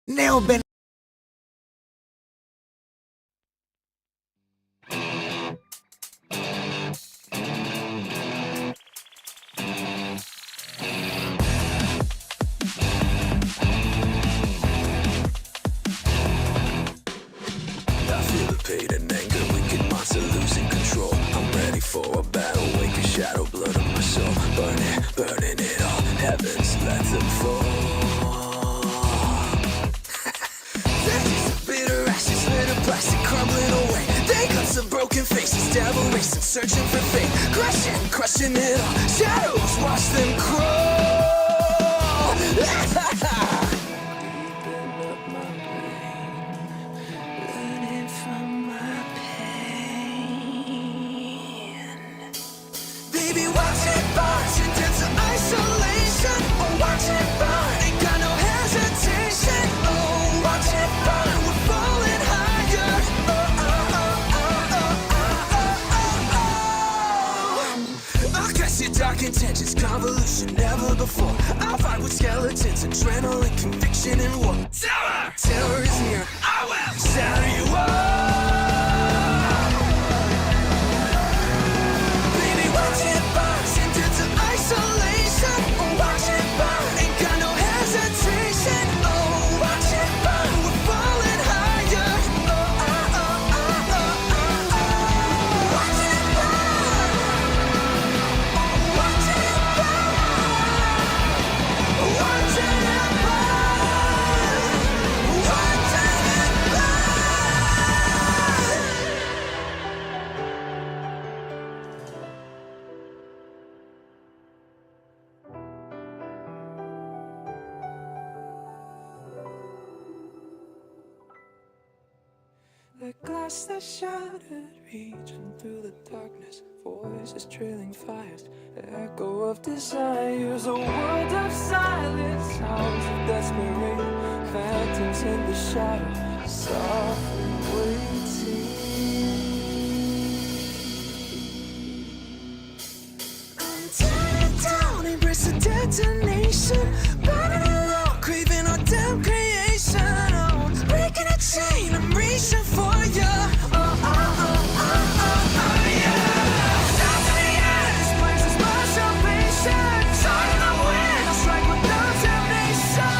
Nail bend. Pain and anger, wicked monster losing control. I'm ready for a battle, wake a shadow, blood on my soul. Burning it all, heavens let them fall. There's some bitter ashes, little plastic crumbling away. They got some broken faces, devil racing, searching for fate. Crushing it all, shadows watch them crawl. Baby, watch it burn, intense isolation. Oh, watch it burn, ain't got no hesitation. Oh, watch it burn, we're falling higher. Oh, oh, oh, oh, oh, oh, oh, oh. I guess your dark intentions, convolution, never before. I'll fight with skeletons, adrenaline, conviction, and war. Terror is near, I will shatter you all. Isolation, oh, watch it burn, ain't got no hesitation. Oh, watch it burn, we're falling higher. Oh, oh, oh, oh, oh, oh, oh. Watch it burn, oh, watch it burn, watch it burn, watch it burn. The glass that shattered, reaching through the darkness. Voices trailing fires, echo of desires. A world of silence, sounds of desperation. Phantoms in the shadow, softly waiting. I'm tearing down, embrace the detonation. Burning alone, craving our damn creation. Oh, breaking a chain, I'm reaching for you. Oh, oh, oh, oh, oh, oh, yeah. Down to the end, this place is my salvation. Side of the wind, I'll strike with no damnation.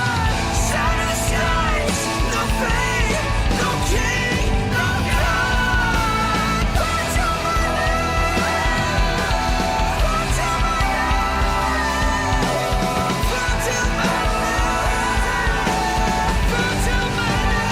Side of the skies, no fate, no king, no God. Burn to my life, burn to my life, burn to my life, burn to my life.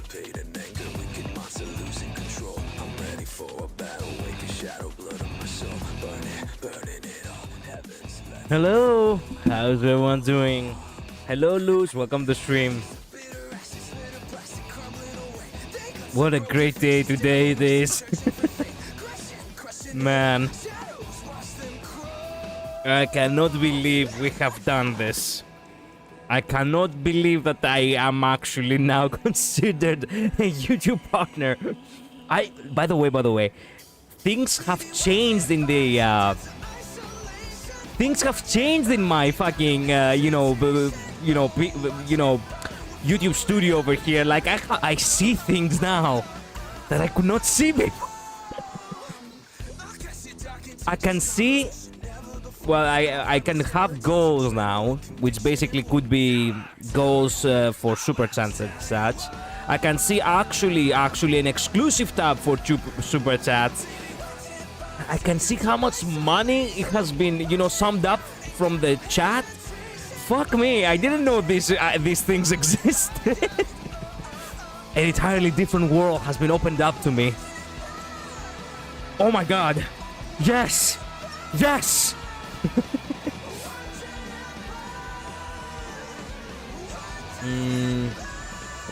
Pain and anger, wicked monster losing control. I'm ready for a battle, wake a shadow, blood on my soul. Burning it all, heavens let. Hello, how's everyone doing? Hello, Luz, welcome to stream. What a great day today it is. Man, I cannot believe we have done this. I cannot believe that I am actually now considered a YouTube partner. By the way, things have changed in the things have changed in my fucking YouTube studio over here. Like I see things now that I could not see before. I can see. Well, I can have goals now, which basically could be goals for super chats and such. I can see actually an exclusive tab for super chats. I can see how much money it has been, you know, summed up from the chat. Fuck me, I didn't know these things exist. An entirely different world has been opened up to me. Oh my god. Yes! Yes!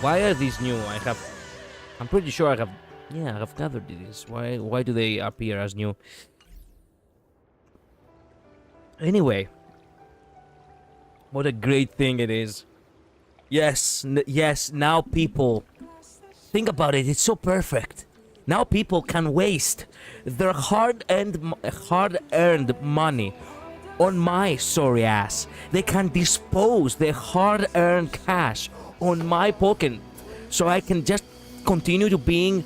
Why are these new? I'm pretty sure I have gathered these. Why do they appear as new? Anyway, what a great thing it is. Yes, yes, now people think about it, it's so perfect. Now people can waste their hard-earned money on my sorry ass. They can dispose their hard-earned cash on my pocket, so I can just continue to being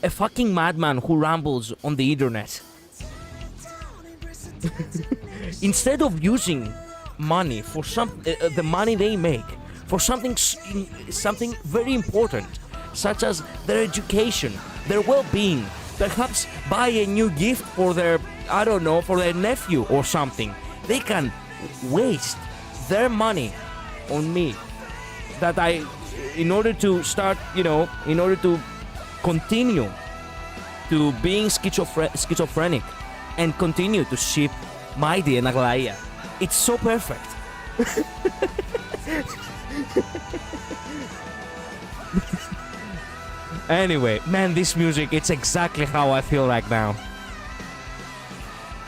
a fucking madman who rambles on the internet. Instead of using money for the money they make for something very important, such as their education, their well-being, perhaps buy a new gift for their, I don't know, for their nephew or something. They can waste their money on me that in order to start, you know, in order to continue to being schizophrenic and continue to ship Mighty and Aglaia. It's so perfect. Anyway, man, this music, it's exactly how I feel right now.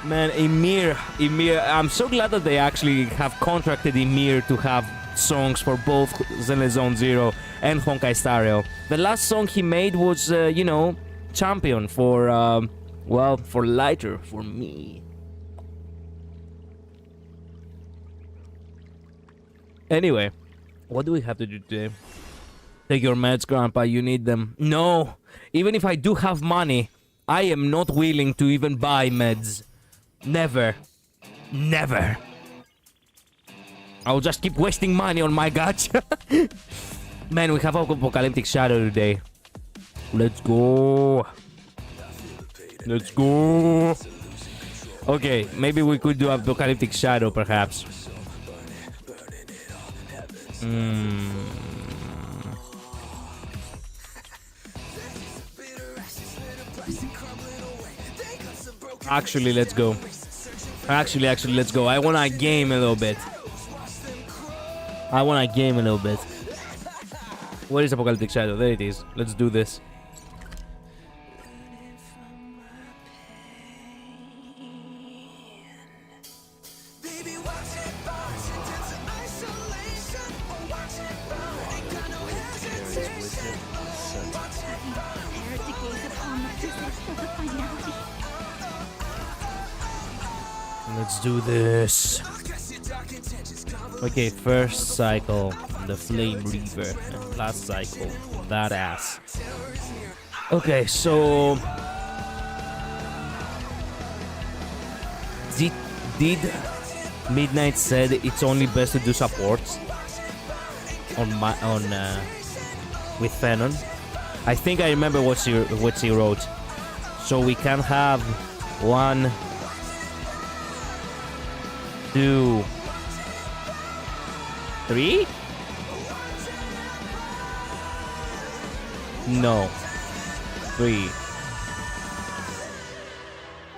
Man, Emir, I'm so glad that they actually have contracted Emir to have songs for both Zenless Zone Zero and Honkai Star Rail. The last song he made was, you know, Champion for, well, for Lighter, for me. Anyway, what do we have to do today? Take your meds, Grandpa, you need them. No! Even if I do have money, I am not willing to even buy meds. Never. Never. I'll just keep wasting money on my gacha. Man, we have Apocalyptic Shadow today. Let's go. Let's go. Okay, maybe we could do Apocalyptic Shadow, perhaps. Actually, let's go. Actually, let's go. I wanna game a little bit. Where is Apocalyptic Shadow? There it is. Let's do this. Let's do this. Okay, first cycle, the Flame Reaver, and last cycle, that ass. Okay, so did Midnight said it's only best to do supports with Phenon? I think I remember what she wrote. So we can have 1, 2, 3? No. 3.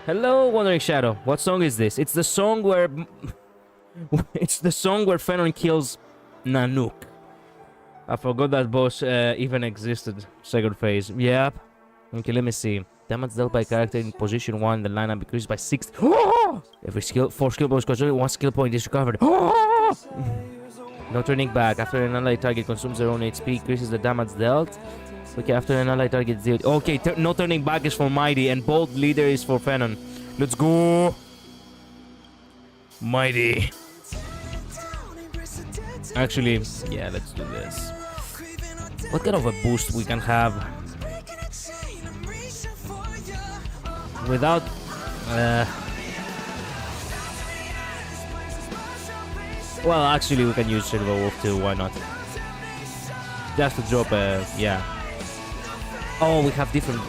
Hello, Wandering Shadow. What song is this? It's the song where Phenon kills Nanook. I forgot that boss even existed. Second phase. Yep. Okay, let me see. Damage dealt by character in position 1 in the lineup increased by 60. Every skill, 4 skill points consumed, 1 skill point is recovered. No turning back. After an allied target consumes their own HP, increases the damage dealt. Okay, after an allied target dealt. Okay, no turning back is for Mighty, and Bold Leader is for Phenon. Let's go! Mighty. Actually, yeah, let's do this. What kind of a boost we can have without well, actually we can use Silver Wolf too, why not? Just to drop yeah. Oh, we have different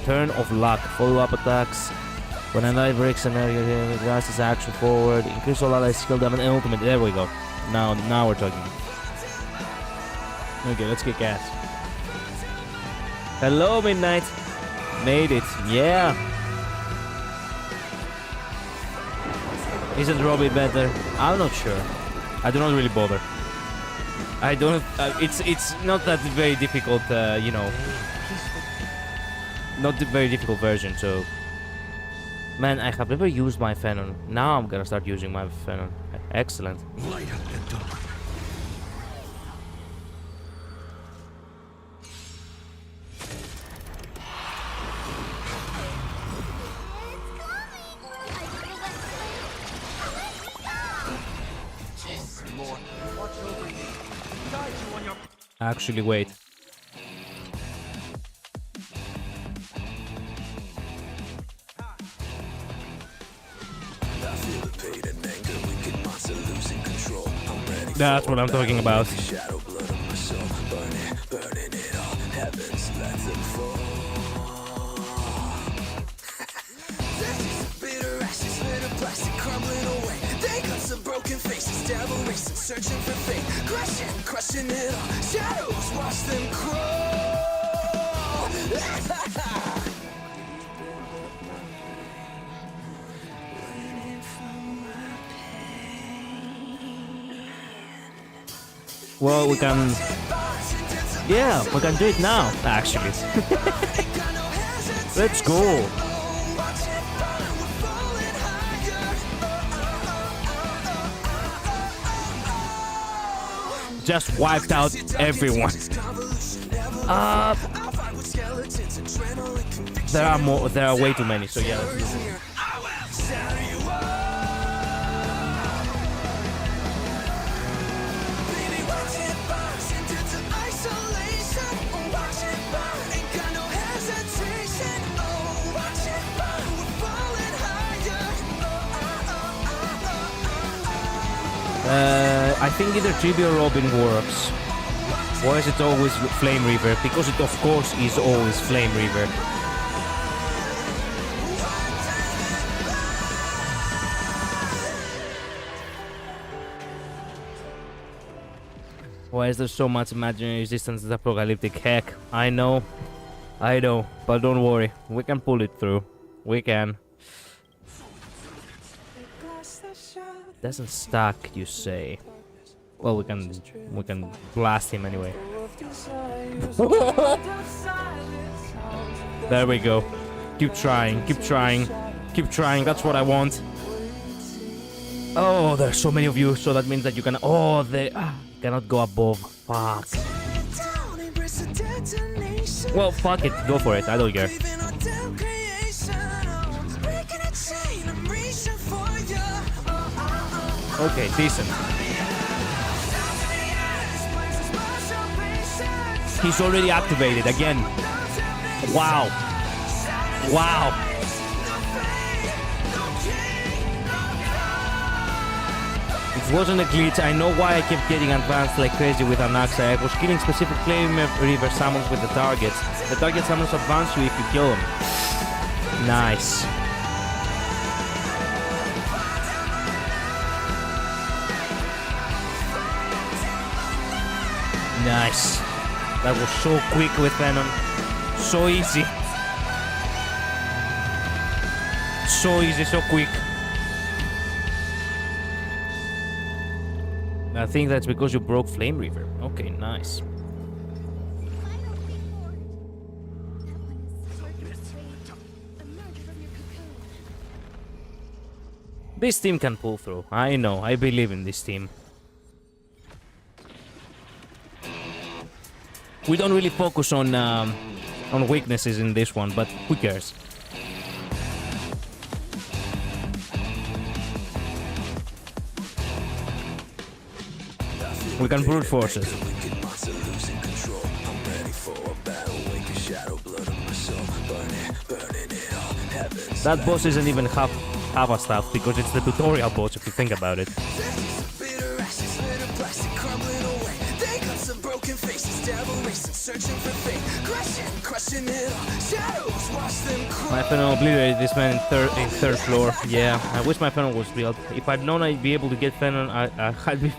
turn of luck, follow-up attacks, When an ally breaks an area, advance his action forward, increase all allies skill damage and ultimate. There we go. Now we're talking. Okay, let's kick ass. Hello, Midnight. Made it. Yeah. Isn't Robbie better? I'm not sure. I do not really bother. I don't. It's not that very difficult. You know. Not the very difficult version. So. Man, I have never used my Phenon. Now I'm gonna start using my Phenon. Excellent. Light up the dark. Actually, wait. That's what I'm talking about. Searching for fate, crushing it all. Shadows, watch them crawl. Well, we can... Yeah, we can do it now, actually. Let's go. Just wiped out everyone. There are more. There are way too many. So yeah. Let's do it. I think either Tribi or Robin works. Or is it always Flame Reaver? Because it of course is always Flame Reaver. Why is there so much imaginary resistance to the apocalyptic? Heck, I know, but don't worry, we can pull it through. We can. Doesn't stack, you say? Well, we can blast him anyway. There we go. Keep trying. That's what I want. Oh, there's so many of you, so that means that you can. Oh, they cannot go above. Fuck. Well, fuck it. Go for it. I don't care. Okay, decent. He's already activated again. Wow. Wow. It wasn't a glitch. I know why I kept getting advanced like crazy with Anaxa. I was killing specific Flame Reaver summons with the targets. The target summons advance you if you kill them. Nice. Nice. That was so quick with Venom. So easy. So easy, so quick. I think that's because you broke Flame Reaver. Okay, nice. This team can pull through. I know, I believe in this team. We don't really focus on weaknesses in this one, but who cares? We can brute force it. That boss isn't even half a stuff because it's the tutorial boss if you think about it. of broken faces, devil racing, searching for fate, crushing it all. Shadows, watch them crawl. My funnel obliterated this man in third floor. Yeah, I wish my funnel was built. If I'd known I'd be able to get funnel, I'd be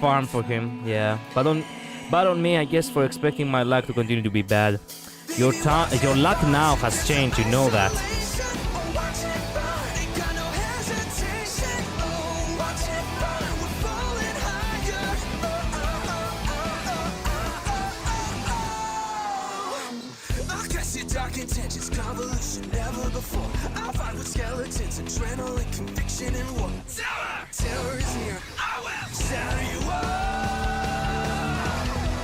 farm for him. Yeah, but on me, I guess, for expecting my luck to continue to be bad. Your luck now has changed. You know that. Dark intentions, convolution, never before. I'll fight with skeletons, adrenaline, conviction, and war. Terror is near. I will shatter you all.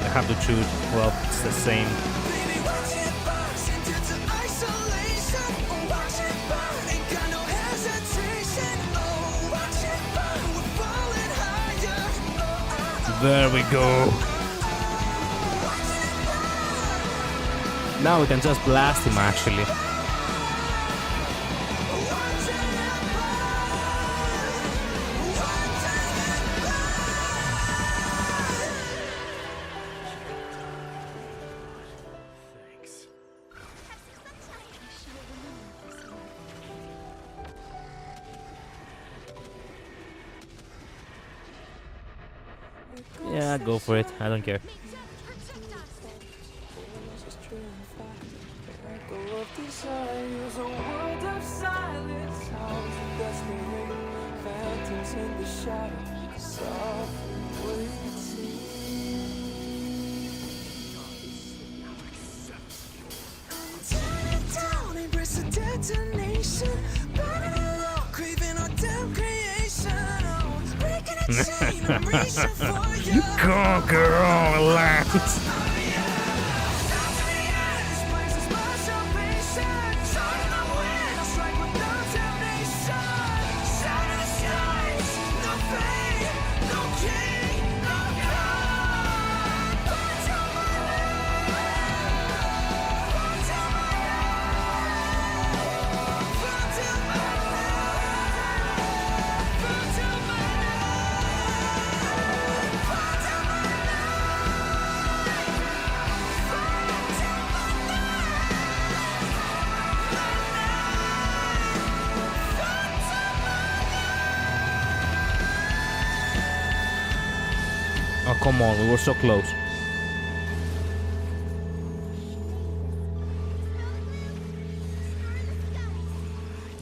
I have to choose. Well, it's the same. Baby, watch it burn, sent into isolation. Oh, watch it burn, ain't got no hesitation. Oh, watch it burn, we're falling higher. There we go. Now we can just blast him, actually. Yeah, go for it. I don't care. Desires, a world of silence, sounds of desperate, phantoms in the shadow, softly waiting. Tear it down, embrace the detonation, burning alone, craving our damn creation. Oh, breaking a chain, I'm reaching for you. Conquer all lands. Oh, come on, we were so close.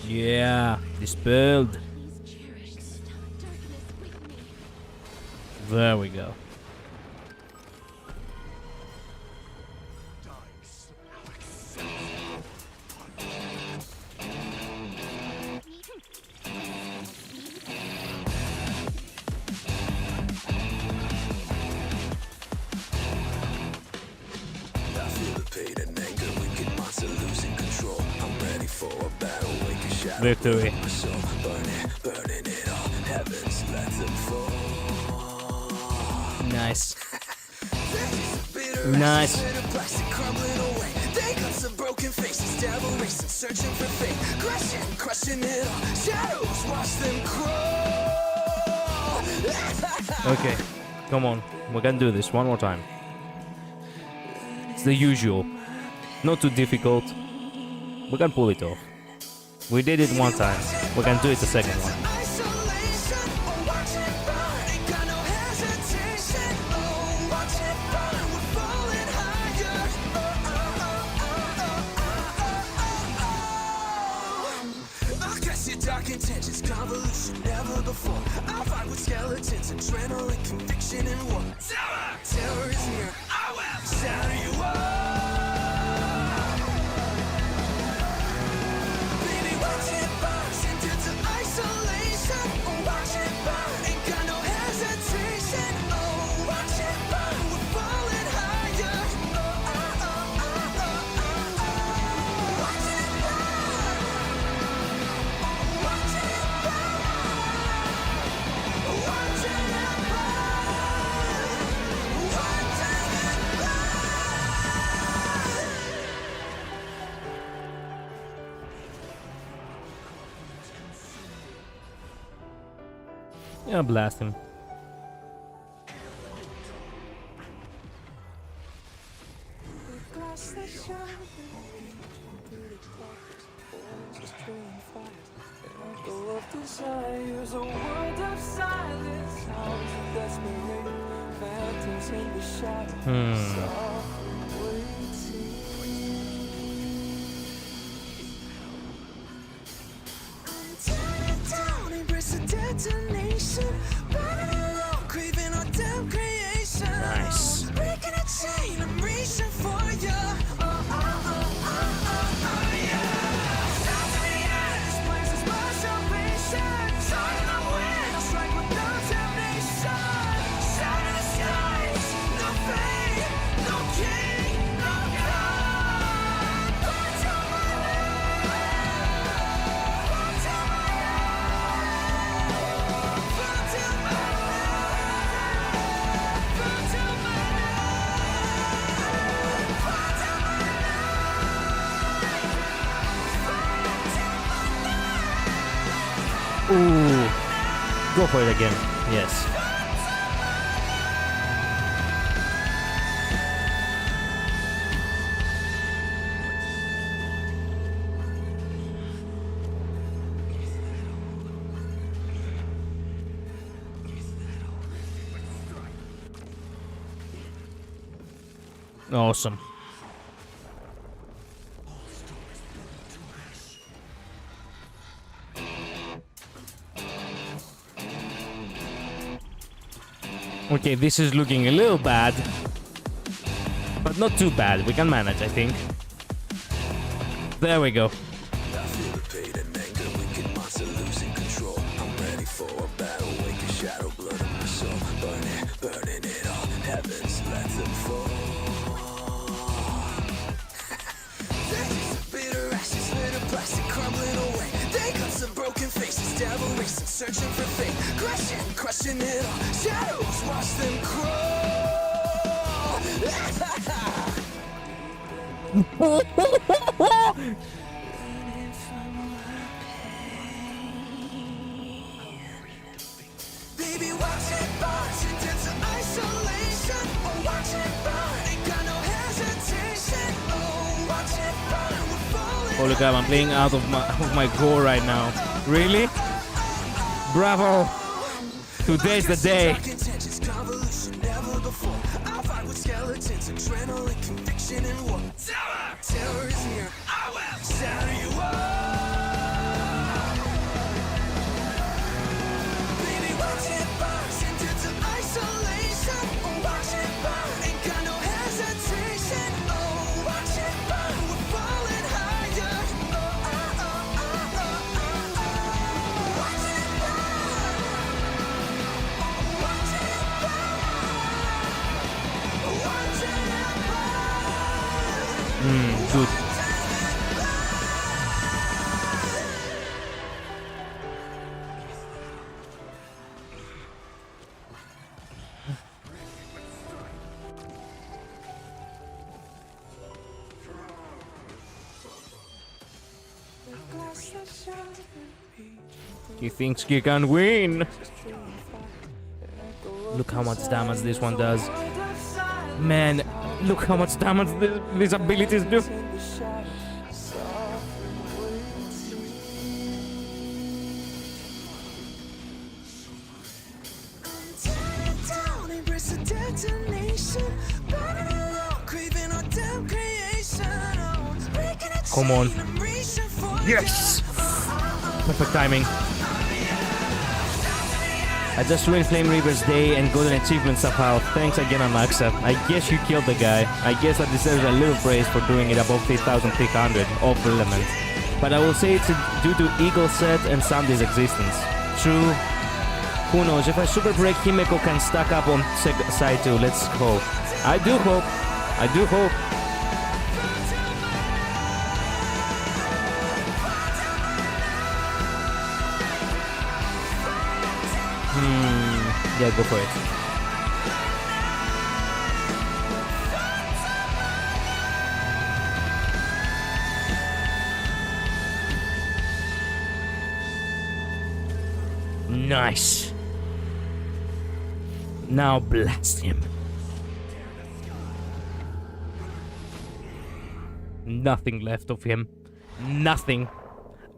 Yeah, dispelled. There we go. Victory. Nice. Nice. Broken faces, devil racing, searching for fate, crushing it all. Shadows, watch them crawl. Okay, come on, we can do this one more time. It's the usual, not too difficult. We can pull it off. We did it one time, we can do it the second one. Dark intentions, convolution, never before. I'll fight with skeletons, adrenaline, conviction, and war. Terror is near. I will shatter you all. Baby, watch it burn, sent into isolation. Oh, watch it burn, ain't got no hesitation. Oh, watch it burn, we're falling higher. Watch it burn. Watch it burn. Watch it burn. Watch it burn. Yeah, blast him. Down, embrace the detonation. Burning alone, craving our damn creation. Nice. Breaking a chain, I'm reaching for ya. Yeah. Shout to the end, this place is my salvation. Sign in the wind, I'll strike with no damnation. Shout in the skies, no fate, no king, no God. Burn to my life, burn to my life, burn to my life, burn to my Ooh. Go for it again. Yes. Awesome. Okay, this is looking a little bad, but not too bad. We can manage, I think. There we go. I feel the pain and anger, wicked monster losing control. I'm ready for a battle, wake a shadow, blood in my soul. Burning it all, heavens let them fall. There's a bitter ashes, little plastic crumbling away. They got some broken faces, devil racing, searching for fate. Crushing it all, shadows watch them crawl. Baby, watch it burn, sent into isolation. Oh, watch it burn, ain't got no hesitation. Oh, watch it burn, we're falling. Holy crap, I'm playing out of my gore right now. Really? Bravo! Today's the day. Intentions, convolution, never before. I'll fight with skeletons, adrenaline, conviction, and war. Terror is near. I will shatter you all. Baby, watch it burn, sent into isolation. Oh, watch it burn, ain't got no hesitation. Oh, watch it burn, we're falling higher. Watch it burn. Watch it burn. Watch it burn. Good. He thinks he can win. Look how much damage this one does. Man, look how much damage these abilities do. Down, embrace the detonation. Burning alone, craving our damn creation. Oh, breaking a Come on. chain, I'm reaching for Yes! Perfect timing. I just ruined Flame Reaper's day and got an achievement somehow. Thanks again, Anaxa. I guess you killed the guy. I guess that deserves a little praise for doing it above 3,300 of element. But I will say it's due to Eagle Set and Sandy's existence. True. Who knows, if I super break, Himeko can stack up on side 2. Let's hope. I do hope. I do hope. Yeah, go for it. Nice. Now blast him. Nothing left of him. Nothing.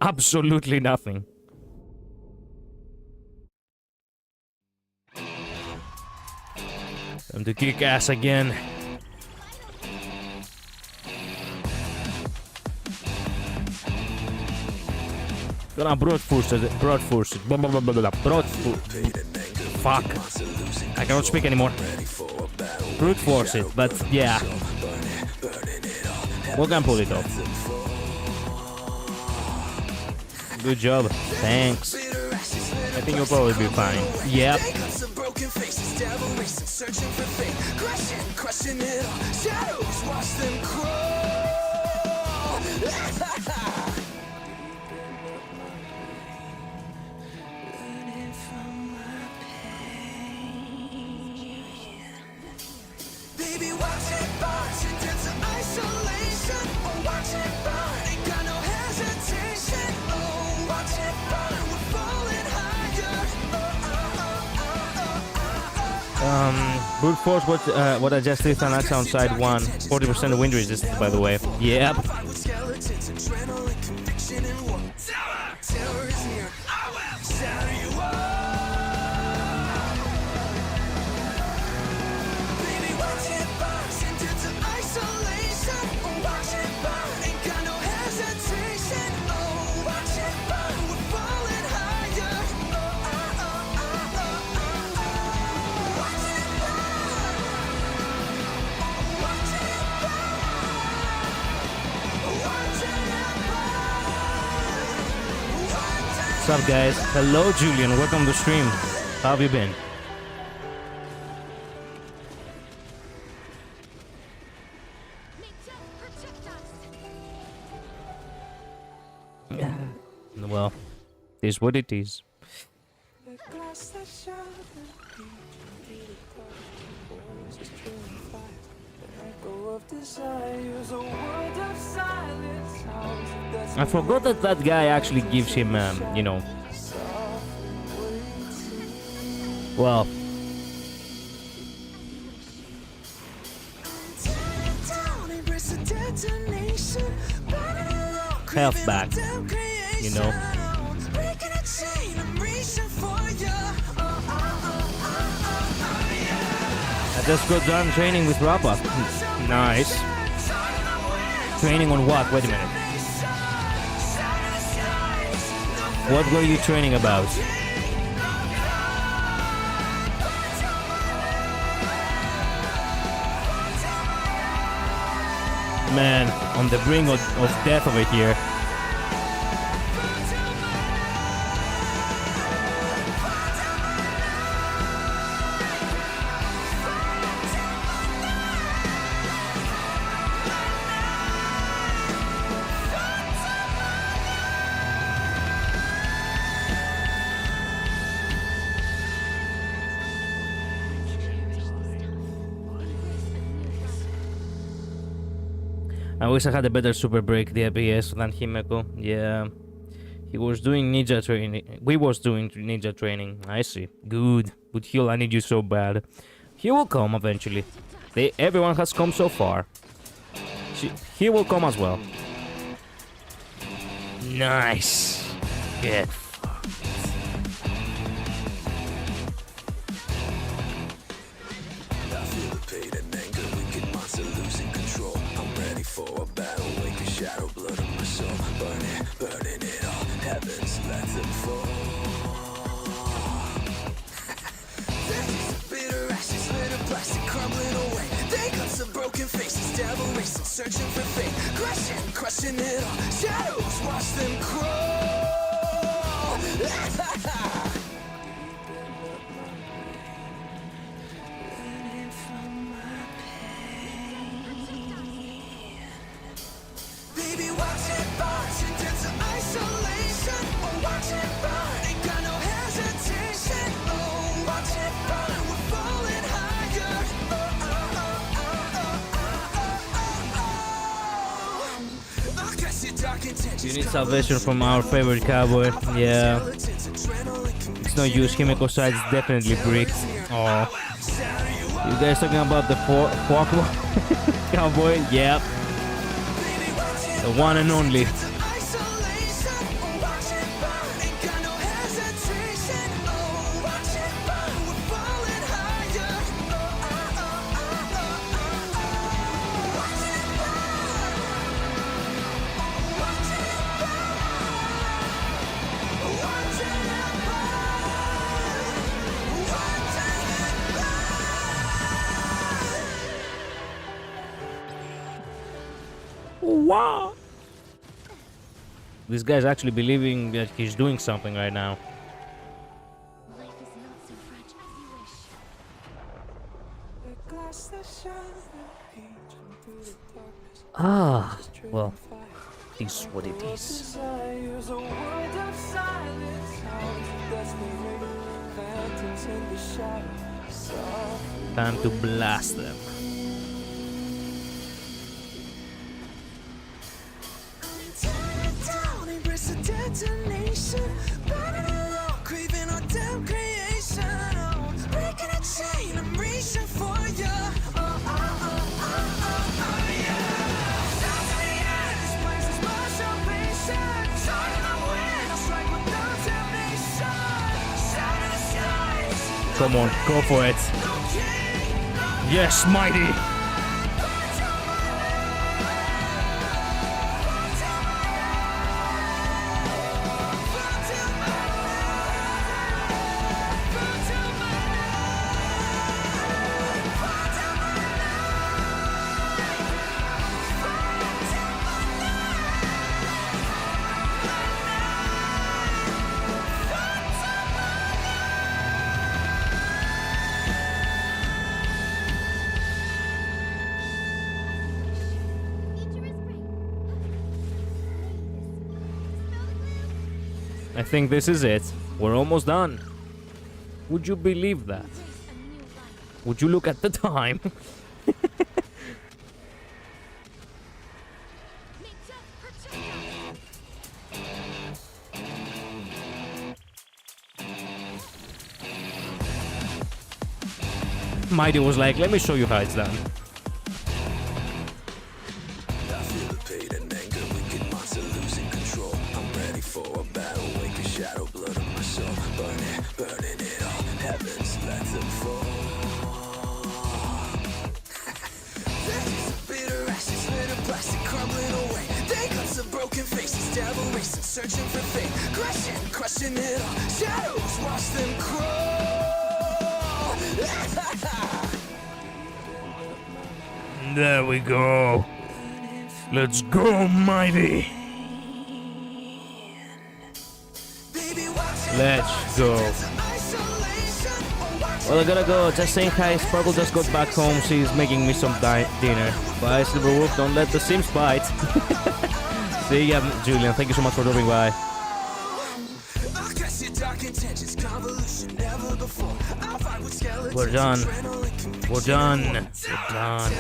Absolutely nothing. Time to kick ass again. Gonna brute force it. Fuck. I cannot speak anymore. Brute force it, but yeah. We can pull it off. Good job. Thanks. I think you'll probably be fine. Yep. Baby, watch it burn into isolation. Oh, watch it burn, ain't got no hesitation. Oh, watch it burn, we're falling higher. Brute force what I just did on that sound side 1. 40% wind resistance, by the way. Yep. Skeletons, adrenaline, conviction, and war. Terror is near. I will shatter you up. Baby, watch it burn into isolation. Oh, watch it burn, ain't got no hesitation. Oh, watch it burn, we're falling higher. Watch it burn. Watch it burn. Watch it What's up, guys? Hello, Julian. Welcome to the stream. How have you been? Well, it is what it is. I forgot that that guy actually gives him, you know. Well. Health back, you know. I just got done training with Rappa. Nice. Training on what? Wait a minute. What were you training about? Man, on the brink of death over here. I wish I had a better super break DPS than Himeko. Yeah. He was doing ninja training. We was doing ninja training. I see. Good. But Heal, I need you so bad. He will come eventually. Everyone has come so far. He will come as well. Nice. Get for a battle, wake a shadow, blood on my soul. Burning it all, heavens, let them fall. Bitter ashes, little plastic crumbling away. They got some broken faces, devil racing, searching for fate. Crushing it all, shadows, watch them crawl. Baby, watch it burn into isolation. Oh, watch it burn, ain't got no hesitation. Oh, watch it burn, we're falling higher. I guess you're dark intentions. You need salvation from our favorite cowboy. Yeah. It's no use. Himeko side is definitely bricked. Oh. You guys talking about the pork cowboy? Yep. The one and only. Wow! This guy's actually believing that he's doing something right now. Life is not so fragile as you wish. The glass that shines the reaching through the darkness. Ah, well, Fire. it is what it is. Desires a world of silence, sounds of desperation, phantoms in the shadow, soft. Time to blast them. Down, embrace the detonation, burning alone, craving our damn creation. Oh, breaking a chain, I'm reaching for you. Oh, oh, oh, oh, oh, oh, yeah. Down to the end, this place is my salvation. Starting the wind, I'll strike without damnation. Sound of the skies. Come on, go for it. No king, no Yes, mighty! I think this is it. We're almost done. Would you believe that? Would you look at the time? Mighty was like, let me show you how it's done. I feel the pain and anger, wicked monster losing control. I'm ready for a battle, wake a shadow, blood on my soul. Burning it all, heavens let them fall. This is a bitter ashes, little plastic crumbling away. They got some broken faces, devil racing, searching for fate. Crushing it all, shadows watch them crawl. There we go. Let's go, mighty. Let's go. Well, I gotta go. Just saying hi. Sparkle just got back home. She's making me some dinner. Bye, Silver Wolf. Don't let the Sims bite. See ya, Julian. Thank you so much for dropping by. We're done. We're done. We're done.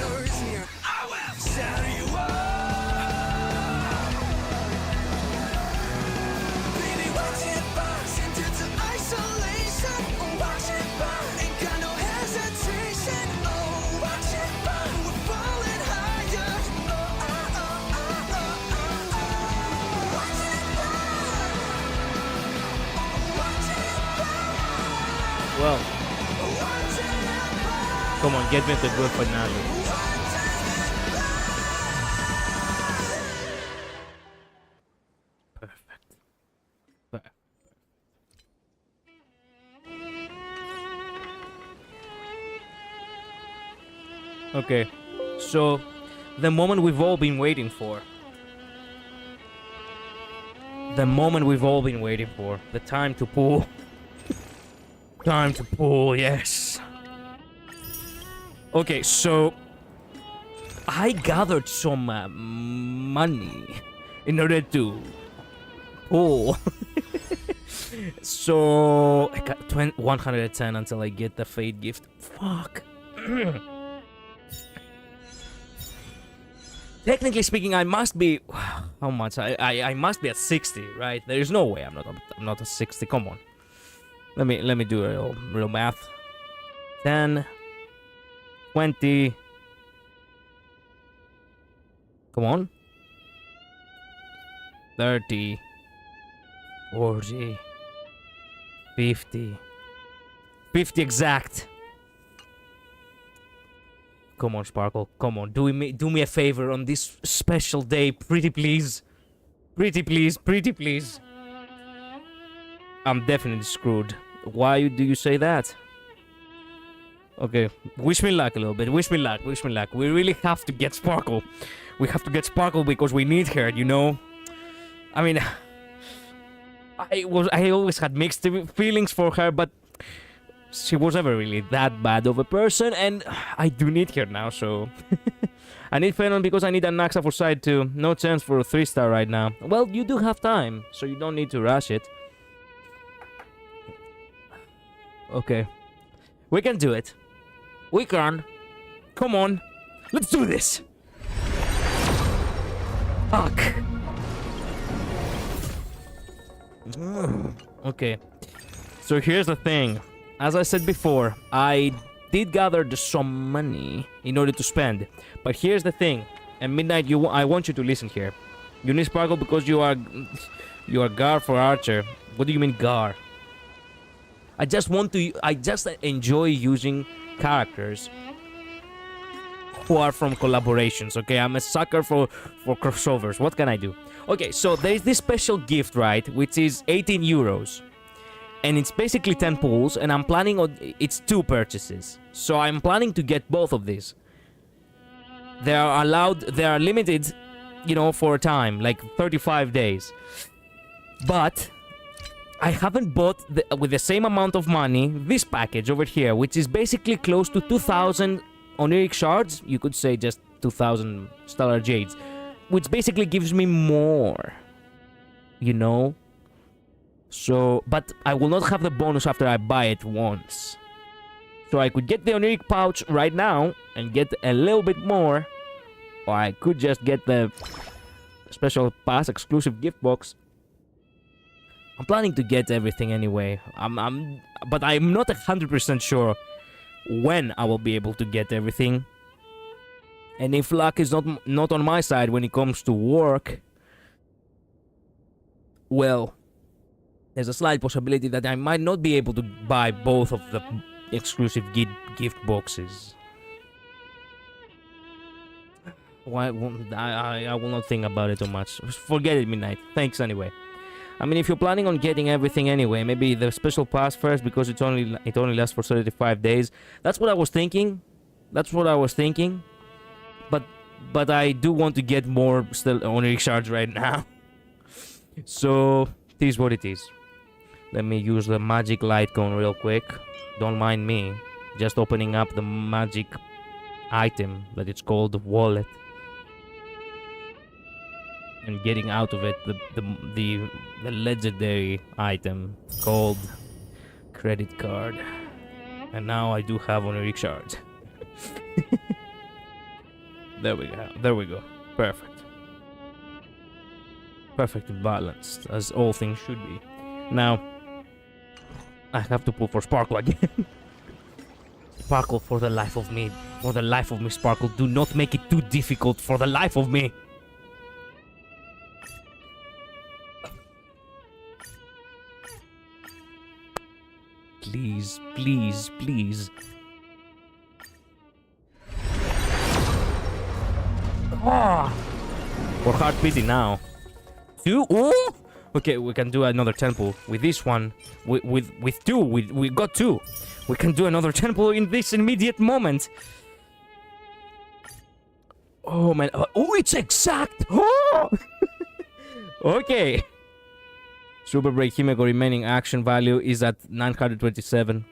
Well, come on, get me the good finale. Perfect. Perfect. Okay, so the moment we've all been waiting for. The moment we've all been waiting for. The time to pull. Time to pull, yes. Okay, so I gathered some money in order to pull. So I got 110 until I get the fate gift. Fuck. Technically speaking, I must be. How much? I must be at 60, right? There is no way I'm not at 60. Come on. Let me do a real math. 10, 20. Come on. 30, 40, 50. 50 exact. Come on, Sparkle. Come on. Do me a favor on this special day. Pretty please. Pretty please. Pretty please. I'm definitely screwed. Why do you say that? Okay, wish me luck a little bit. Wish me luck. Wish me luck. We really have to get Sparkle. We have to get Sparkle because we need her, you know? I mean, I always had mixed feelings for her, but she was never really that bad of a person, and I do need her now, so... I need Phenon because I need an Naxa for side 2. No chance for a 3-star right now. Well, you do have time, so you don't need to rush it. Okay. We can do it. We can. Come on. Let's do this! Fuck. Okay. So here's the thing. As I said before, I did gather some money in order to spend. But here's the thing. At midnight, I want you to listen here. You need Sparkle because you are Gar for Archer. What do you mean Gar? I just enjoy using characters who are from collaborations, okay? I'm a sucker for crossovers. What can I do? Okay, so there's this special gift, right? Which is 18 euros. And it's basically 10 pulls, and I'm planning on... It's 2 purchases. So I'm planning to get both of these. They are limited, you know, for a time, like 35 days. But I haven't bought, with the same amount of money, this package over here, which is basically close to 2,000 Oniric Shards. You could say just 2,000 Stellar Jades. Which basically gives me more. You know? So, but I will not have the bonus after I buy it once. So I could get the Oniric pouch right now and get a little bit more. Or I could just get the special pass exclusive gift box. I'm planning to get everything anyway. But I'm not 100% sure when I will be able to get everything. And if luck is not on my side when it comes to work, well, there's a slight possibility that I might not be able to buy both of the exclusive gift boxes. Why won't I will not think about it too much. Forget it, Midnight. Thanks anyway. I mean, if you're planning on getting everything anyway, maybe the special pass first because it only lasts for 35 days. That's what I was thinking. But I do want to get more still Oniric Shards right now. So, it is what it is. Let me use the magic light cone real quick. Don't mind me. Just opening up the magic item that it's called the wallet. And getting out of it the legendary item called credit card. And now I do have Oniric Shards. There we go. Perfect. Perfectly balanced, as all things should be. Now, I have to pull for Sparkle again. Sparkle, for the life of me. For the life of me, Sparkle. Do not make it too difficult, for the life of me. Please, please, please. Oh! For hard pity now. 2? Oh! Okay, we can do another temple with this one. With 2, we got 2. We can do another temple in this immediate moment. Oh man! Oh, it's exact! Oh! Okay. Super Break Himeko remaining action value is at 927.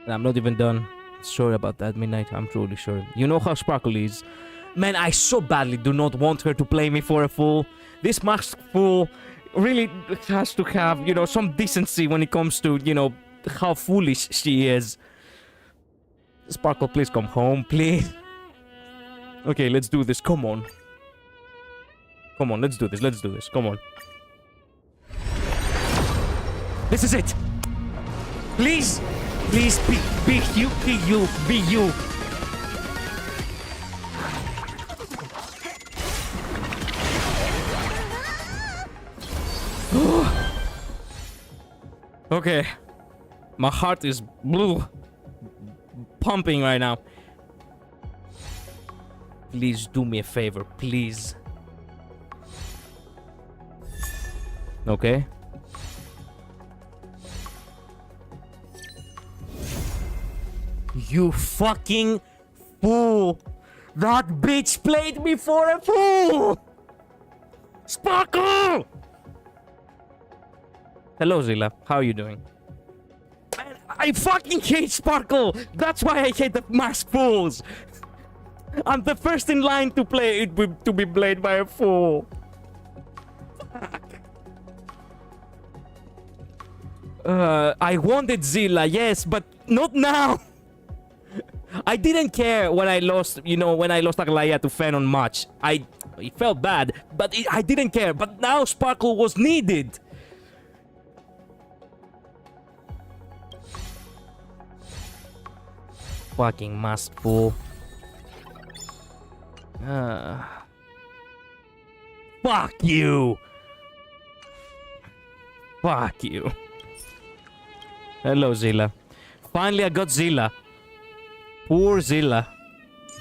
And I'm not even done. Sorry about that, Midnight. I'm truly sorry. You know how Sparkle is. Man, I so badly do not want her to play me for a fool. This masked fool really has to have, you know, some decency when it comes to, you know, how foolish she is. Sparkle, please come home, please. Okay, let's do this. Come on. Come on, let's do this. Let's do this. Come on. This is it. Please. Please, be you, be you, be you. Okay. My heart is blue. Pumping right now. Please do me a favor, please. Okay. You fucking fool. That bitch played me for a fool! Sparkle! Hello, Zilla. How are you doing? Man, I fucking hate Sparkle! That's why I hate the masked fools! I'm the first in line to play it to be played by a fool. I wanted Zilla, yes, but not now. I didn't care when I lost, when I lost Aglaya to Fenon much. It felt bad, but I didn't care. But now Sparkle was needed. Fucking masked fool. Fuck you. Fuck you. Hello, Zilla. Finally, I got Zilla. Poor Zilla.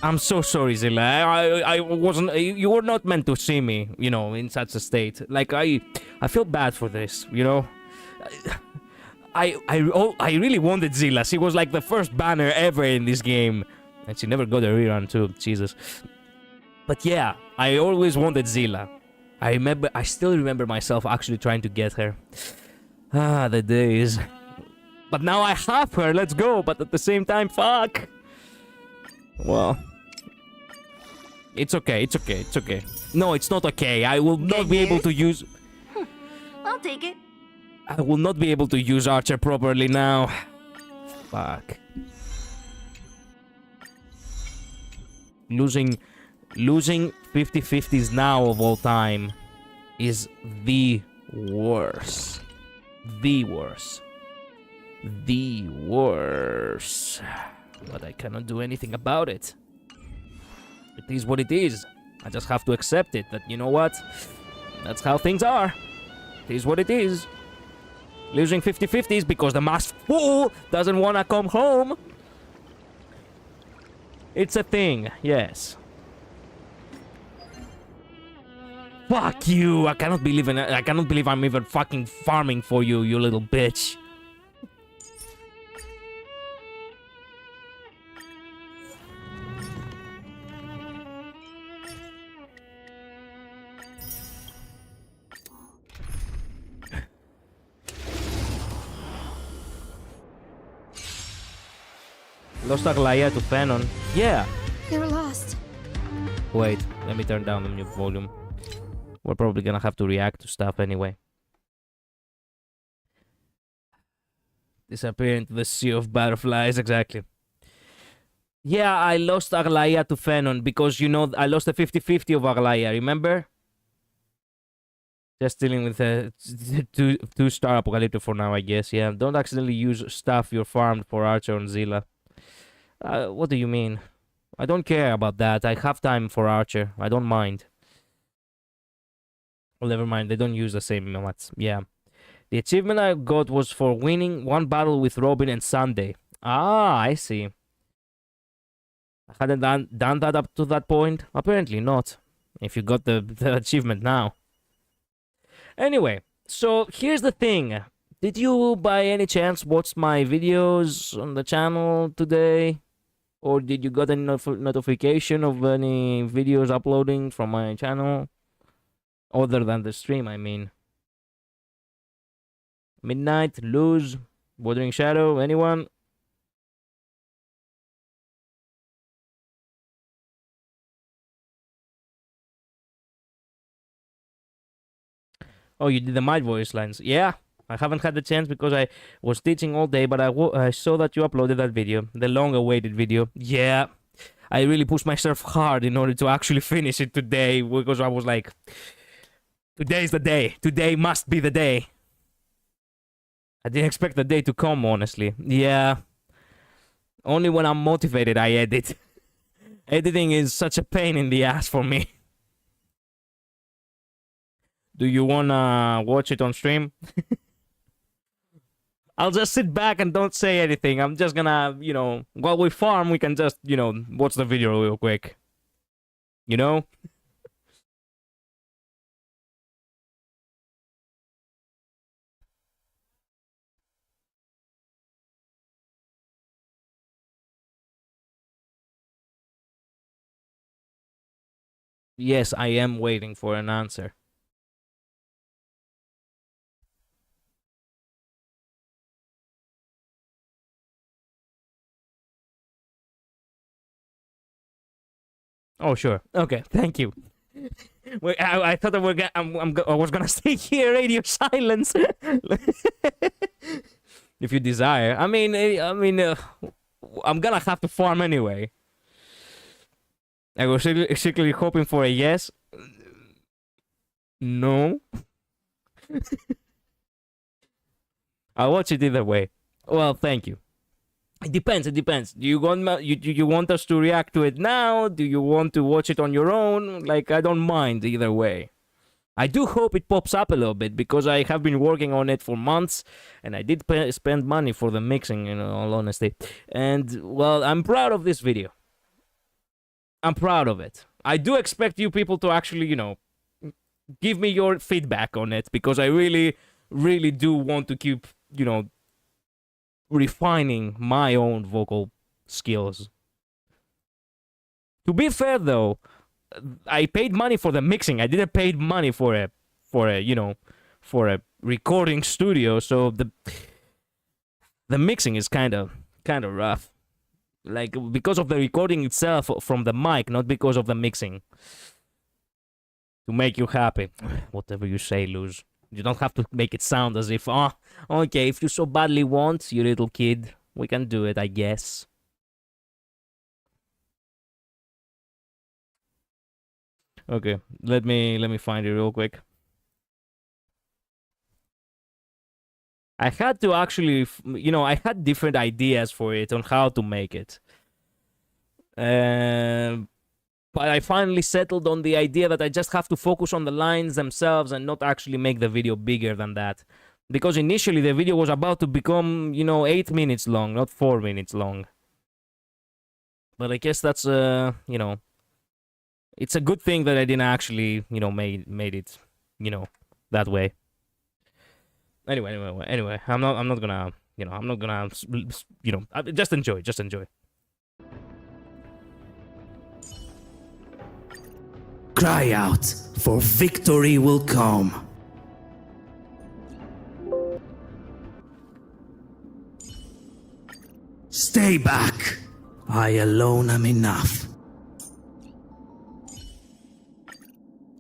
I'm so sorry, Zilla. I wasn't. You were not meant to see me, in such a state. Like I feel bad for this, I really wanted Zilla. She was like the first banner ever in this game, and she never got a rerun too. Jesus. But yeah, I always wanted Zilla. I still remember myself actually trying to get her. Ah, the days. But now I have her, let's go, but at the same time, fuck. Well. It's okay. No, it's not okay. I will not be able to use... I'll take it. I will not be able to use Archer properly now. Fuck. Losing 50-50s now of all time is the worst. The worst. But I cannot do anything about it. It is what it is. I just have to accept it. That, you know what? That's how things are. It is what it is. Losing 50-50s because the masked fool doesn't want to come home. It's a thing, yes. Fuck you! I cannot believe I'm even fucking farming for you, you little bitch. Lost Aglaya to Fenon. Yeah. They were lost. Wait, let me turn down the new volume. We're probably gonna have to react to stuff anyway. Disappear into the sea of butterflies, exactly. Yeah, I lost Aglaya to Fenon because, I lost the 50-50 of Aglaya, remember? Just dealing with a two-star Apocalypto for now, I guess, yeah. Don't accidentally use stuff you farmed for Archer and Zilla. What do you mean? I don't care about that. I have time for Archer. I don't mind. Well, never mind. They don't use the same mats. Yeah. The achievement I got was for winning one battle with Robin and Sunday. Ah, I see. I hadn't done that up to that point. Apparently not. If you got the achievement now. Anyway, so here's the thing. Did you by any chance watch my videos on the channel today? Or did you got any notification of any videos uploading from my channel? Other than the stream, I mean. Midnight, Luz, Wuthering Shadow, anyone? Oh, you did the mic voice lines. Yeah, I haven't had the chance because I was teaching all day, but I saw that you uploaded that video, the long-awaited video. Yeah, I really pushed myself hard in order to actually finish it today because I was like, today's the day. Today must be the day. I didn't expect the day to come, honestly. Yeah, only when I'm motivated I edit. Editing is such a pain in the ass for me. Do you wanna watch it on stream? I'll just sit back and don't say anything. I'm just gonna, while we farm, we can just, watch the video real quick. You know? yes, I am waiting for an answer. Oh, sure. Okay, thank you. Wait, I thought I was gonna stay here, radio silence. If you desire. I'm gonna have to farm anyway. I was secretly hoping for a yes. No. I'll watch it either way. Well, thank you. It depends. Do you want us to react to it now? Do you want to watch it on your own? Like, I don't mind either way. I do hope it pops up a little bit because I have been working on it for months, and I did spend money for the mixing, in all honesty. And, well, I'm proud of this video. I'm proud of it. I do expect you people to actually, give me your feedback on it because I really, really do want to keep, refining my own vocal skills. To be fair, though, I paid money for the mixing. I didn't pay money for a recording studio, so the mixing is kind of rough. Like, because of the recording itself from the mic, not because of the mixing. To make you happy. Whatever you say, Luz. You don't have to make it sound as if, okay, if you so badly want, you little kid, we can do it, I guess. Okay, let me find it real quick. I had to actually, I had different ideas for it on how to make it. But I finally settled on the idea that I just have to focus on the lines themselves and not actually make the video bigger than that. Because initially the video was about to become, 8 minutes long, not 4 minutes long. But I guess that's, it's a good thing that I didn't actually, made it, that way. Anyway, I'm not gonna, just enjoy. Cry out, for victory will come. Stay back. I alone am enough.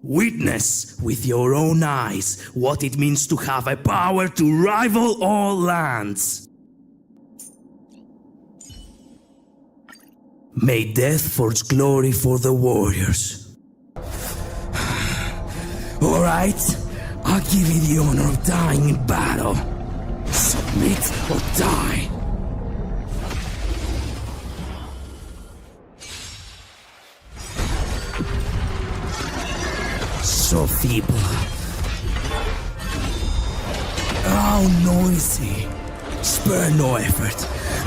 Witness with your own eyes what it means to have a power to rival all lands. May death forge glory for the warriors. Alright, I'll give you the honor of dying in battle. Submit or die. So feeble. How noisy. Spare no effort.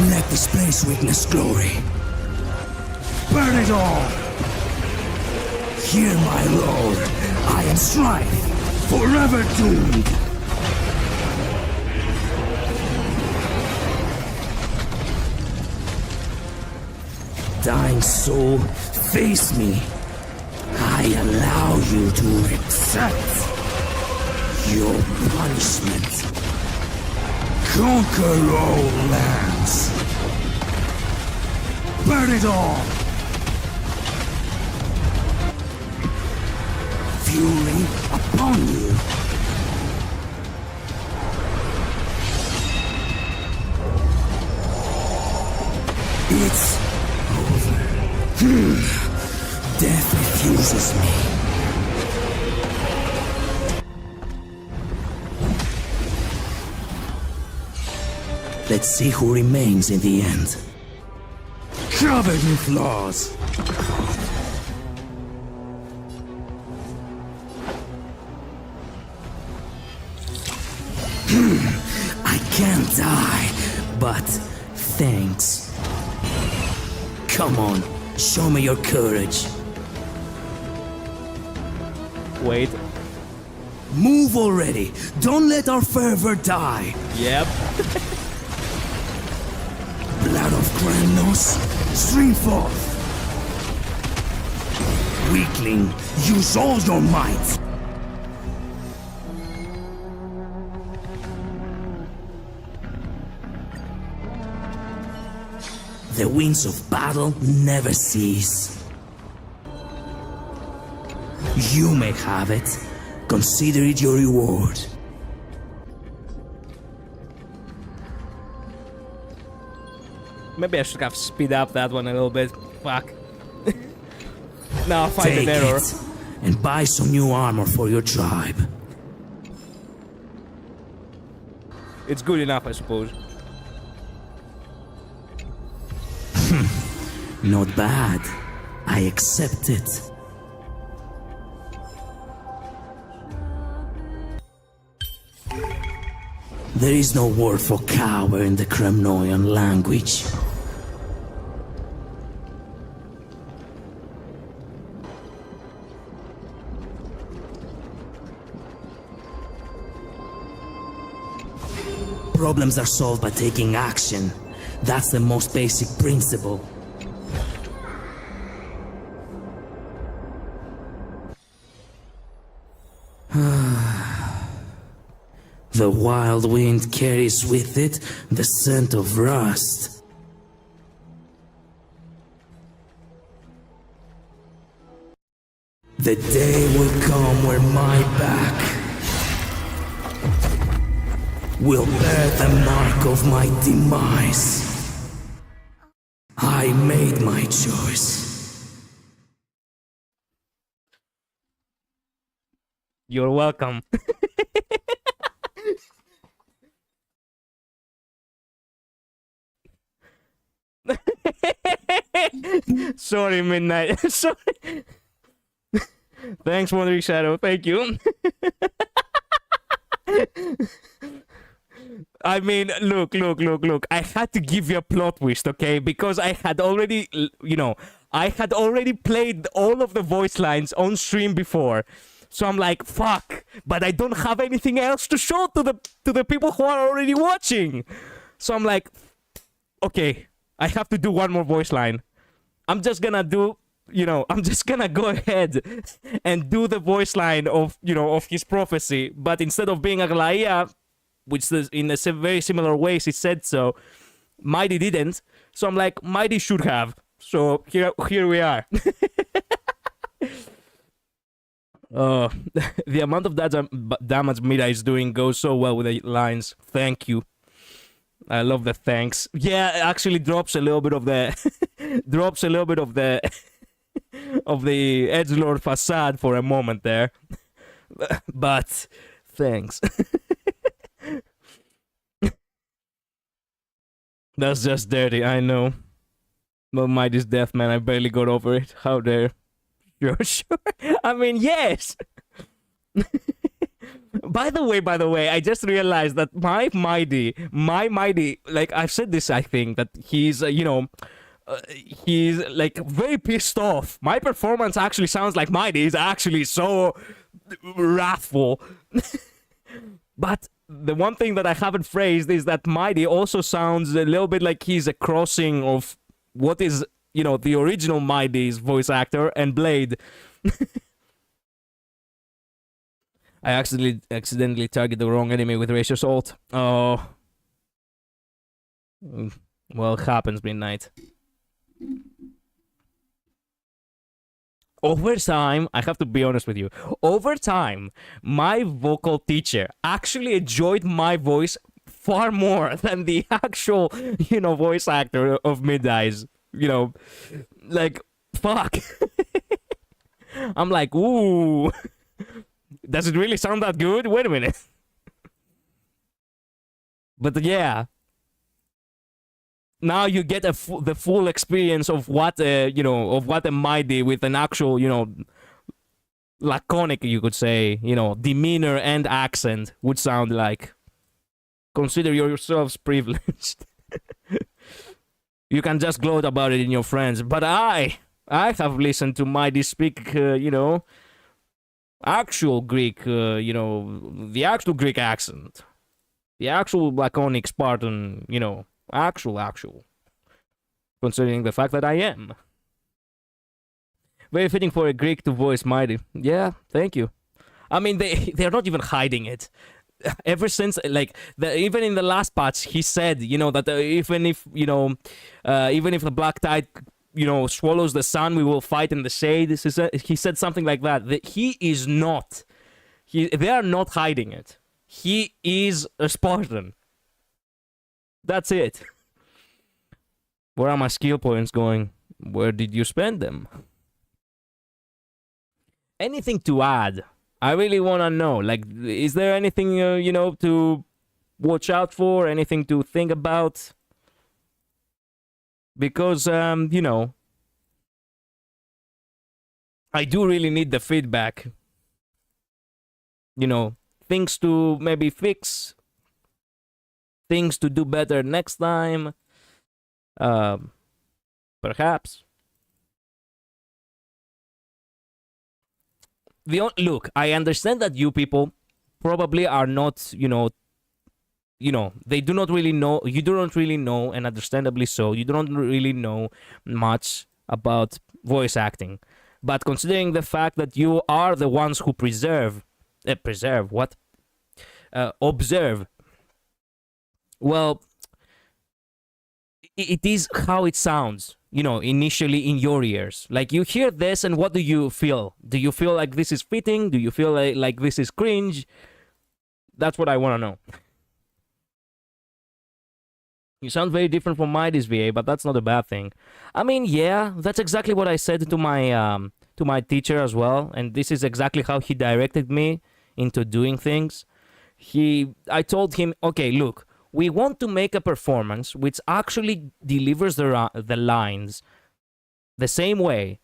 Let this place witness glory. Burn it all! Hear my roar. I am strife, forever doomed. Dying soul, face me. I allow you to accept your punishment. Conquer all lands. Burn it all. Fury upon you. It's over. Death refuses me. Let's see who remains in the end. Covered in flaws. I can't die, but thanks. Come on, show me your courage. Wait. Move already. Don't let our fervor die. Yep. Blood of Kranos, stream forth. weakling. Use all your might. The winds of battle never cease. You may have it. Consider it your reward. Maybe I should have speed up that one a little bit. Fuck. Now I find Take an error. it and buy some new armor for your tribe. It's good enough, I suppose. Not bad. I accept it. There is no word for cower in the Kremnoyan language. Problems are solved by taking action. That's the most basic principle. The wild wind carries with it the scent of rust. The day will come where my back will bear the mark of my demise. I made my choice. You're welcome. Sorry, Midnight. Sorry. Thanks, Wandering Shadow. Thank you. I mean, look. I had to give you a plot twist, okay? Because I had already, I had already played all of the voice lines on stream before. So I'm like, fuck, but I don't have anything else to show to the people who are already watching. So I'm like, okay, I have to do one more voice line. I'm just gonna do, I'm just gonna go ahead and do the voice line of, of his prophecy. But instead of being Aglaia, which is in a very similar ways he said so, Mighty didn't. So I'm like, Mighty should have. So here we are. The amount of damage Mida is doing goes so well with the lines. Thank you. I love the thanks. Yeah, it actually drops a little bit of the of the edgelord facade for a moment there. But thanks. That's just dirty, I know. But Mighty's death, man, I barely got over it. How dare. Sure. I mean, yes. By the way, I just realized that my Mighty, like I've said this, I think that he's, he's like very pissed off. My performance actually sounds like Mighty is actually so wrathful. But the one thing that I haven't phrased is that Mighty also sounds a little bit like he's a crossing of what is, the original Mighty's voice actor and Blade. I accidentally targeted the wrong enemy with Ratio Assault. Oh. Well, it happens, Midnight. Over time, I have to be honest with you. Over time, my vocal teacher actually enjoyed my voice far more than the actual, voice actor of Mid-Eyes. Like, fuck. I'm like, ooh. Does it really sound that good? Wait a minute. But yeah. Now you get the full experience of what, of what a Mighty with an actual, laconic, you could say, demeanor and accent would sound like. Consider yourselves privileged. You can just gloat about it in your friends. But I have listened to Mighty speak, actual Greek, the actual Greek accent. The actual laconic Spartan, actual. Considering the fact that I am. Very fitting for a Greek to voice Mighty. Yeah, thank you. I mean, they're not even hiding it. Ever since, like, even in the last patch, he said, that even if the Black Tide, swallows the sun, we will fight in the shade. He said something like that. He is not. They are not hiding it. He is a Spartan. That's it. Where are my skill points going? Where did you spend them? Anything to add? I really want to know. Like, is there anything, to watch out for? Anything to think about? Because, I do really need the feedback. Things to maybe fix. Things to do better next time. Perhaps. Look, I understand that you people probably are not, they do not really know, you do not really know, and understandably so, you do not really know much about voice acting. But considering the fact that you are the ones who observe, well, it is how it sounds, initially in your ears. Like, you hear this, and what do you feel? Do you feel like this is fitting? Do you feel like this is cringe? That's what I want to know. You sound very different from Mighty's VA, but that's not a bad thing. I mean, yeah, that's exactly what I said to my teacher as well, and this is exactly how he directed me into doing things. I told him, okay, look, we want to make a performance which actually delivers the lines the same way,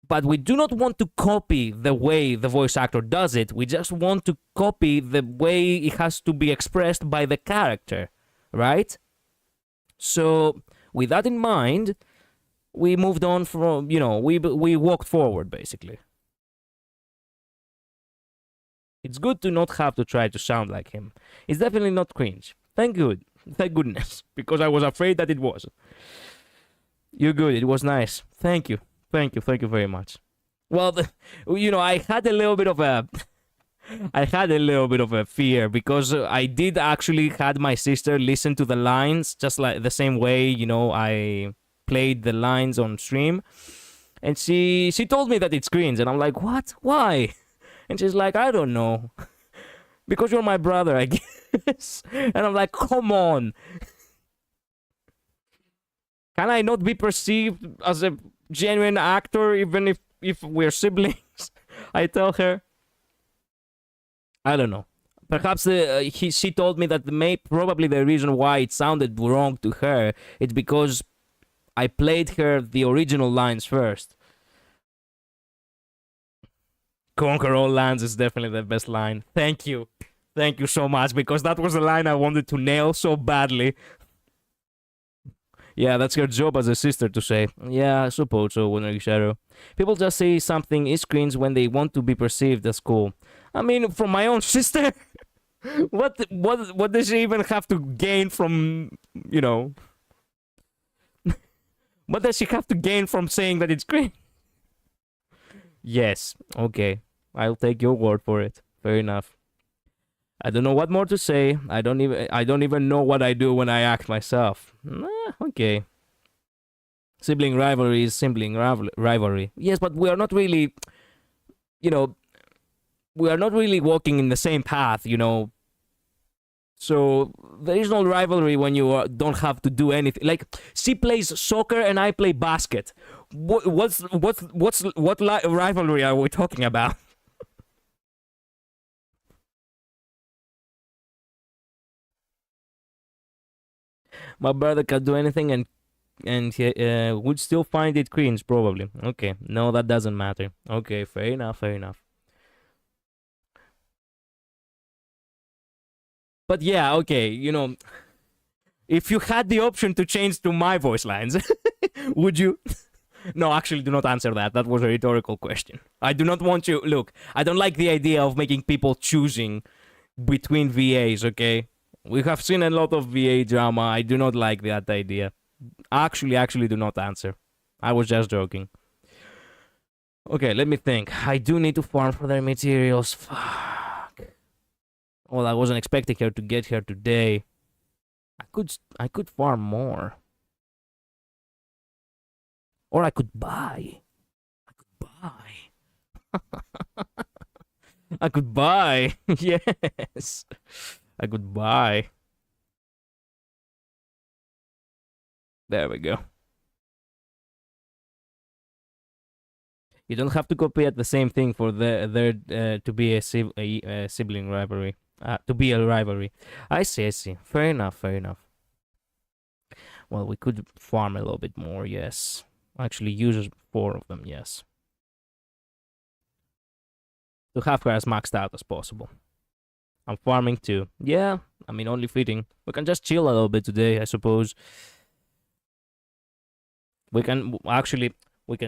but we do not want to copy the way the voice actor does it. We just want to copy the way it has to be expressed by the character, right? So, with that in mind, we moved on from, we walked forward, basically. It's good to not have to try to sound like him. It's definitely not cringe. Thank goodness, because I was afraid that it was. You're good. It was nice. Thank you very much. Well, I had a little bit of a fear because I did actually had my sister listen to the lines just like the same way, I played the lines on stream, and she told me that it's cringe, and I'm like, what? Why? And she's like, I don't know. Because you're my brother, I guess. And I'm like, come on. Can I not be perceived as a genuine actor even if we're siblings? I tell her. I don't know. Perhaps she told me that probably the reason why it sounded wrong to her is because I played her the original lines first. Conquer all lands is definitely the best line. Thank you. Thank you so much, because that was the line I wanted to nail so badly. Yeah, that's your job as a sister to say. Yeah, I suppose so, Winner Shadow. People just say something is cringe when they want to be perceived as cool. I mean, from my own sister? What does she even have to gain from, What does she have to gain from saying that it's cringe? Yes, okay. I'll take your word for it. Fair enough. I don't know what more to say. I don't even know what I do when I act myself. Okay. Sibling rivalry is sibling rivalry. Yes, but we are not really, we are not really walking in the same path, So there is no rivalry when you don't have to do anything. Like, she plays soccer and I play basket. What rivalry are we talking about? My brother can do anything and he would still find it cringe, probably. Okay, no, that doesn't matter. Okay, fair enough. But yeah, okay, if you had the option to change to my voice lines, would you? No, actually, do not answer that. That was a rhetorical question. I do not want you... Look, I don't like the idea of making people choosing between VAs, okay? We have seen a lot of VA drama. I do not like that idea. Actually, do not answer. I was just joking. Okay, let me think. I do need to farm for their materials. Fuck. Well, I wasn't expecting her to get here today. I could farm more. Or I could buy. Buy. I could buy. Yes. I could buy. There we go. You don't have to copy at the same thing for there to be a sibling rivalry. To be a rivalry. I see, I see. Fair enough, fair enough. Well, we could farm a little bit more, yes. Actually, use 4 of them, yes. To have her as maxed out as possible. I'm farming too. Yeah, I mean, only fitting. We can just chill a little bit today, I suppose. We can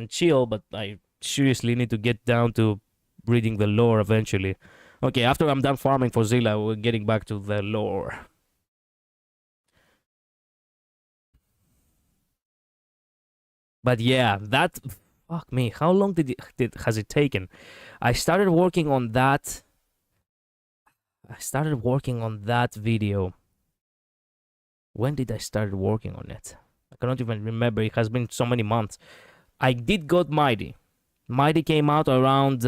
chill, but I seriously need to get down to reading the lore eventually. Okay, after I'm done farming for Zilla, we're getting back to the lore. But yeah, that... Fuck me, how long has it taken? I started working on that video. When did I start working on it? I cannot even remember. It has been so many months. I did got Mighty. Mighty came out around,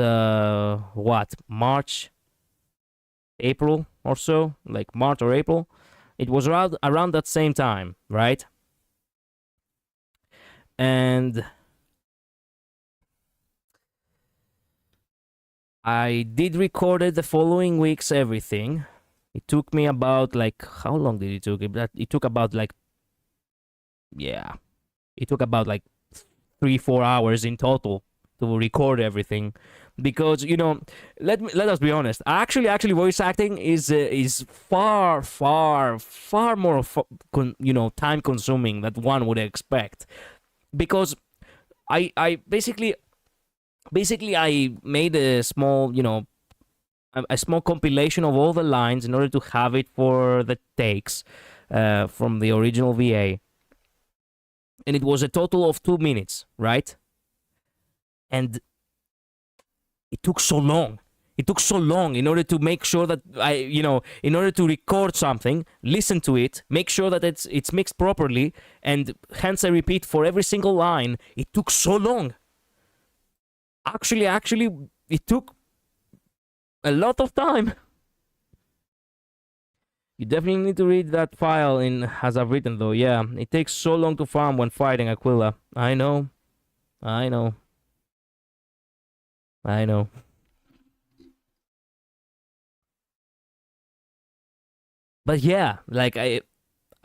March? April or so? Like March or April? It was around that same time, right? And... I did record it the following weeks, everything. It took me about, like, how long did it took? It took about, like, yeah. It took about, like, 3-4 hours in total to record everything. Because, you know, let us be honest. Actually, voice acting is far more, time consuming than one would expect. Because I basically I made a small, a small compilation of all the lines in order to have it for the takes from the original VA. And it was a total of 2 minutes, right? And it took so long. It took so long in order to make sure that in order to record something, listen to it, make sure that it's mixed properly, and hence I repeat for every single line. It took so long. Actually, it took a lot of time. You definitely need to read that file as I've written, though. Yeah, it takes so long to farm when fighting Aquila. I know. But yeah, like I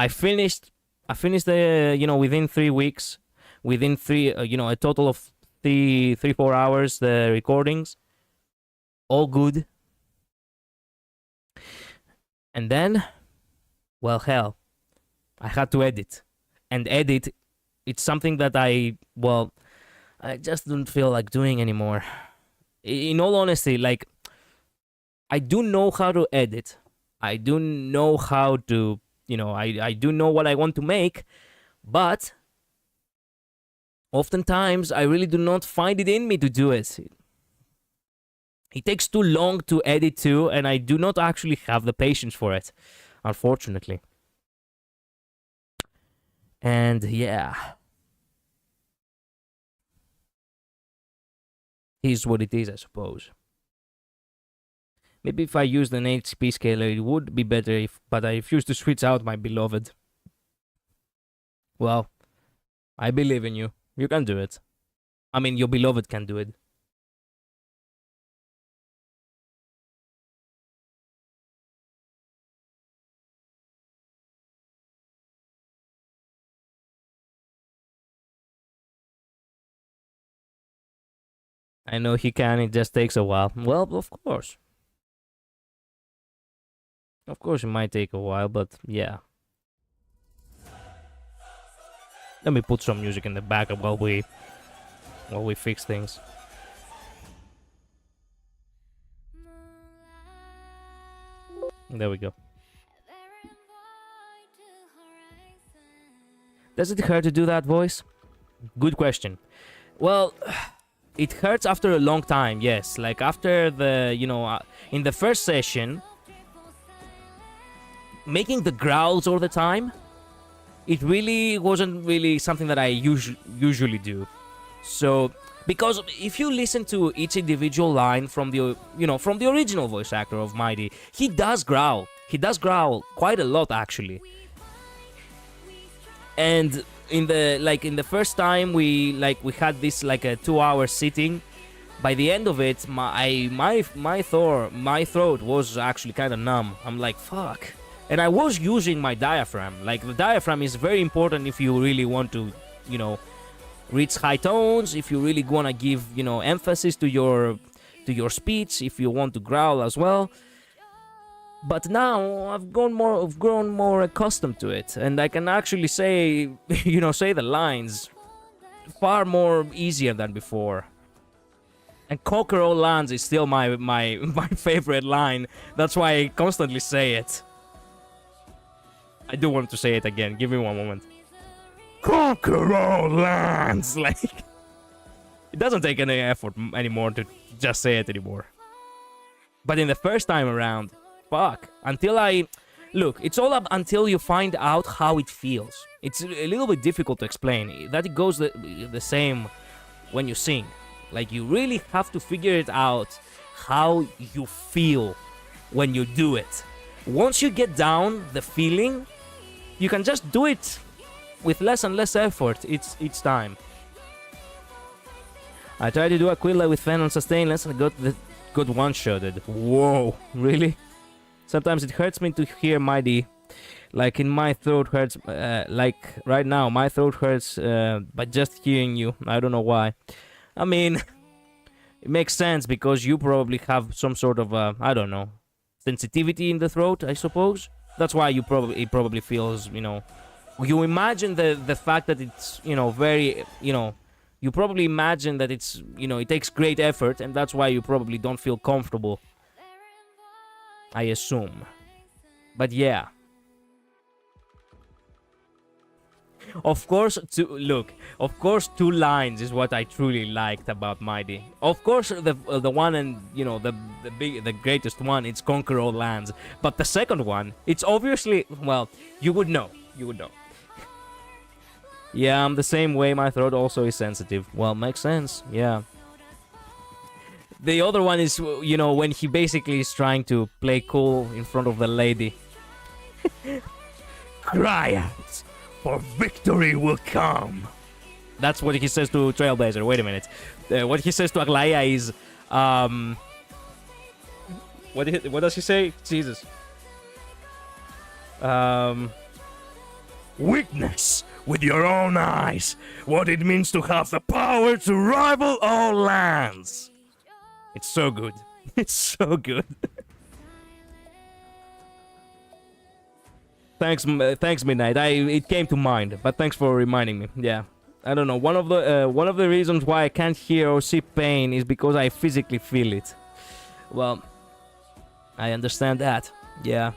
finished the within 3 weeks, within a total of 3-4 hours, the recordings, all good. And then, well, hell, I had to edit. And edit, it's something that I just don't feel like doing anymore. In all honesty, like, I do know how to edit. I do know how to, I do know what I want to make, but oftentimes I really do not find it in me to do it. It takes too long to edit too, and I do not actually have the patience for it, unfortunately. And yeah, here's what it is, I suppose. Maybe if I used an HP scaler, it would be better, but I refuse to switch out my beloved. Well, I believe in you. You can do it. I mean, your beloved can do it. I know he can, it just takes a while. Well, of course. Of course it might take a while, but yeah. Let me put some music in the back while we fix things. There we go. Does it hurt to do that voice? Good question. Well, it hurts after a long time, yes. Like after the, in the first session, making the growls all the time, it really wasn't really something that I usually do. So, because if you listen to each individual line from the, from the original voice actor of Mighty, he does growl. He does growl quite a lot, actually. And in the first time we had this like a 2-hour sitting, by the end of it, my throat was actually kind of numb. I'm like, fuck. And I was using my diaphragm. Like, the diaphragm is very important if you really want to, reach high tones, if you really want to give, emphasis to your speech, if you want to growl as well. But now I've grown more accustomed to it, and I can actually say, say the lines far more easier than before. And conquer all lands is still my favorite line. That's why I constantly say it. I do want to say it again. Give me one moment. Conquer all lands! Like, it doesn't take any effort anymore to just say it anymore. But in the first time around, fuck. Look, it's all up until you find out how it feels. It's a little bit difficult to explain. That it goes the same when you sing. Like, you really have to figure it out how you feel when you do it. Once you get down the feeling, you can just do it with less and less effort each time. I tried to do Aquila with Fen on Sustainless and got one-shotted. Whoa, really? Sometimes it hurts me to hear Mighty. Like, in my throat hurts, like right now, my throat hurts by just hearing you. I don't know why. I mean, it makes sense because you probably have some sort of, I don't know, sensitivity in the throat, I suppose. That's why it probably feels, you imagine the fact that it's, very, you probably imagine that it's, it takes great effort, and that's why you probably don't feel comfortable. I assume. But yeah. Of course, two lines is what I truly liked about Mighty. Of course, the one and the greatest one, it's conquer all lands. But the second one, it's obviously, well, you would know. Yeah, I'm the same way. My throat also is sensitive. Well, makes sense. Yeah. The other one is, when he basically is trying to play cool in front of the lady. Cry out, for victory will come. That's what he says to Trailblazer. Wait a minute. What he says to Aglaya is, what does he say? Jesus. Witness with your own eyes what it means to have the power to rival all lands. It's so good. It's so good. Thanks, Midnight. It came to mind, but thanks for reminding me. Yeah, I don't know. One of the reasons why I can't hear or see pain is because I physically feel it. Well, I understand that. Yeah.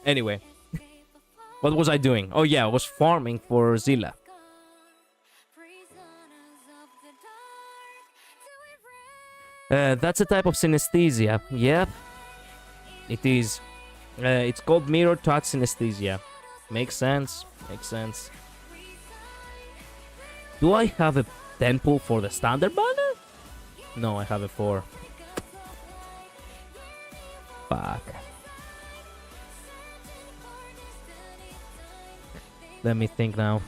Anyway, what was I doing? Oh yeah, I was farming for Zilla. That's a type of synesthesia. Yep, it is. It's called mirror touch synesthesia. Makes sense. Makes sense. Do I have a 10 pull for the standard banner? No, I have a 4. Fuck. Let me think now.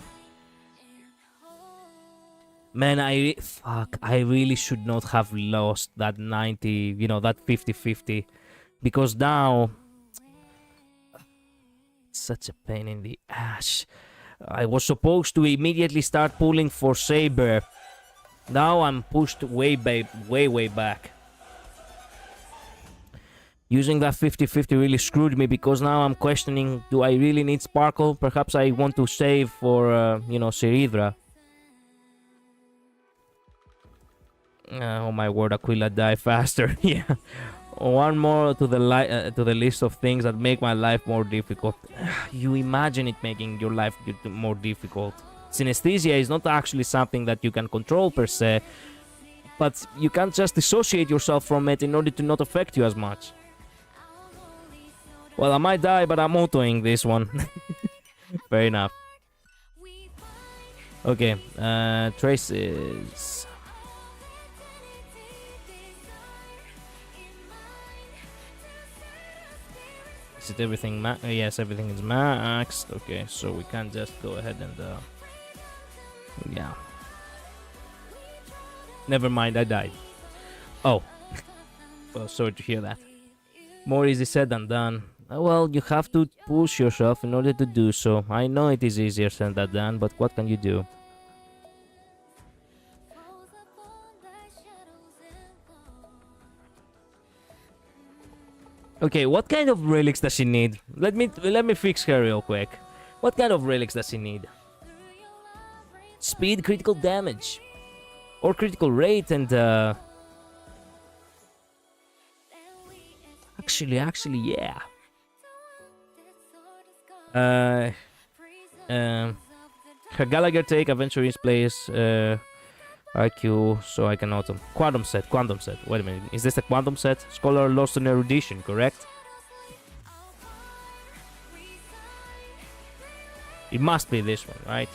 Man, I really should not have lost that 90, that 50-50. Because now, it's such a pain in the ass. I was supposed to immediately start pulling for Saber. Now I'm pushed way back. Using that 50-50 really screwed me because now I'm questioning, do I really need Sparkle? Perhaps I want to save for, Siridra. Oh my word, Aquila, die faster. Yeah. One more to the list of things that make my life more difficult. You imagine it making your life more difficult. Synesthesia is not actually something that you can control per se, but you can't just dissociate yourself from it in order to not affect you as much. Well, I might die, but I'm autoing this one. Fair enough. Okay, traces. Is it everything yes, everything is maxed. Okay, so we can just go ahead and yeah. Never mind, I died. Oh. Well, sorry to hear that. More easy said than done. Well, you have to push yourself in order to do so. I know it is easier said than done, but what can you do? Okay, what kind of relics does she need? Let me fix her real quick. What kind of relics does she need? Speed, critical damage, or critical rate, and actually, yeah. Her Gallagher take eventually place IQ, so I can auto. Quantum set. Wait a minute, is this the quantum set? Scholar lost an erudition, correct? It must be this one, right?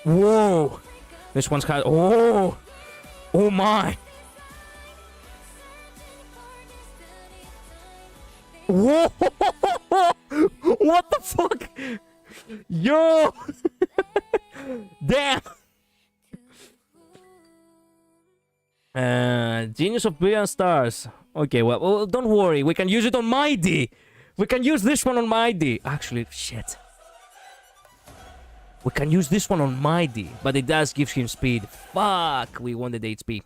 Whoa! This one's got. Oh! Oh my! Whoa! What the fuck? Yo! Damn! Genius of Brilliant Stars. Okay, well, don't worry. We can use it on my D. We can use this one on my D. Actually, shit. We can use this one on my D, but it does give him speed. Fuck, we wanted HP.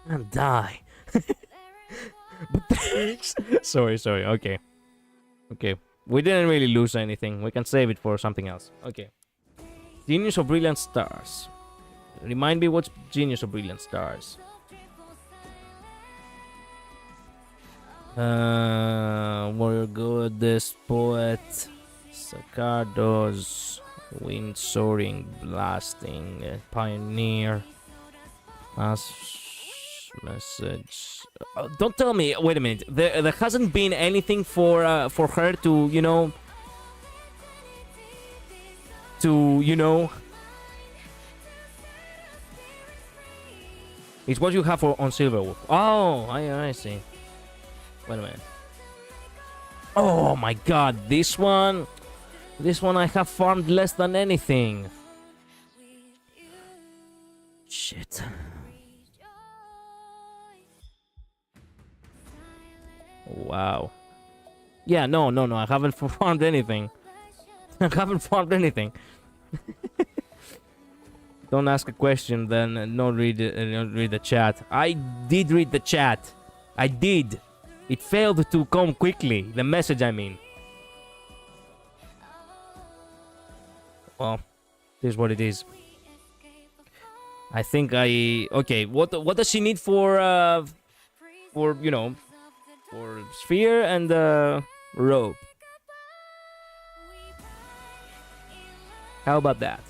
And die. Sorry. Okay. We didn't really lose anything. We can save it for something else. Okay. Genius of Brilliant Stars. Remind me what's Genius of Brilliant Stars. Warrior Goddess, Poet, Sacardos, Wind Soaring, Blasting, Pioneer, Message. Don't tell me. Wait a minute. There hasn't been anything for her to It's what you have on Silverwolf. Oh, I see. Wait a minute. Oh my god, this one I have farmed less than anything. Shit. Wow. Yeah, no, I haven't farmed anything. I haven't farmed anything. Don't ask a question, then not read the chat. I did read the chat. I did. It failed to come quickly. The message, I mean. Well, here's what it is. I think okay. What does she need for for sphere and rope? How about that?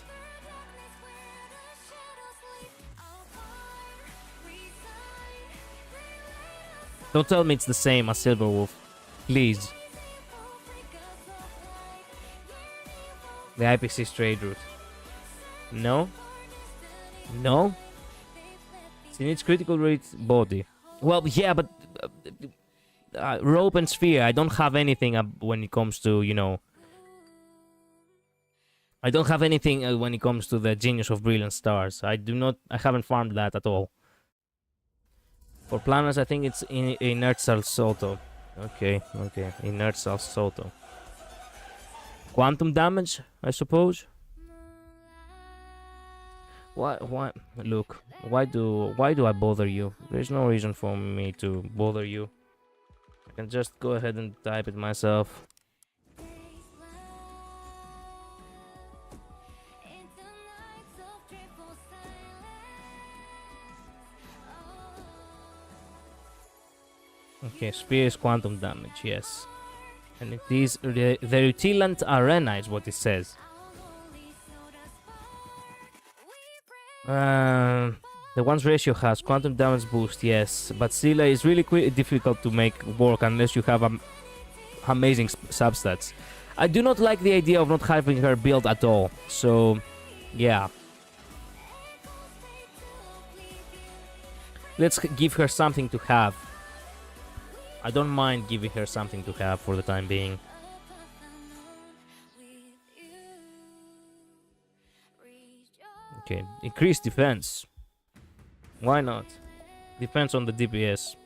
Don't tell me it's the same as Silverwolf, please. The IPC trade route. No? She needs critical rate body. Well, yeah, but rope and sphere, I don't have anything when it comes to, I don't have anything when it comes to the Genius of Brilliant Stars. I haven't farmed that at all. For planners, I think it's Inert Salsoto. Okay. Inert Salsoto. Quantum damage, I suppose. Why? Look, why do I bother you? There's no reason for me to bother you. I can just go ahead and type it myself. Okay, sphere is quantum damage, yes. And it is the Rutilant Arena is what it says. The one's ratio has quantum damage boost, yes. But Zilla is really difficult to make work unless you have amazing substats. I do not like the idea of not having her build at all. So, yeah. Let's give her something to have. I don't mind giving her something to have for the time being. Okay, increase defense. Why not? Depends on the DPS.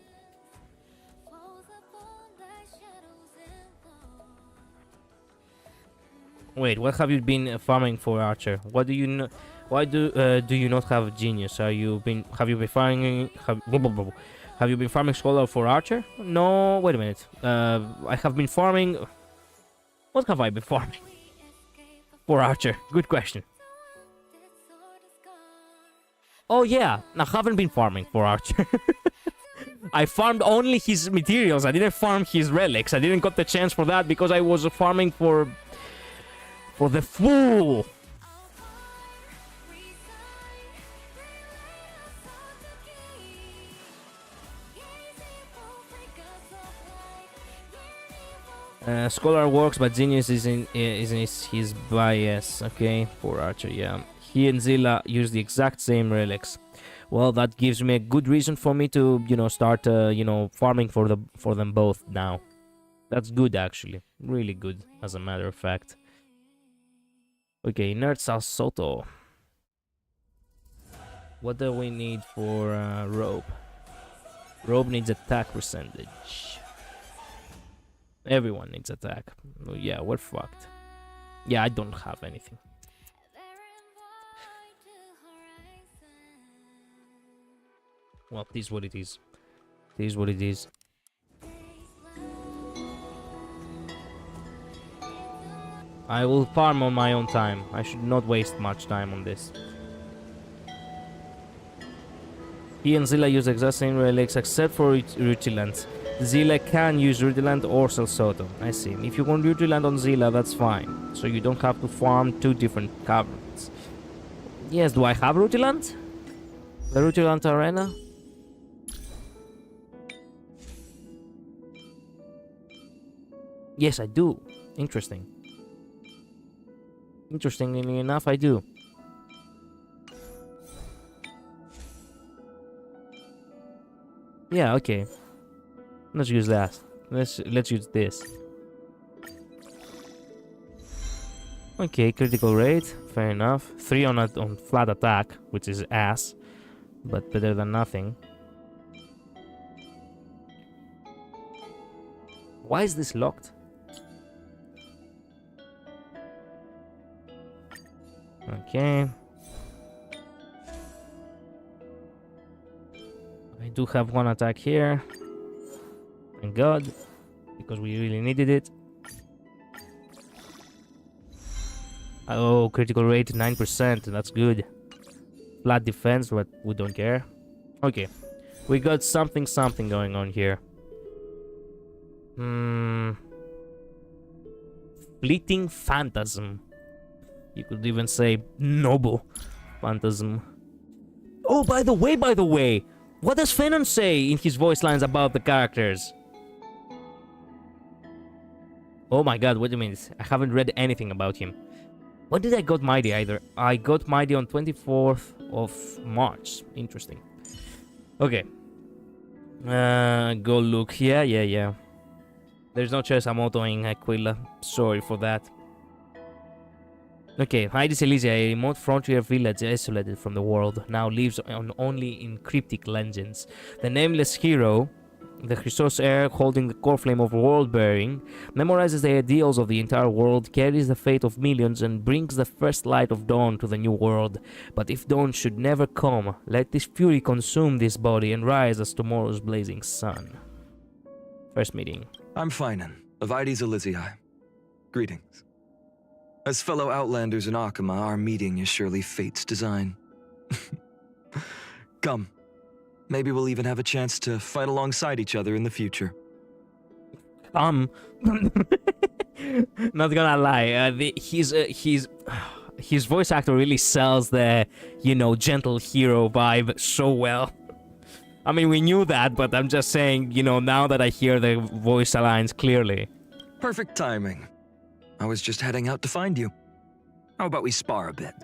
Wait, what have you been farming for, Archer? What do you know? Why do you not have genius? Have you been farming? Have you been farming scholar for Archer? No, wait a minute. I have been farming. What have I been farming for Archer? Good question. Oh yeah, I haven't been farming for Archer. I farmed only his materials. I didn't farm his relics. I didn't got the chance for that because I was farming for the fool. Scholar works, but genius is his bias. Okay, for Archer, yeah. He and Zilla use the exact same relics. Well, that gives me a good reason for me to, start, farming for them both now. That's good, actually. Really good, as a matter of fact. Okay, Nerd South Soto. What do we need for Robe? Robe needs attack percentage. Everyone needs attack. Oh, yeah, we're fucked. Yeah, I don't have anything. Well, it is what it is. It is what it is. I will farm on my own time. I should not waste much time on this. He and Zilla use exact same relics except for Rutilant. Zilla can use Rutilant or Selsoto. I see. If you want Rutilant on Zilla, that's fine. So you don't have to farm two different caverns. Yes, do I have Rutilant? The Rutilant Arena? Yes, I do. Interesting. Interestingly enough, I do. Yeah, okay. Let's use that. Let's use this. Okay, critical rate. Fair enough. 3 on flat attack, which is ass, but better than nothing. Why is this locked? Okay. I do have one attack here. Thank God. Because we really needed it. Oh, critical rate 9%. That's good. Flat defense, but we don't care. Okay. We got something going on here. Fleeting Phantasm. You could even say Noble Phantasm. Oh, by the way, what does Fenon say in his voice lines about the characters? Oh my god, wait a minute. I haven't read anything about him. When did I got Mighty either? I got Mighty on 24th of March. Interesting. Okay. Go look. Yeah. There's no choice, I'm autoing Aquila. Sorry for that. Okay, Hades Elysia, a remote frontier village isolated from the world, now lives only in cryptic legends. The nameless hero, the Christos heir holding the core flame of world-bearing, memorizes the ideals of the entire world, carries the fate of millions, and brings the first light of dawn to the new world. But if dawn should never come, let this fury consume this body and rise as tomorrow's blazing sun. First meeting. I'm Finan, of Hades Elysia. Greetings. As fellow Outlanders in Akama, our meeting is surely fate's design. Come, Maybe we'll even have a chance to fight alongside each other in the future. Not gonna lie, his voice actor really sells the, you know, gentle hero vibe so well. I mean, we knew that, but I'm just saying, you know, now that I hear the voice lines clearly. Perfect timing. I was just heading out to find you. How about we spar a bit?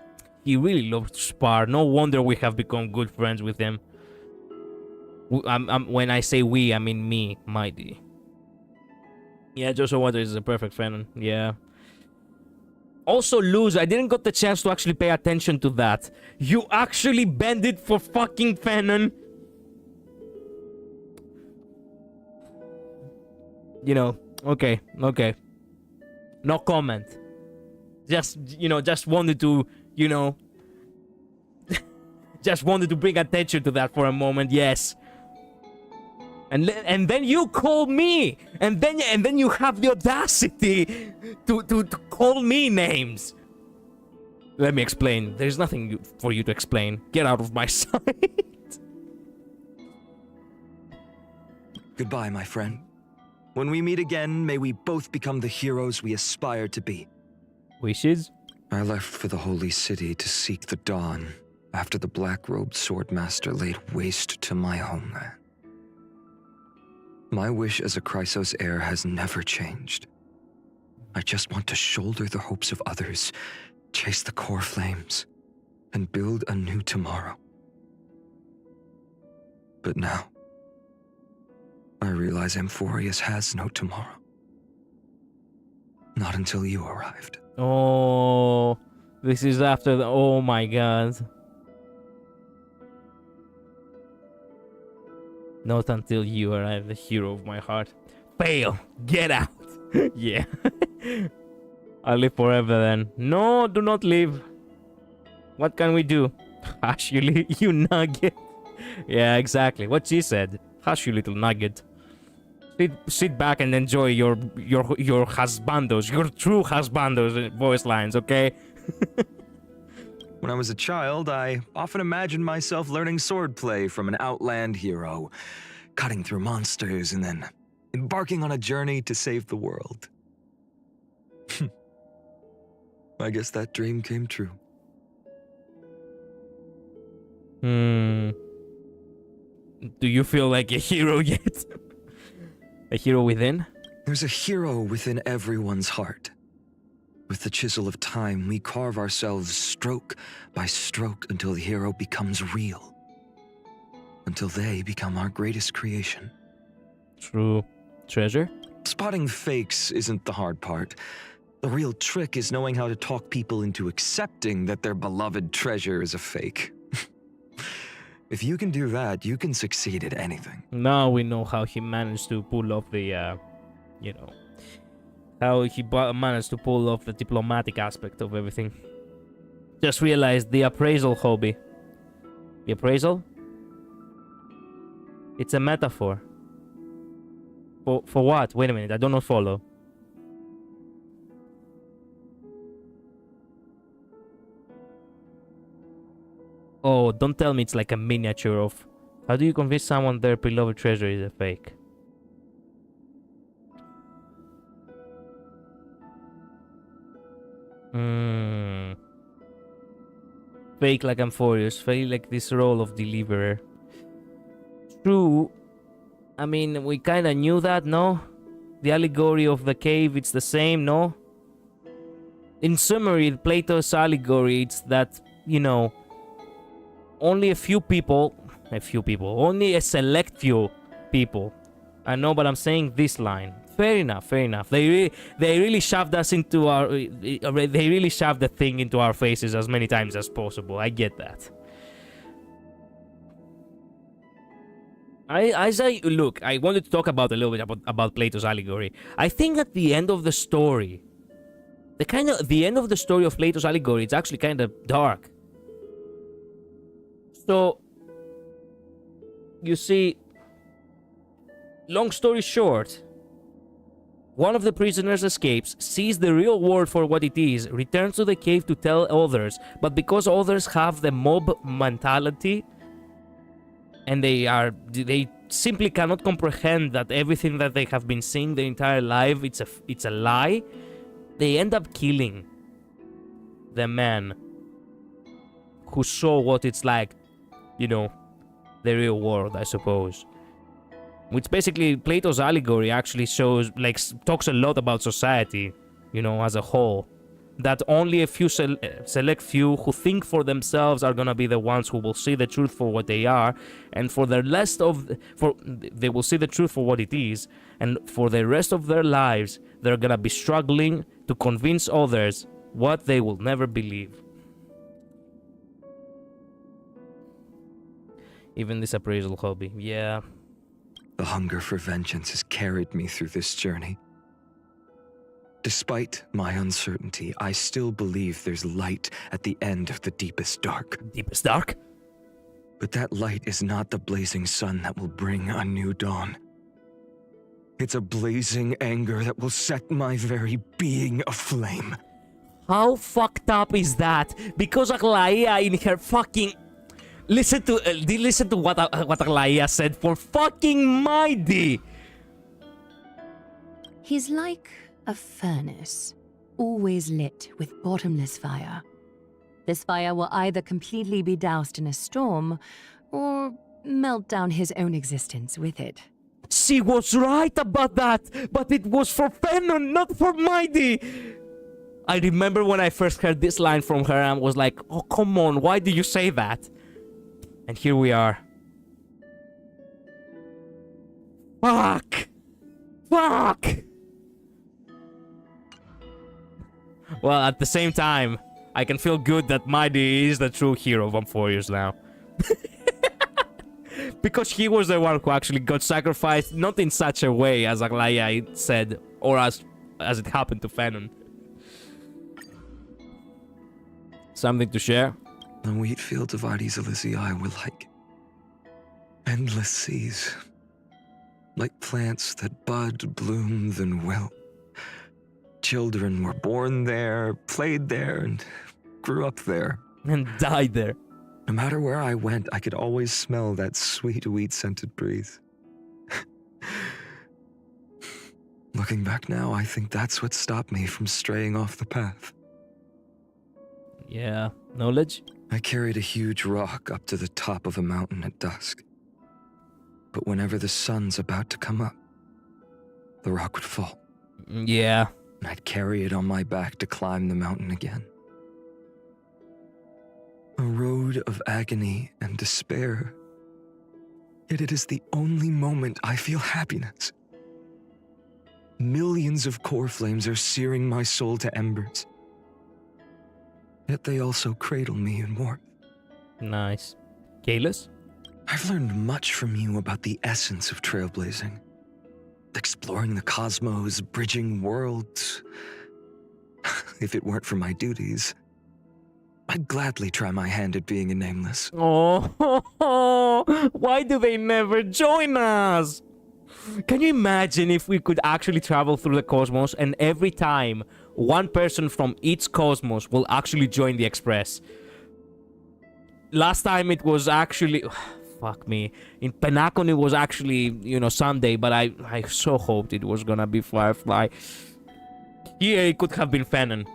He really loves to spar. No wonder we have become good friends with him. When I say we, I mean me, Mighty. Yeah, Joshua Waters is a perfect fan. Yeah. Also, Luz, I didn't got the chance to actually pay attention to that. You actually bended for fucking Fanon. You know, okay. No comment. Just, you know, just wanted to, you know... just wanted to bring attention to that for a moment, yes. And then you call me, and then you have the audacity to call me names. Let me explain. There's nothing for you to explain. Get out of my sight. Goodbye, my friend. When we meet again, may we both become the heroes we aspire to be. Wishes? I left for the Holy City to seek the dawn after the black-robed swordmaster laid waste to my homeland. My wish as a Chrysos heir has never changed. I just want to shoulder the hopes of others, chase the core flames, and build a new tomorrow. But now, I realize Amphorius has no tomorrow. Not until you arrived. Oh, this is after the... Oh my god. Not until you arrive, the hero of my heart. Fail! Get out! Yeah. I'll live forever then. No, do not leave. What can we do? Hush, you nugget. Yeah, exactly. What she said. Hush, you little nugget. Sit back and enjoy your husbandos, your true husbandos voice lines, okay? When I was a child, I often imagined myself learning swordplay from an outland hero, cutting through monsters and then embarking on a journey to save the world. I guess that dream came true. Do you feel like a hero yet? A hero within? There's a hero within everyone's heart. With the chisel of time, we carve ourselves stroke by stroke until the hero becomes real. Until they become our greatest creation. True. Treasure? Spotting fakes isn't the hard part. The real trick is knowing how to talk people into accepting that their beloved treasure is a fake. If you can do that, you can succeed at anything. Now we know how he managed to pull off the, you know, how he managed to pull off the diplomatic aspect of everything. Just realized the appraisal hobby. The appraisal? It's a metaphor. For what? Wait a minute, I do not follow. Oh, don't tell me it's like a miniature of... How do you convince someone their beloved treasure is a fake? Fake like Amphorius, fake like this role of deliverer. True. I mean, we kinda knew that, no? The allegory of the cave, it's the same, no? In summary, Plato's allegory, it's that, you know, only only a select few people. I know, but I'm saying this line. Fair enough, fair enough. They really shoved us into our... They really shoved the thing into our faces as many times as possible. I get that. Look, I wanted to talk about a little bit about Plato's allegory. I think at the end of the story, the end of the story of Plato's allegory, it's actually kind of dark. So, you see, long story short, one of the prisoners escapes, sees the real world for what it is, returns to the cave to tell others, but because others have the mob mentality, and they simply cannot comprehend that everything that they have been seeing their entire life, it's a lie. They end up killing the man who saw what it's like, you know, the real world, I suppose. Which basically, Plato's allegory actually shows, like, talks a lot about society, you know, as a whole. That only a few select few who think for themselves are gonna be the ones who will see the truth for what they are, and for the rest of they will see the truth for what it is, and for the rest of their lives they're gonna be struggling to convince others what they will never believe. Even this appraisal hobby, yeah. The hunger for vengeance has carried me through this journey. Despite my uncertainty, I still believe there's light at the end of the deepest dark. Deepest dark? But that light is not the blazing sun that will bring a new dawn. It's a blazing anger that will set my very being aflame. How fucked up is that? Because Aglaia in her fucking... Listen to what Aglaia said for fucking Mighty! He's like a furnace, always lit with bottomless fire. This fire will either completely be doused in a storm, or melt down his own existence with it. She was right about that, but it was for Fennon, not for Mighty! I remember when I first heard this line from her, I was like, oh come on, why do you say that? And here we are. Fuck! Fuck! Well, at the same time, I can feel good that Mighty is the true hero of Warriors now. Because he was the one who actually got sacrificed, not in such a way as Aglaia said, or as it happened to Fennon. Something to share? The wheat fields of Ides Elysiae were like endless seas. Like plants that bud, bloom, then wilt. Children were born there, played there, and grew up there. And died there. No matter where I went, I could always smell that sweet wheat-scented breeze. Looking back now, I think that's what stopped me from straying off the path. Yeah, knowledge? I carried a huge rock up to the top of a mountain at dusk. But whenever the sun's about to come up, the rock would fall. Yeah. And I'd carry it on my back to climb the mountain again. A road of agony and despair. Yet it is the only moment I feel happiness. Millions of core flames are searing my soul to embers. Yet they also cradle me in warmth. Nice. Kalis? I've learned much from you about the essence of trailblazing. Exploring the cosmos, bridging worlds. If it weren't for my duties, I'd gladly try my hand at being a nameless. Oh, why do they never join us? Can you imagine if we could actually travel through the cosmos and every time one person from each cosmos will actually join the Express? Last time it was actually... Fuck me. In Penacon it was actually, you know, Sunday, but I so hoped it was gonna be Firefly. Here it could have been Fennon.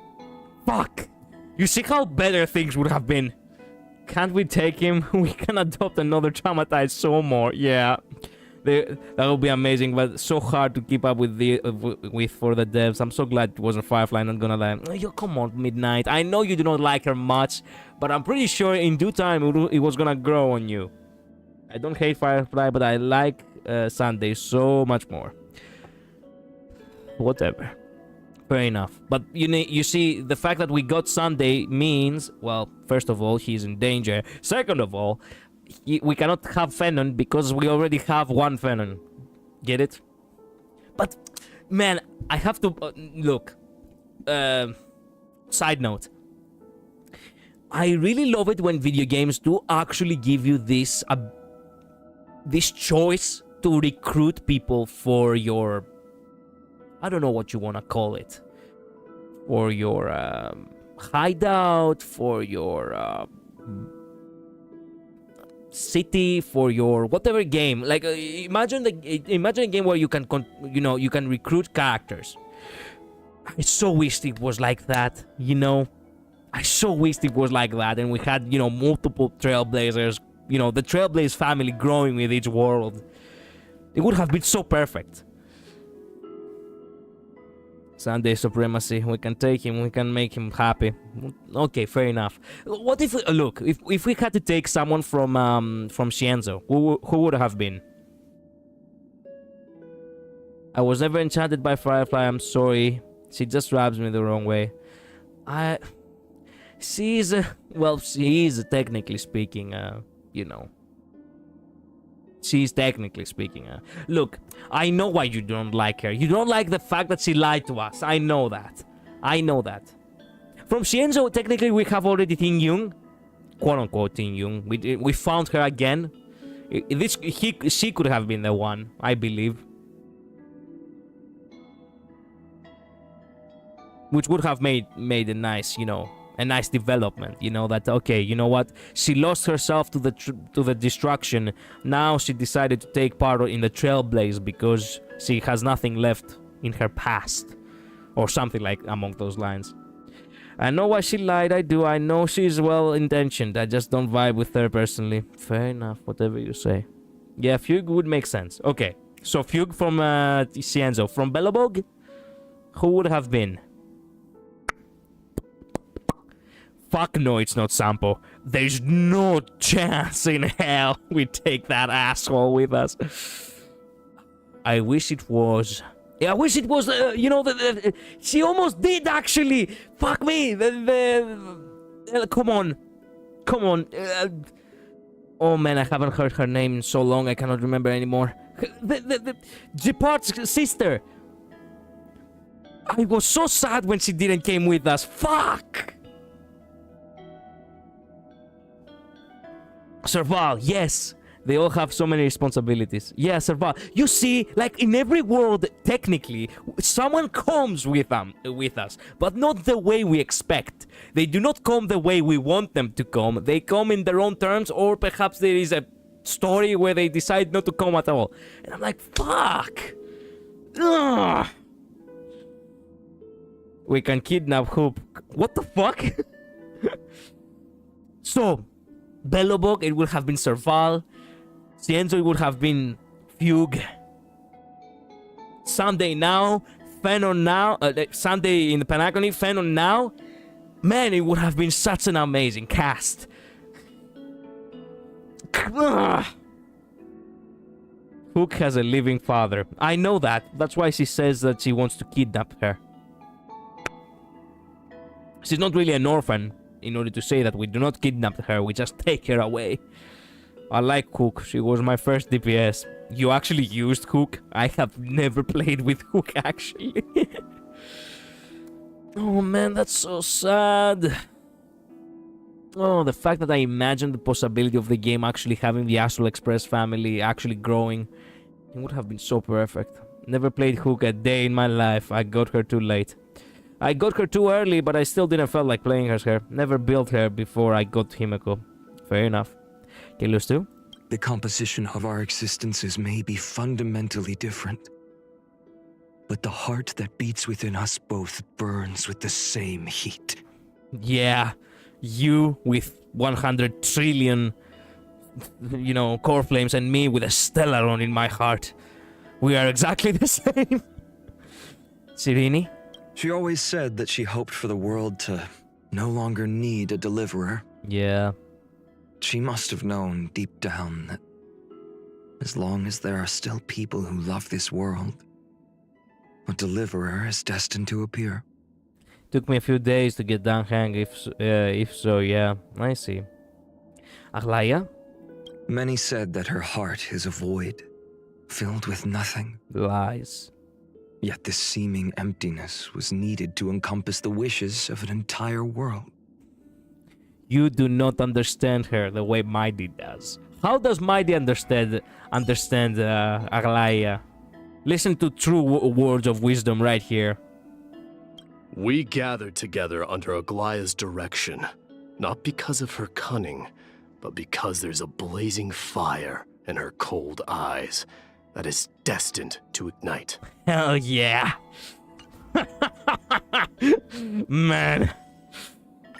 Fuck! You see how better things would have been. Can't we take him? We can adopt another traumatized soul more. Yeah. That would be amazing, but so hard to keep up with for the devs. I'm so glad it wasn't Firefly, not gonna lie. Oh, yo, come on, Midnight. I know you do not like her much, but I'm pretty sure in due time it was gonna grow on you. I don't hate Firefly, but I like Sunday so much more. Whatever. Fair enough. But you see, the fact that we got Sunday means, well, first of all, he's in danger. Second of all, we cannot have Fennon because we already have one Fennon. Get it? But, man, I have to... look. Side note. I really love it when video games do actually give you this choice to recruit people for your... I don't know what you want to call it. For your hideout, for your... city, for your whatever game. Like imagine a game where you can you can recruit characters. I so wished it was like that, you know. I so wished it was like that, and we had, you know, multiple Trailblazers, you know, the Trailblaze family growing with each world. It would have been so perfect. Sunday supremacy. We can take him. We can make him happy. Okay, fair enough. What if we, look? If we had to take someone from Shienzo, who would have been? I was never enchanted by Firefly. I'm sorry. She just rubs me the wrong way. She's well, she is technically speaking. You know. She's technically speaking. Look, I know why you don't like her. You don't like the fact that she lied to us. I know that. I know that. From Shienzo, technically, we have already Ting Yung. Quote-unquote Ting Yung. We found her again. She could have been the one, I believe. Which would have made a nice, you know, a nice development, you know, that, okay, you know what, she lost herself to the destruction. Now she decided to take part in the Trailblaze because she has nothing left in her past, or something like among those lines. I know why she lied. I do. I know she's well intentioned. I just don't vibe with her personally. Fair enough, whatever you say. Yeah, Fugue would make sense. Okay, so Fugue from Shienzo. From Belobog, who would have been? Fuck no, it's not Sampo. There's no chance in hell we take that asshole with us. I wish it was. I wish it was, you know, she almost did, actually. Fuck me. Come on. Come on. Oh, man, I haven't heard her name in so long, I cannot remember anymore. Jepart's sister. I was so sad when she didn't came with us. Fuck. Serval, yes. They all have so many responsibilities. Yeah, Serval. You see, like in every world, technically, someone comes with us, but not the way we expect. They do not come the way we want them to come. They come in their own terms, or perhaps there is a story where they decide not to come at all. And I'm like, fuck. Ugh. We can kidnap Hoop. What the fuck? So, Belobog, it would have been Serval. Shienzo, it would have been Fugue. Sunday now. Fenon now. Sunday in the Penacony. Fenon now. Man, it would have been such an amazing cast. Hook has a living father. I know that. That's why she says that she wants to kidnap her. She's not really an orphan. In order to say that we do not kidnap her, we just take her away. I like Hook. She was my first DPS. You actually used Hook? I have never played with Hook, actually. Oh man, that's so sad. Oh, the fact that I imagined the possibility of the game actually having the Astral Express family actually growing. It would have been so perfect. Never played Hook a day in my life. I got her too late. I got her too early, but I still didn't feel like playing her. Never built her before I got Himeko. Fair enough. Kilus too? The composition of our existences may be fundamentally different, but the heart that beats within us both burns with the same heat. Yeah, you with 100 trillion, you know, core flames, and me with a Stellaron in my heart. We are exactly the same. Sirini? She always said that she hoped for the world to no longer need a deliverer. Yeah. She must have known deep down that as long as there are still people who love this world, a deliverer is destined to appear. Took me a few days to get down hang, if so, yeah, I see. Aglaia? Many said that her heart is a void, filled with nothing. Lies. Yet this seeming emptiness was needed to encompass the wishes of an entire world. You do not understand her the way Mighty does. How does Mighty understand Aglaia? Listen to true words of wisdom right here. We gathered together under Aglaia's direction, not because of her cunning, but because there's a blazing fire in her cold eyes that is destined to ignite. Hell yeah. Man.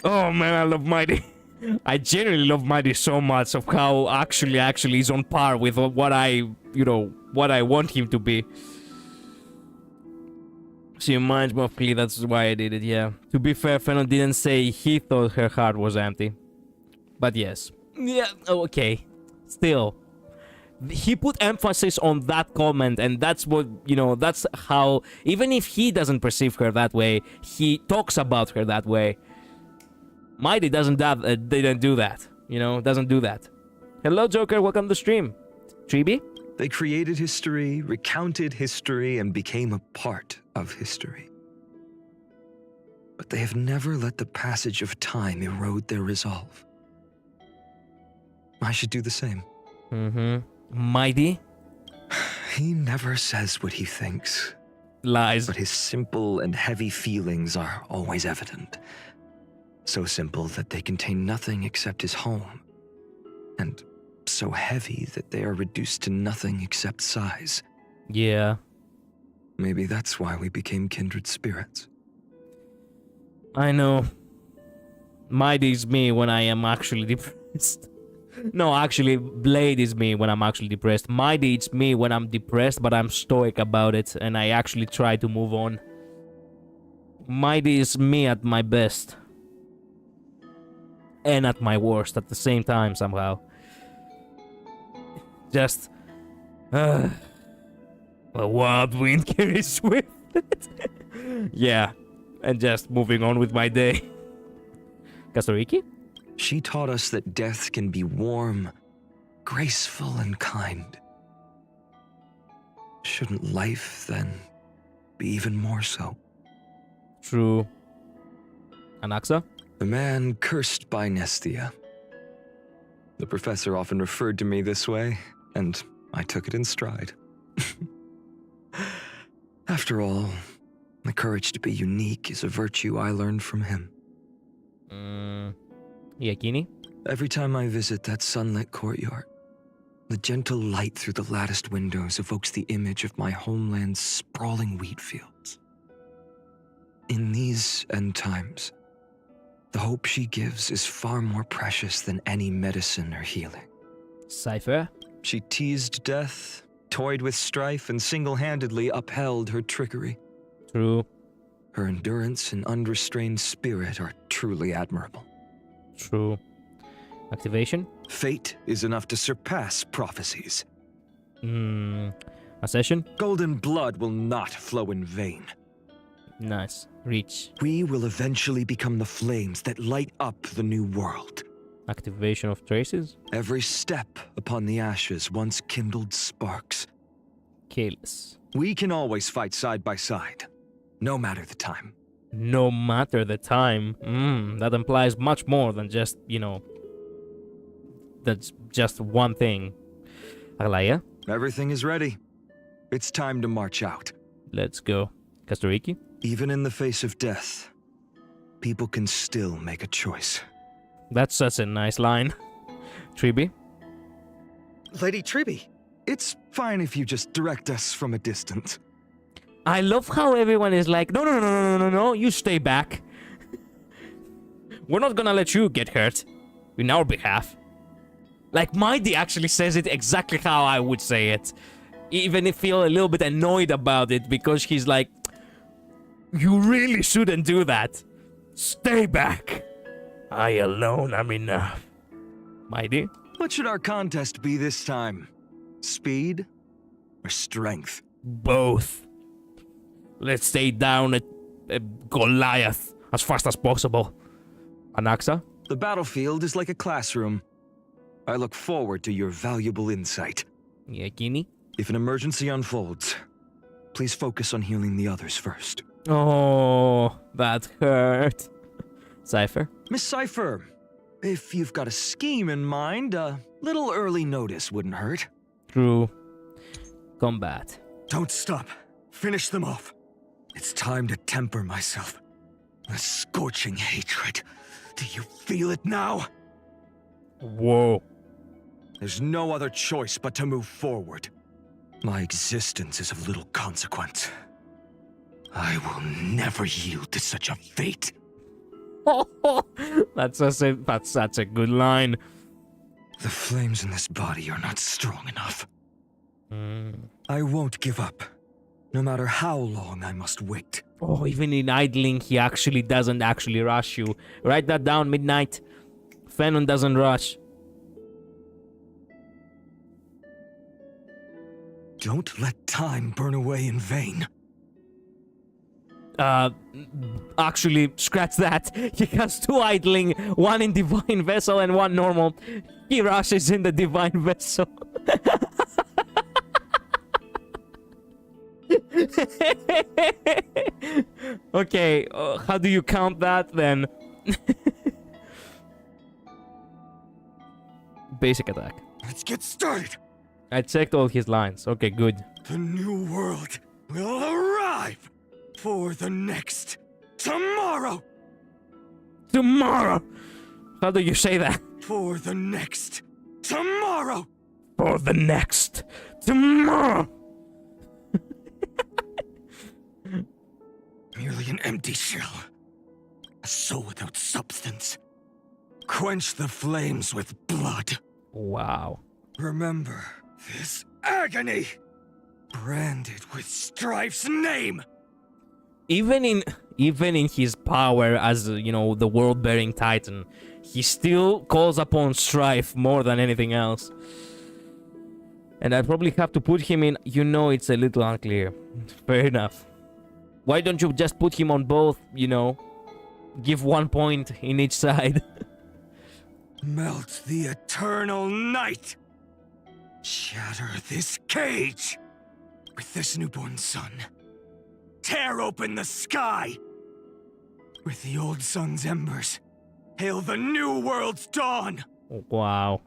Oh man, I love Mighty. I genuinely love Mighty so much of how actually he's on par with what I want him to be. She reminds me of Klee, that's why I did it, yeah. To be fair, Fennel didn't say he thought her heart was empty. But yes. Yeah, okay. Still. He put emphasis on that comment, and that's what, that's how, even if he doesn't perceive her that way, he talks about her that way. Mighty didn't do that, doesn't do that. Hello, Joker, welcome to the stream. Tribi? They created history, recounted history, and became a part of history. But they have never let the passage of time erode their resolve. I should do the same. Mighty? He never says what he thinks. Lies. But his simple and heavy feelings are always evident. So simple that they contain nothing except his home. And so heavy that they are reduced to nothing except size. Yeah. Maybe that's why we became kindred spirits. I know. Mighty is me when I am actually depressed. No, actually, Blade is me when I'm actually depressed. Mighty is me when I'm depressed, but I'm stoic about it, and I actually try to move on. Mighty is me at my best. And at my worst at the same time, somehow. Just... a wild wind carries with it. Yeah, and just moving on with my day. Kastoriki? She taught us that death can be warm, graceful, and kind. Shouldn't life, then, be even more so? True. Anaxa? The man cursed by Nestia. The professor often referred to me this way, and I took it in stride. After all, the courage to be unique is a virtue I learned from him. Yakini? Every time I visit that sunlit courtyard, the gentle light through the latticed windows evokes the image of my homeland's sprawling wheat fields. In these end times, the hope she gives is far more precious than any medicine or healing. Cypher? She teased death, toyed with strife, and single-handedly upheld her trickery. True. Her endurance and unrestrained spirit are truly admirable. True. Activation? Fate is enough to surpass prophecies. Accession? Golden blood will not flow in vain. Nice. Reach. We will eventually become the flames that light up the new world. Activation of traces? Every step upon the ashes once kindled sparks. Careless. We can always fight side by side, no matter the time. No matter the time. That implies much more than just, that's just one thing. Aglaya? Everything is ready. It's time to march out. Let's go. Kastoriki? Even in the face of death, people can still make a choice. That's such a nice line. Tribi? Lady Tribi, it's fine if you just direct us from a distance. I love how everyone is like, no, you stay back. We're not gonna let you get hurt in our behalf. Like, Mighty actually says it exactly how I would say it. Even if I feel a little bit annoyed about it, because he's like, you really shouldn't do that. Stay back. I alone am enough. Mighty? What should our contest be this time? Speed or strength? Both. Let's stay down at Goliath as fast as possible. Anaxa? The battlefield is like a classroom. I look forward to your valuable insight. Yakini? If an emergency unfolds, please focus on healing the others first. Oh, that hurt. Cypher? Miss Cypher, if you've got a scheme in mind, a little early notice wouldn't hurt. True. Combat. Don't stop. Finish them off. It's time to temper myself. The scorching hatred. Do you feel it now? Whoa. There's no other choice but to move forward. My existence is of little consequence. I will never yield to such a fate. That's such a good line. The flames in this body are not strong enough. I won't give up, no matter how long I must wait. Oh, even in idling, he actually doesn't rush you. Write that down, Midnight. Fenon doesn't rush. Don't let time burn away in vain. Actually, scratch that. He has 2 idling, 1 in Divine Vessel and 1 normal. He rushes in the Divine Vessel. Okay, how do you count that then? Basic attack. Let's get started. I checked all his lines. Okay, good. The new world will arrive for the next tomorrow. Tomorrow! How do you say that? For the next tomorrow. For the next tomorrow! Merely an empty shell. A soul without substance. Quench the flames with blood. Wow. Remember this agony. Branded with Strife's name. Even in his power as, you know, the world-bearing titan, he still calls upon Strife more than anything else. And I probably have to put him in, you know, it's a little unclear. Fair enough. Why don't you just put him on both, you know? Give 1 point in each side. Melt the eternal night. Shatter this cage. With this newborn sun. Tear open the sky. With the old sun's embers. Hail the new world's dawn. Wow.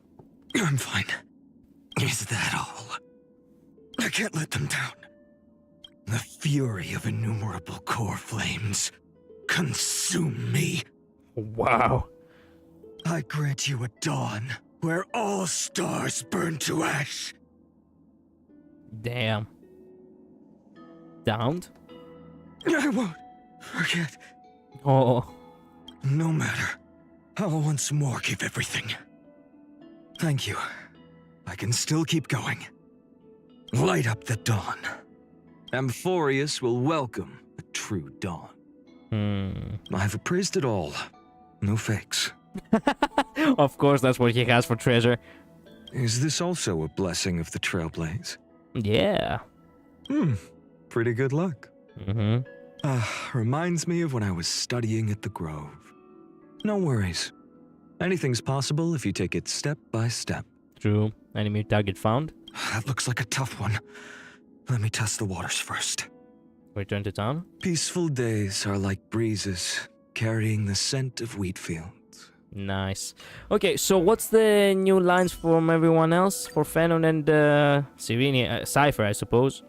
I'm fine. Is that all? I can't let them down. The fury of innumerable core flames consume me. Wow. I grant you a dawn where all stars burn to ash. Damn. Downed? I won't forget. Oh. No matter. I'll once more give everything. Thank you. I can still keep going. Light up the dawn. Amphorius will welcome a true dawn. I've appraised it all. No fakes. Of course, that's what he has for treasure. Is this also a blessing of the Trailblaze? Yeah. Pretty good luck. Mm-hmm. Reminds me of when I was studying at the Grove. No worries. Anything's possible if you take it step by step. True. Enemy target found. That looks like a tough one. Let me test the waters first. Return to town. Peaceful days are like breezes, carrying the scent of wheat fields. Nice. Okay, so what's the new lines from everyone else? For Fenon and Sirini, Cypher, I suppose.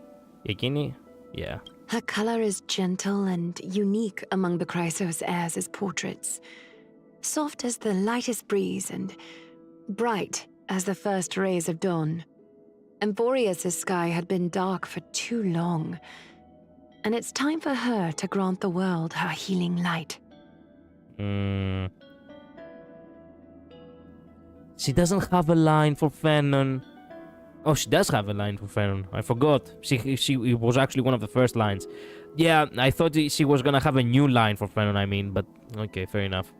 Yakini? Yeah. Her color is gentle and unique among the Chrysos heirs' portraits. Soft as the lightest breeze and bright as the first rays of dawn. Amphorius' sky had been dark for too long, and it's time for her to grant the world her healing light. She doesn't have a line for Fenon. Oh, she does have a line for Fenon. I forgot. It was actually one of the first lines. Yeah, I thought she was gonna have a new line for Fenon, I mean, but okay, fair enough.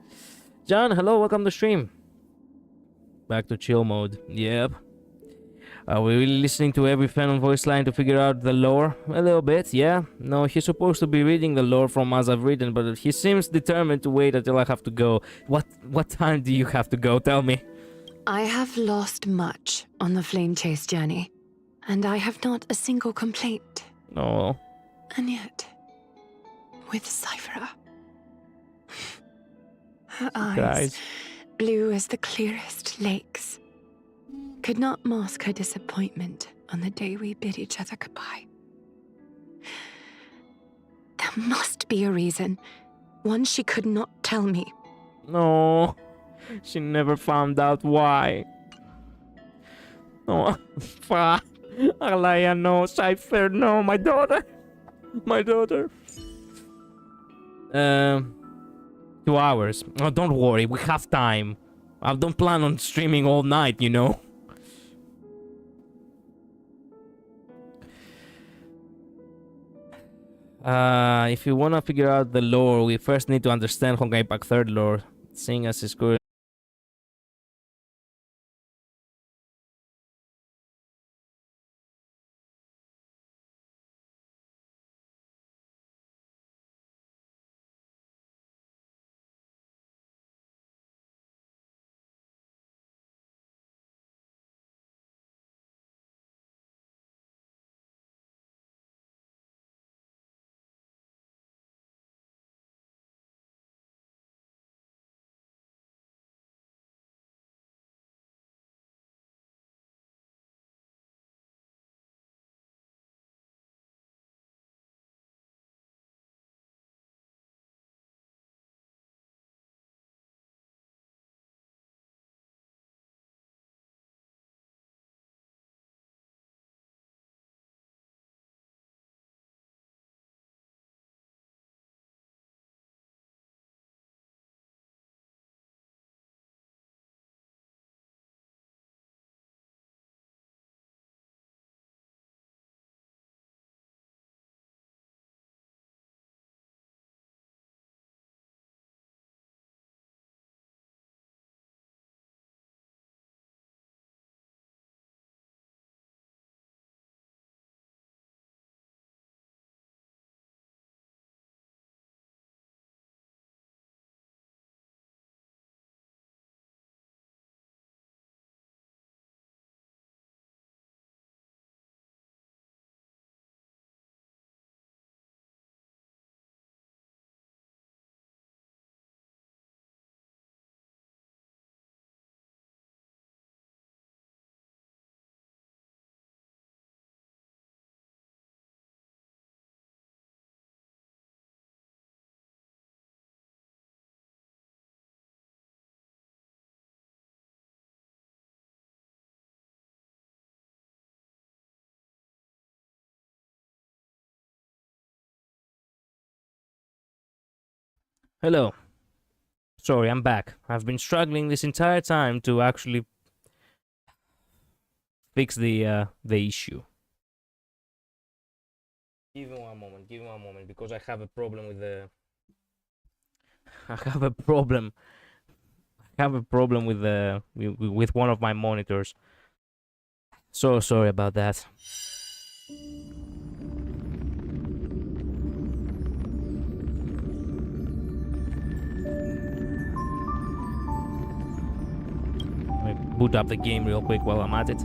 John, hello, welcome to stream. Back to chill mode. Yep. Are we really listening to every Fenon voice line to figure out the lore? A little bit, yeah. No, he's supposed to be reading the lore from as I've written, but he seems determined to wait until I have to go. What time do you have to go? Tell me. I have lost much on the flame chase journey, and I have not a single complaint. No. And yet, with Cypher, her eyes, Guys. blue as the clearest lakes, could not mask her disappointment on the day we bid each other goodbye. There must be a reason, one she could not tell me. No. She never found out why. Oh, fuck. Alaya, no. Cypher, no. My daughter. My daughter. 2 hours. Oh, don't worry. We have time. I don't plan on streaming all night, you know. If you wanna figure out the lore, we first need to understand Honkai Impact 3rd lore. Seeing as his current... Hello. Sorry, I'm back. I've been struggling this entire time to actually fix the issue. Give me one moment. Give me one moment, because I have a problem with the... I have a problem. I have a problem with the with one of my monitors. So sorry about that. Let me boot up the game real quick while I'm at it.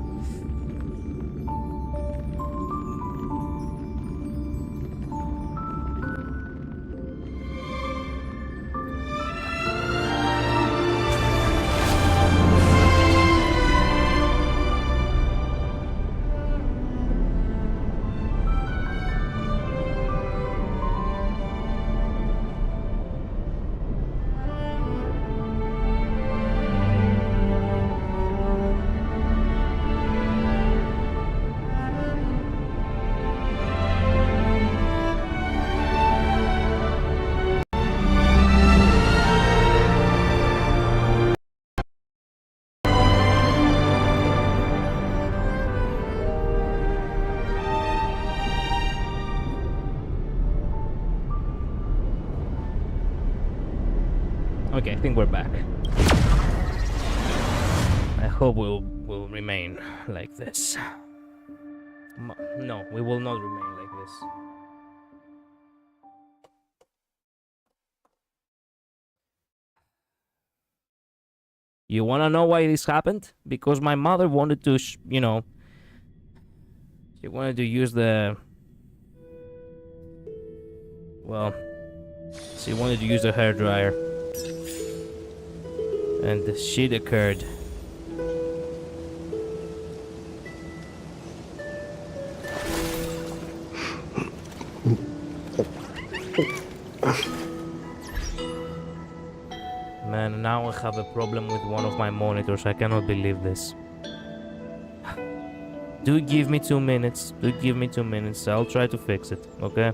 Okay, I think we're back. I hope we'll remain like this. No, we will not remain like this. You wanna know why this happened? Because my mother wanted to, she wanted to use the... Well, she wanted to use the hairdryer. And the shit occurred. Man, now I have a problem with one of my monitors. I cannot believe this. Do give me 2 minutes. Do give me 2 minutes. I'll try to fix it, okay?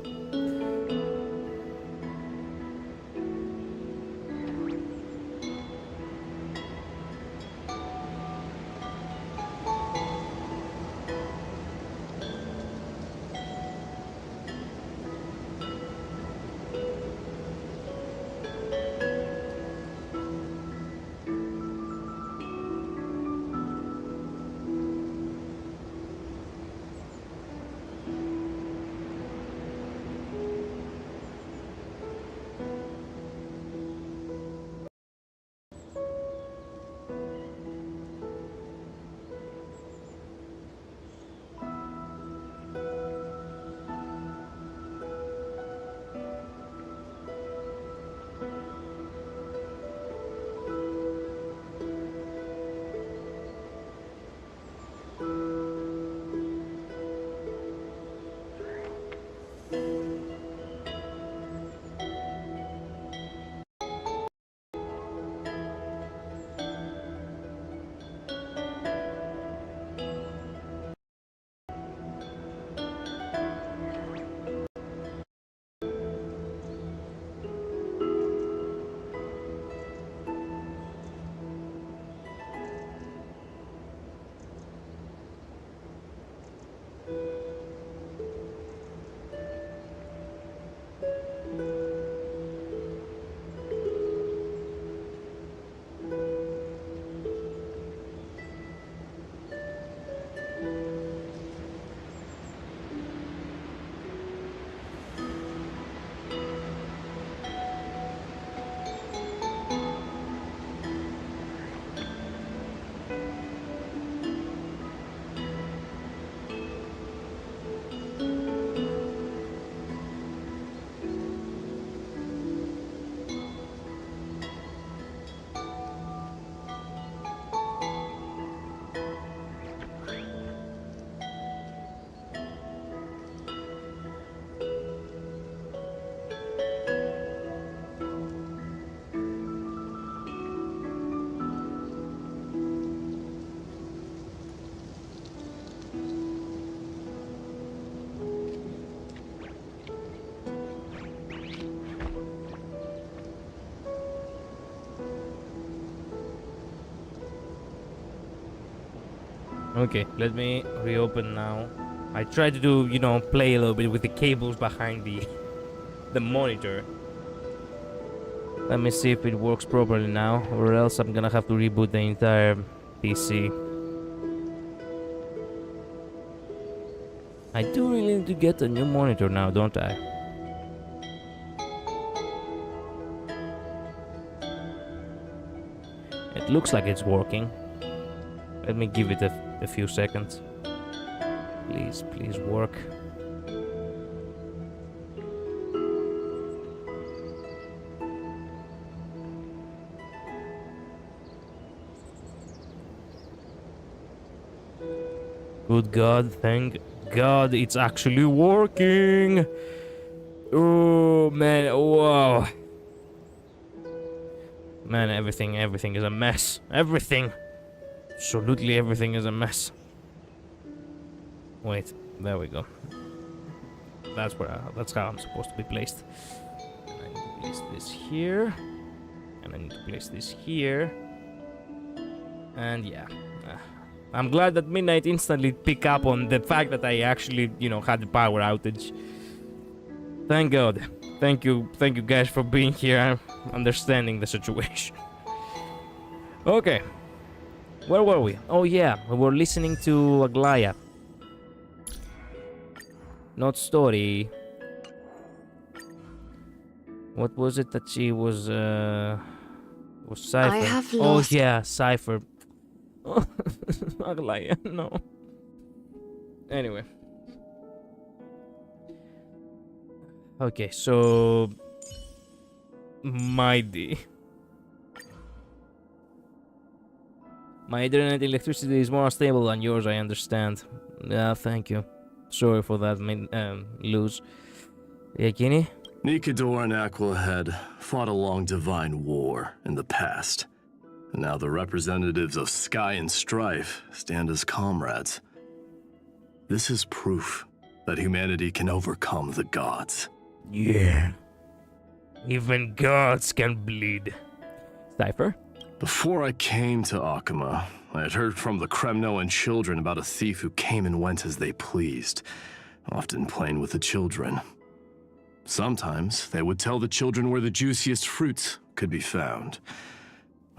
Okay, let me reopen now. I tried to do, play a little bit with the cables behind the monitor. Let me see if it works properly now, or else I'm gonna have to reboot the entire PC. I do really need to get a new monitor now, don't I? It looks like it's working. Let me give it a few seconds. Please, please work. Good God, thank God it's actually working. Oh man, wow. Man, everything is a mess. Everything. Absolutely everything is a mess. Wait, there we go. That's how I'm supposed to be placed. And I need to place this here. And I need to place this here. And yeah. I'm glad that Midnight instantly picked up on the fact that I actually, had the power outage. Thank God. Thank you guys for being here and understanding the situation. Okay. Where were we? Oh yeah, we were listening to Aglaya. Not story. What was it that she was Cypher? I have Oh lost. yeah, Cypher. Aglaya, no. Anyway. Okay, so Mighty. My internet electricity is more unstable than yours, I understand. Yeah, thank you. Sorry for that, Luz. Εκείνη. Nikador and Aquahead fought a long divine war in the past. And now the representatives of Sky and Strife stand as comrades. This is proof that humanity can overcome the gods. Yeah. Even gods can bleed. Cypher? Before I came to Akama, I had heard from the Kremnoan children about a thief who came and went as they pleased, often playing with the children. Sometimes they would tell the children where the juiciest fruits could be found.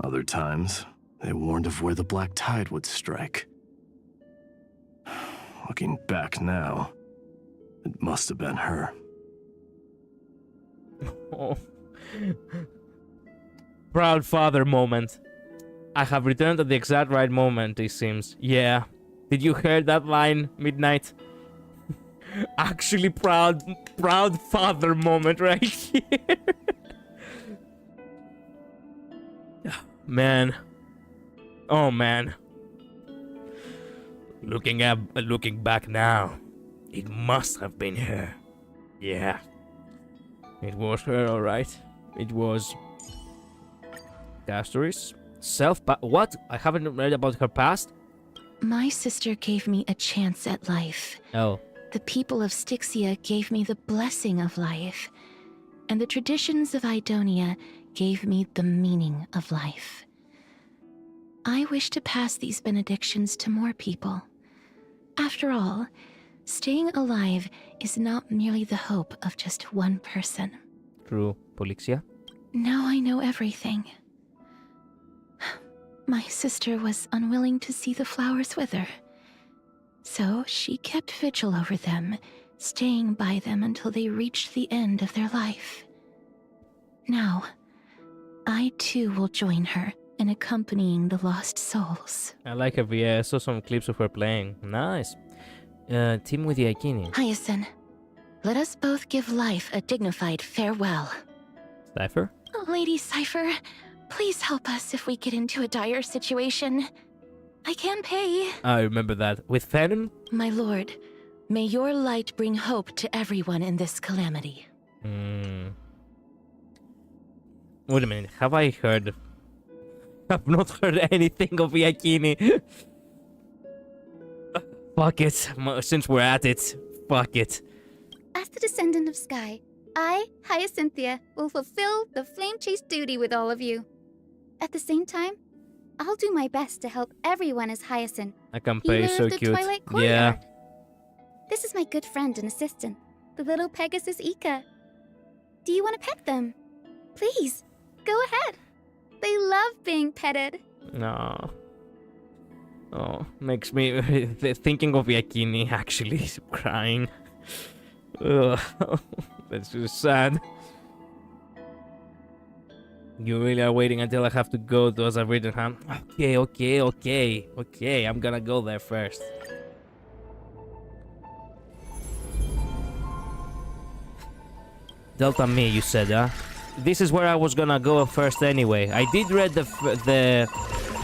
Other times, they warned of where the black tide would strike. Looking back now, it must have been her. Oh. Proud father moment. I have returned at the exact right moment, it seems. Yeah. Did you hear that line, Midnight? Actually proud father moment right here. Man. Oh man. Looking back now, it must have been her. Yeah. It was her, alright. It was Castoris. What? I haven't read about her past? My sister gave me a chance at life. Oh. The people of Styxia gave me the blessing of life. And the traditions of Idonia gave me the meaning of life. I wish to pass these benedictions to more people. After all, staying alive is not merely the hope of just one person. True, Polixia. Now I know everything. My sister was unwilling to see the flowers wither. So she kept vigil over them, staying by them until they reached the end of their life. Now, I too will join her in accompanying the lost souls. I like her. Yeah, I saw some clips of her playing. Nice. Team with the Aikini. Hyacinth, let us both give life a dignified farewell. Cypher? Lady Cypher, please help us if we get into a dire situation. I can pay. I remember that. With Fanon? My lord, may your light bring hope to everyone in this calamity. Wait a minute. Have I heard? I've not heard anything of Yakini. Fuck it. Since we're at it, fuck it. As the descendant of Sky, I, Hyacinthia, will fulfill the flame chase duty with all of you. At the same time, I'll do my best to help everyone as Hyacinth. I can pay healer so of the cute. Twilight Yeah. Courtyard. This is my good friend and assistant, the little Pegasus Ika. Do you want to pet them? Please, go ahead. They love being petted. No. Oh, makes me thinking of Yakini actually crying. Ugh. That's just sad. You really are waiting until I have to go to as I've written, huh? Okay. I'm gonna go there first. Delta Me, you said, huh? This is where I was gonna go first anyway. I did read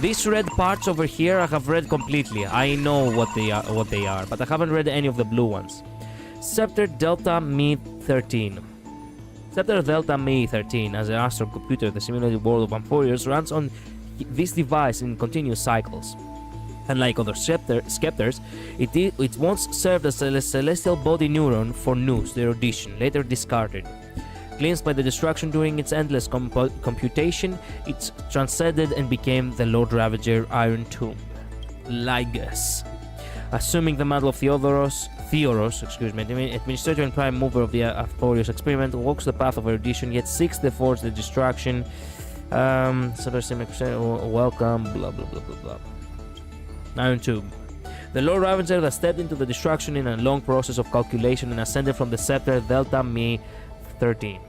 these red parts over here. I have read completely. I know what they are, but I haven't read any of the blue ones. Scepter Delta Me 13. Scepter Delta Me 13, as an astral computer, the simulated world of Amphorius runs on this device in continuous cycles. Unlike other scepters, it once served as a celestial body neuron for Nous, the erudition, later discarded. Cleansed by the destruction during its endless computation, it transcended and became the Lord Ravager Iron Tomb. Lygus. Assuming the mantle of Theodoros, administrator and prime mover of the Amphorius experiment, walks the path of erudition, yet seeks the forge the destruction. Welcome, blah blah blah blah blah. Iron Tomb. The Lord Ravager that stepped into the destruction in a long process of calculation and ascended from the scepter Delta Me 13.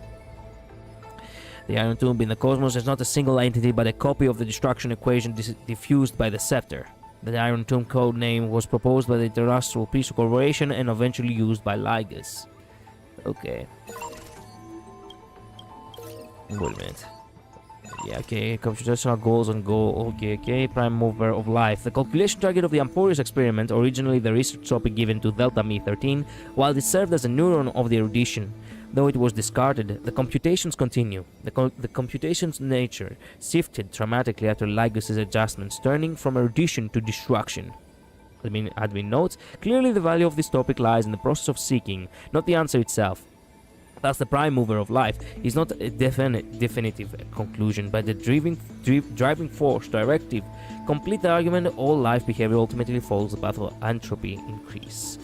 The Iron Tomb in the cosmos is not a single entity but a copy of the destruction equation diffused by the scepter. The Iron Tomb code name was proposed by the Terrestrial Peace Corporation and eventually used by Lygus. Okay. Wait a minute. Yeah, okay. Computational goals and goal. Okay. Prime mover of life. The calculation target of the Amphorius experiment, originally the research topic given to Delta Me 13, while it served as a neuron of the erudition, Though it was discarded, the computations continue. The computation's nature shifted dramatically after Lygus' adjustments, turning from erudition to destruction. Admin notes, clearly the value of this topic lies in the process of seeking, not the answer itself. Thus, the prime mover of life is not a definitive conclusion, but the driving force, directive. Complete the argument, all life behavior ultimately follows the path of entropy increase.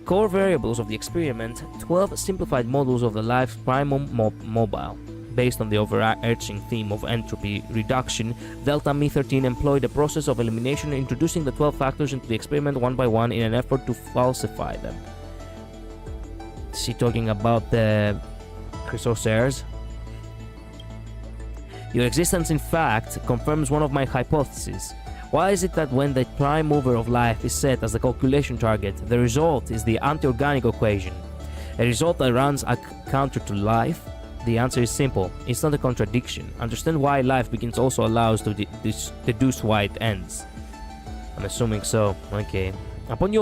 Core variables of the experiment, 12 simplified models of the life prime mobile. Based on the overarching theme of entropy reduction, Delta Me-13 employed a process of elimination, introducing the 12 factors into the experiment one by one in an effort to falsify them. Is she talking about the Chrysosers? Your existence, in fact, confirms one of my hypotheses. Why is it that when the prime mover of life is set as the calculation target, the result is the anti-organic equation? A result that runs counter to life? The answer is simple. It's not a contradiction. Understand why life begins also allows to deduce why it ends. I'm assuming so. Okay. But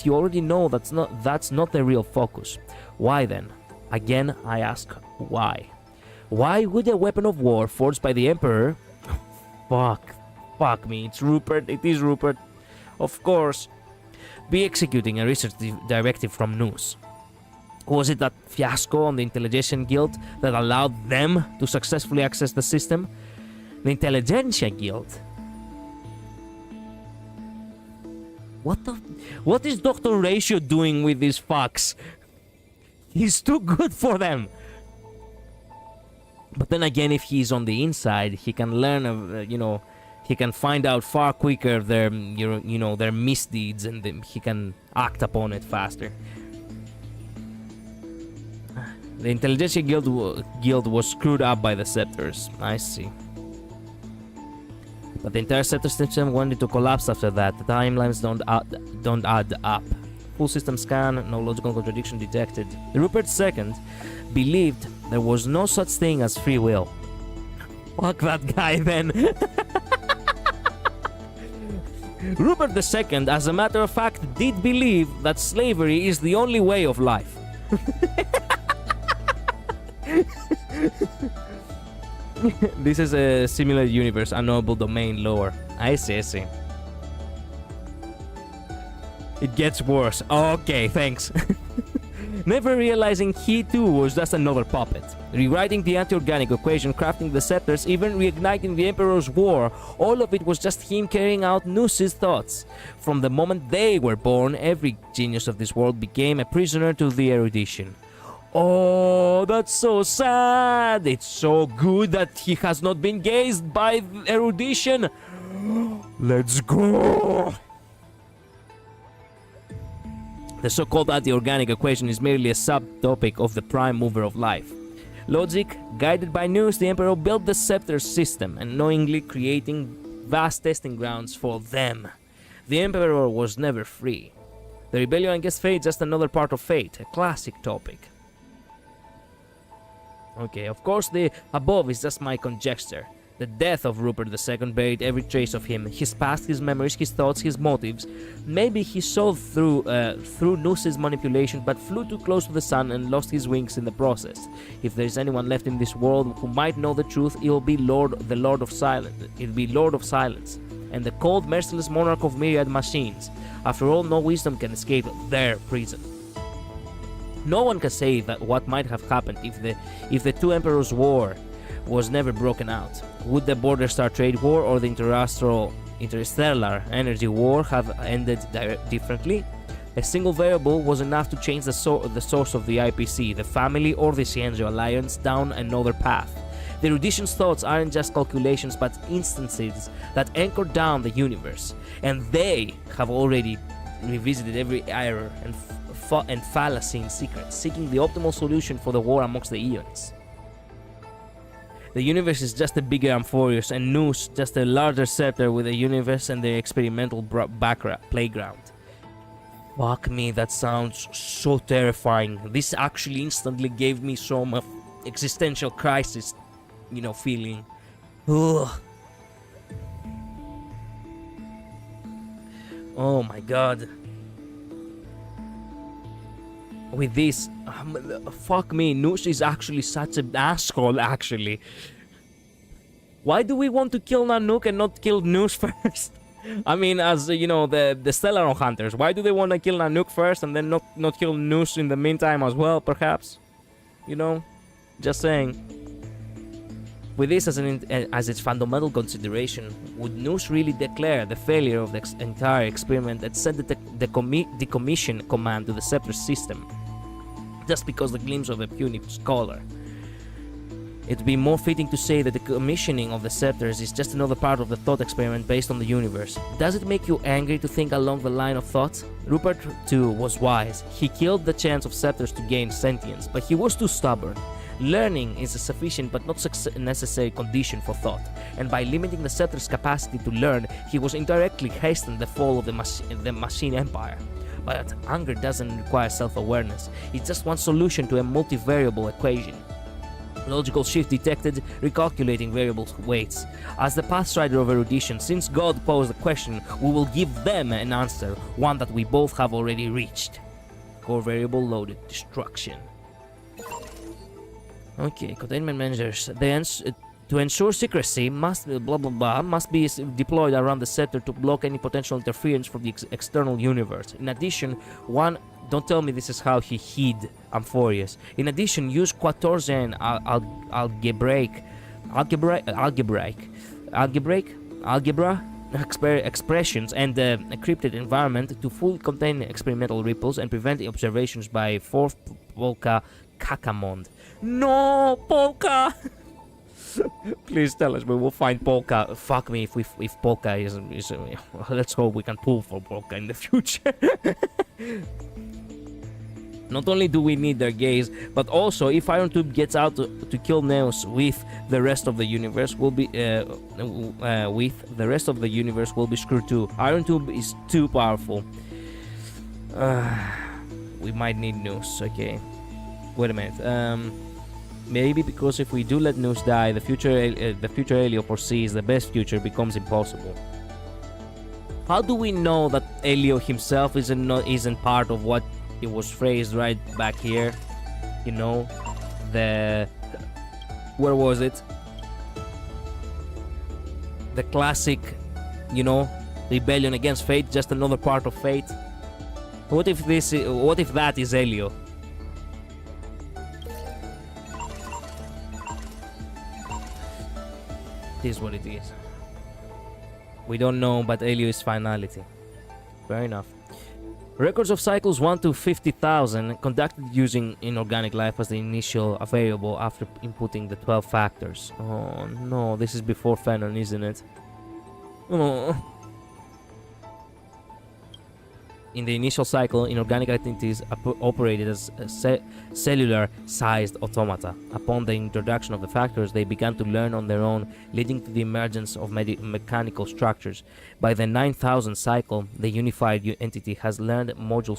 you already know that's not the real focus. Why then? Again, I ask why. Why would a weapon of war forged by the Emperor... Fuck me, it's Rupert, it is Rupert. Of course. Be executing a research directive from Noose. Was it that fiasco on the Intelligentsia Guild that allowed them to successfully access the system? The Intelligentsia Guild? What is Dr. Ratio doing with these fucks? He's too good for them. But then again, if he's on the inside, he can learn, he can find out far quicker their misdeeds, and he can act upon it faster. The Intelligentsia Guild was screwed up by the Scepters. I see. But the entire Scepter system wanted to collapse after that. The timelines don't add up. Full system scan, no logical contradiction detected. Rupert II believed there was no such thing as free will. Fuck that guy then. Rupert II, as a matter of fact, did believe that slavery is the only way of life. This is a similar universe, unknowable domain lore. I see. It gets worse. Okay, thanks. Never realizing he too was just another puppet. Rewriting the anti-organic equation, crafting the scepters, even reigniting the Emperor's war, all of it was just him carrying out Noose's thoughts. From the moment they were born, every genius of this world became a prisoner to the erudition. Oh, that's so sad. It's so good that he has not been gazed by erudition. Let's go. The so-called anti-organic equation is merely a subtopic of the prime mover of life. Logic, guided by Noose, the Emperor built the Scepter system, unknowingly creating vast testing grounds for them. The Emperor was never free. The rebellion against fate, just another part of fate, a classic topic. Okay, of course the above is just my conjecture. The death of Rupert II buried every trace of him, his past, his memories, his thoughts, his motives. Maybe he saw through Noose's manipulation, but flew too close to the sun and lost his wings in the process. If there is anyone left in this world who might know the truth, it will be the Lord of Silence. It'll be Lord of Silence, and the cold, merciless monarch of myriad machines. After all, no wisdom can escape their prison. No one can say that what might have happened if the two emperors' war was never broken out. Would the Border Star Trade War or the Interstellar Energy War have ended differently? A single variable was enough to change the source of the IPC, the family or the Cienzo Alliance down another path. The erudition's thoughts aren't just calculations but instances that anchor down the universe, and they have already revisited every error and fallacy in secret, seeking the optimal solution for the war amongst the eons. The universe is just a bigger Amphoreus, and Noose just a larger scepter with a universe and their experimental playground. Fuck me, that sounds so terrifying. This actually instantly gave me some existential crisis, feeling. Ugh. Oh my god. with this, fuck me, Noosh is actually such an asshole, actually. Why do we want to kill Nanook and not kill Noosh first? I mean, as you know, the Stellar Hunters, why do they want to kill Nanook first and then not kill Noosh in the meantime as well, perhaps? You know, just saying. With this as its fundamental consideration, would Noosh really declare the failure of the entire experiment and send the decommission command to the Scepter system, just because the glimpse of a puny scholar? It'd be more fitting to say that the commissioning of the scepters is just another part of the thought experiment based on the universe. Does it make you angry to think along the line of thought? Rupert, too, was wise. He killed the chance of scepters to gain sentience, but he was too stubborn. Learning is a sufficient but not necessary condition for thought, and by limiting the scepter's capacity to learn, he was indirectly hastening the fall of the machine empire. But anger doesn't require self-awareness. It's just one solution to a multivariable equation. Logical shift detected, recalculating variable weights. As the pathstrider of erudition, since God posed the question, we will give them an answer, one that we both have already reached. Core variable loaded. Destruction. Okay, containment measures. To ensure secrecy, must be deployed around the scepter to block any potential interference from the external universe. In addition, don't tell me this is how he hid Amphorius. In addition, use Quatorzean algebra expressions and the encrypted environment to fully contain experimental ripples and prevent the observations by fourth Polka Kakamond. No, Polka! Please tell us we will find Polka. Fuck me if Polka is let's hope we can pull for Polka in the future. Not only do we need their gaze, but also if Iron Tube gets out to kill Neos with the rest of the universe, will be screwed too. Iron Tube is too powerful. We might need Neos. Okay, wait a minute. Maybe because if we do let Neos die, the future Elio foresees the best future becomes impossible. How do we know that Elio himself isn't part of what it was phrased right back here? You know, where was it? The classic, you know, rebellion against fate, just another part of fate. What if that is Elio? It is what it is. We don't know, but Elio is finality. Fair enough. Records of cycles 1 to 50,000 conducted using inorganic life as the initial variable after inputting the 12 factors. Oh no, this is before Phenon, isn't it? Oh. In the initial cycle, inorganic entities operated as cellular-sized automata. Upon the introduction of the factors, they began to learn on their own, leading to the emergence of mechanical structures. By the 9,000 cycle, the unified entity has learned module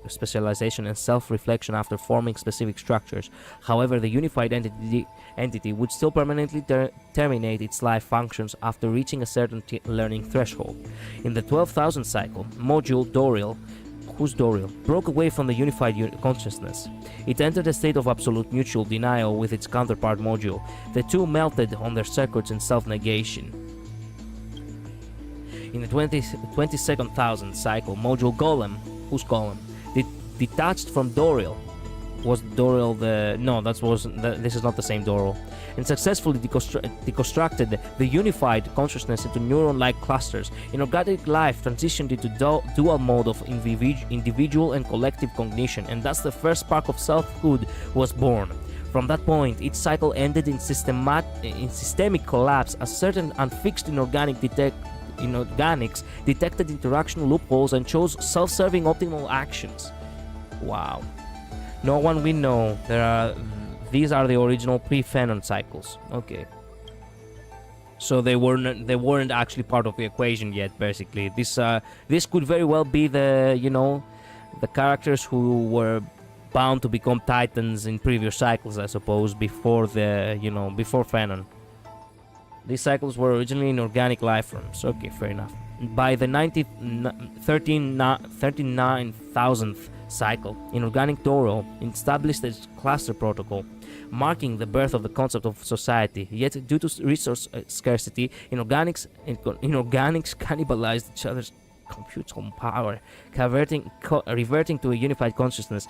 specialization and self-reflection after forming specific structures. However, the unified entity would still permanently terminate its life functions after reaching a certain learning threshold. In the 12,000 cycle, module Doriel broke away from the unified consciousness. It entered a state of absolute mutual denial with its counterpart module. The two melted on their circuits in self-negation. In the 22nd thousand cycle, module Golem, detached from Doriel. Was Doriel the... No, this is not the same Doriel. And successfully deconstructed the unified consciousness into neuron-like clusters. Inorganic life transitioned into dual mode of individual and collective cognition, and thus the first spark of selfhood was born. From that point, each cycle ended in systemic collapse as certain unfixed inorganics detected interaction loopholes and chose self-serving optimal actions. Wow. No one we know. These are the original pre-Phenon cycles. Okay. So they weren't actually part of the equation yet. Basically, this could very well be the characters who were bound to become titans in previous cycles, I suppose, before before Phenon. These cycles were originally inorganic life forms. Okay, fair enough. By the 39,000th cycle, Inorganic Toro established a cluster protocol, marking the birth of the concept of society. Yet, due to resource scarcity, inorganics cannibalized each other's computal power, reverting to a unified consciousness.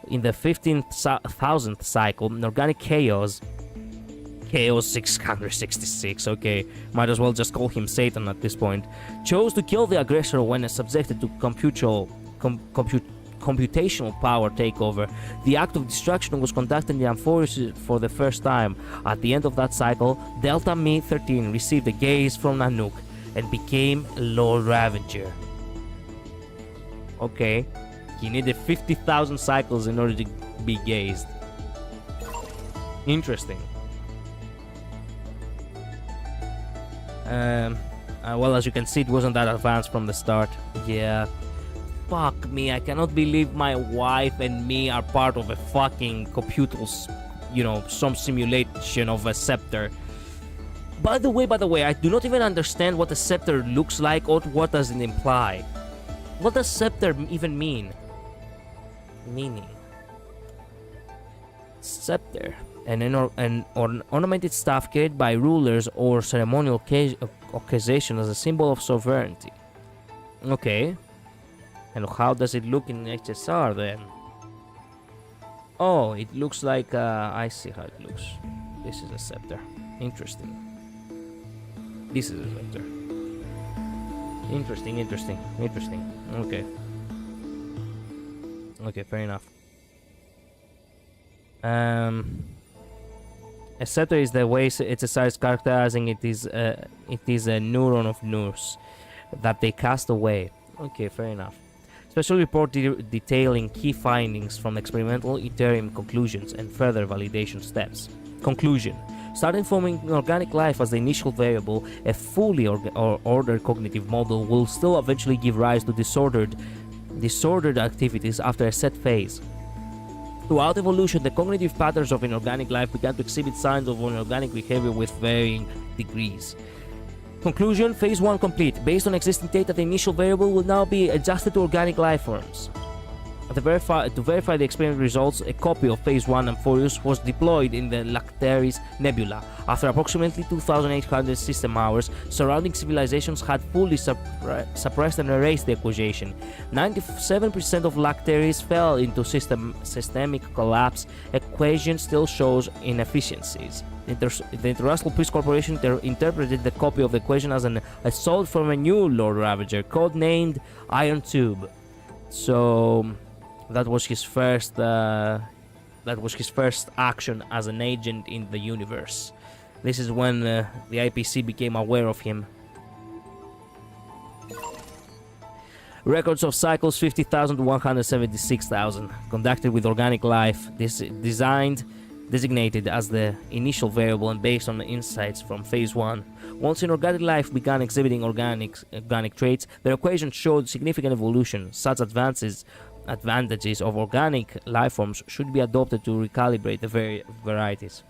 In the 15,000th cycle, Inorganic Chaos 666, okay, might as well just call him Satan at this point, chose to kill the aggressor when subjected to computational power takeover. The act of destruction was conducted in Amphorius for the first time. At the end of that cycle, Delta Me 13 received a gaze from Nanook and became Lord Ravager. Okay, he needed 50,000 cycles in order to be gazed. Interesting. Well, as you can see, it wasn't that advanced from the start. Yeah. Fuck me, I cannot believe my wife and me are part of a fucking computer's, some simulation of a scepter. By the way, I do not even understand what a scepter looks like or what does it imply. What does scepter even mean? Meaning. Scepter. An ornamented staff carried by rulers or ceremonial occasion as a symbol of sovereignty. Okay. And how does it look in HSR then? Oh, it looks like, I see how it looks. This is a scepter. Interesting. This is a scepter. Interesting. Okay. Okay, fair enough. A scepter is the way it's a size characterizing it is a neuron of Nurse that they cast away. Okay, fair enough. Special report detailing key findings from experimental interim conclusions and further validation steps. Conclusion. Starting from organic life as the initial variable, a fully ordered cognitive model will still eventually give rise to disordered activities after a set phase. Throughout evolution, the cognitive patterns of inorganic life began to exhibit signs of inorganic behavior with varying degrees. Conclusion, phase 1 complete. Based on existing data, the initial variable will now be adjusted to organic life forms. To verify the experiment results, a copy of phase 1 Amphorius was deployed in the Lacteris Nebula. After approximately 2,800 system hours, surrounding civilizations had fully suppressed and erased the equation. 97% of Lacteris fell into systemic collapse. Equation still shows inefficiencies. The International Peace Corporation interpreted the copy of the equation as an assault from a new Lord Ravager, codenamed Iron Tube. So that was his first action as an agent in the universe. This is when the IPC became aware of him. Records of cycles 50,000 to 176,000 conducted with organic life. This designated as the initial variable and based on the insights from phase 1. Once inorganic life began exhibiting organic traits, their equation showed significant evolution. Such advantages of organic life forms should be adopted to recalibrate the varieties.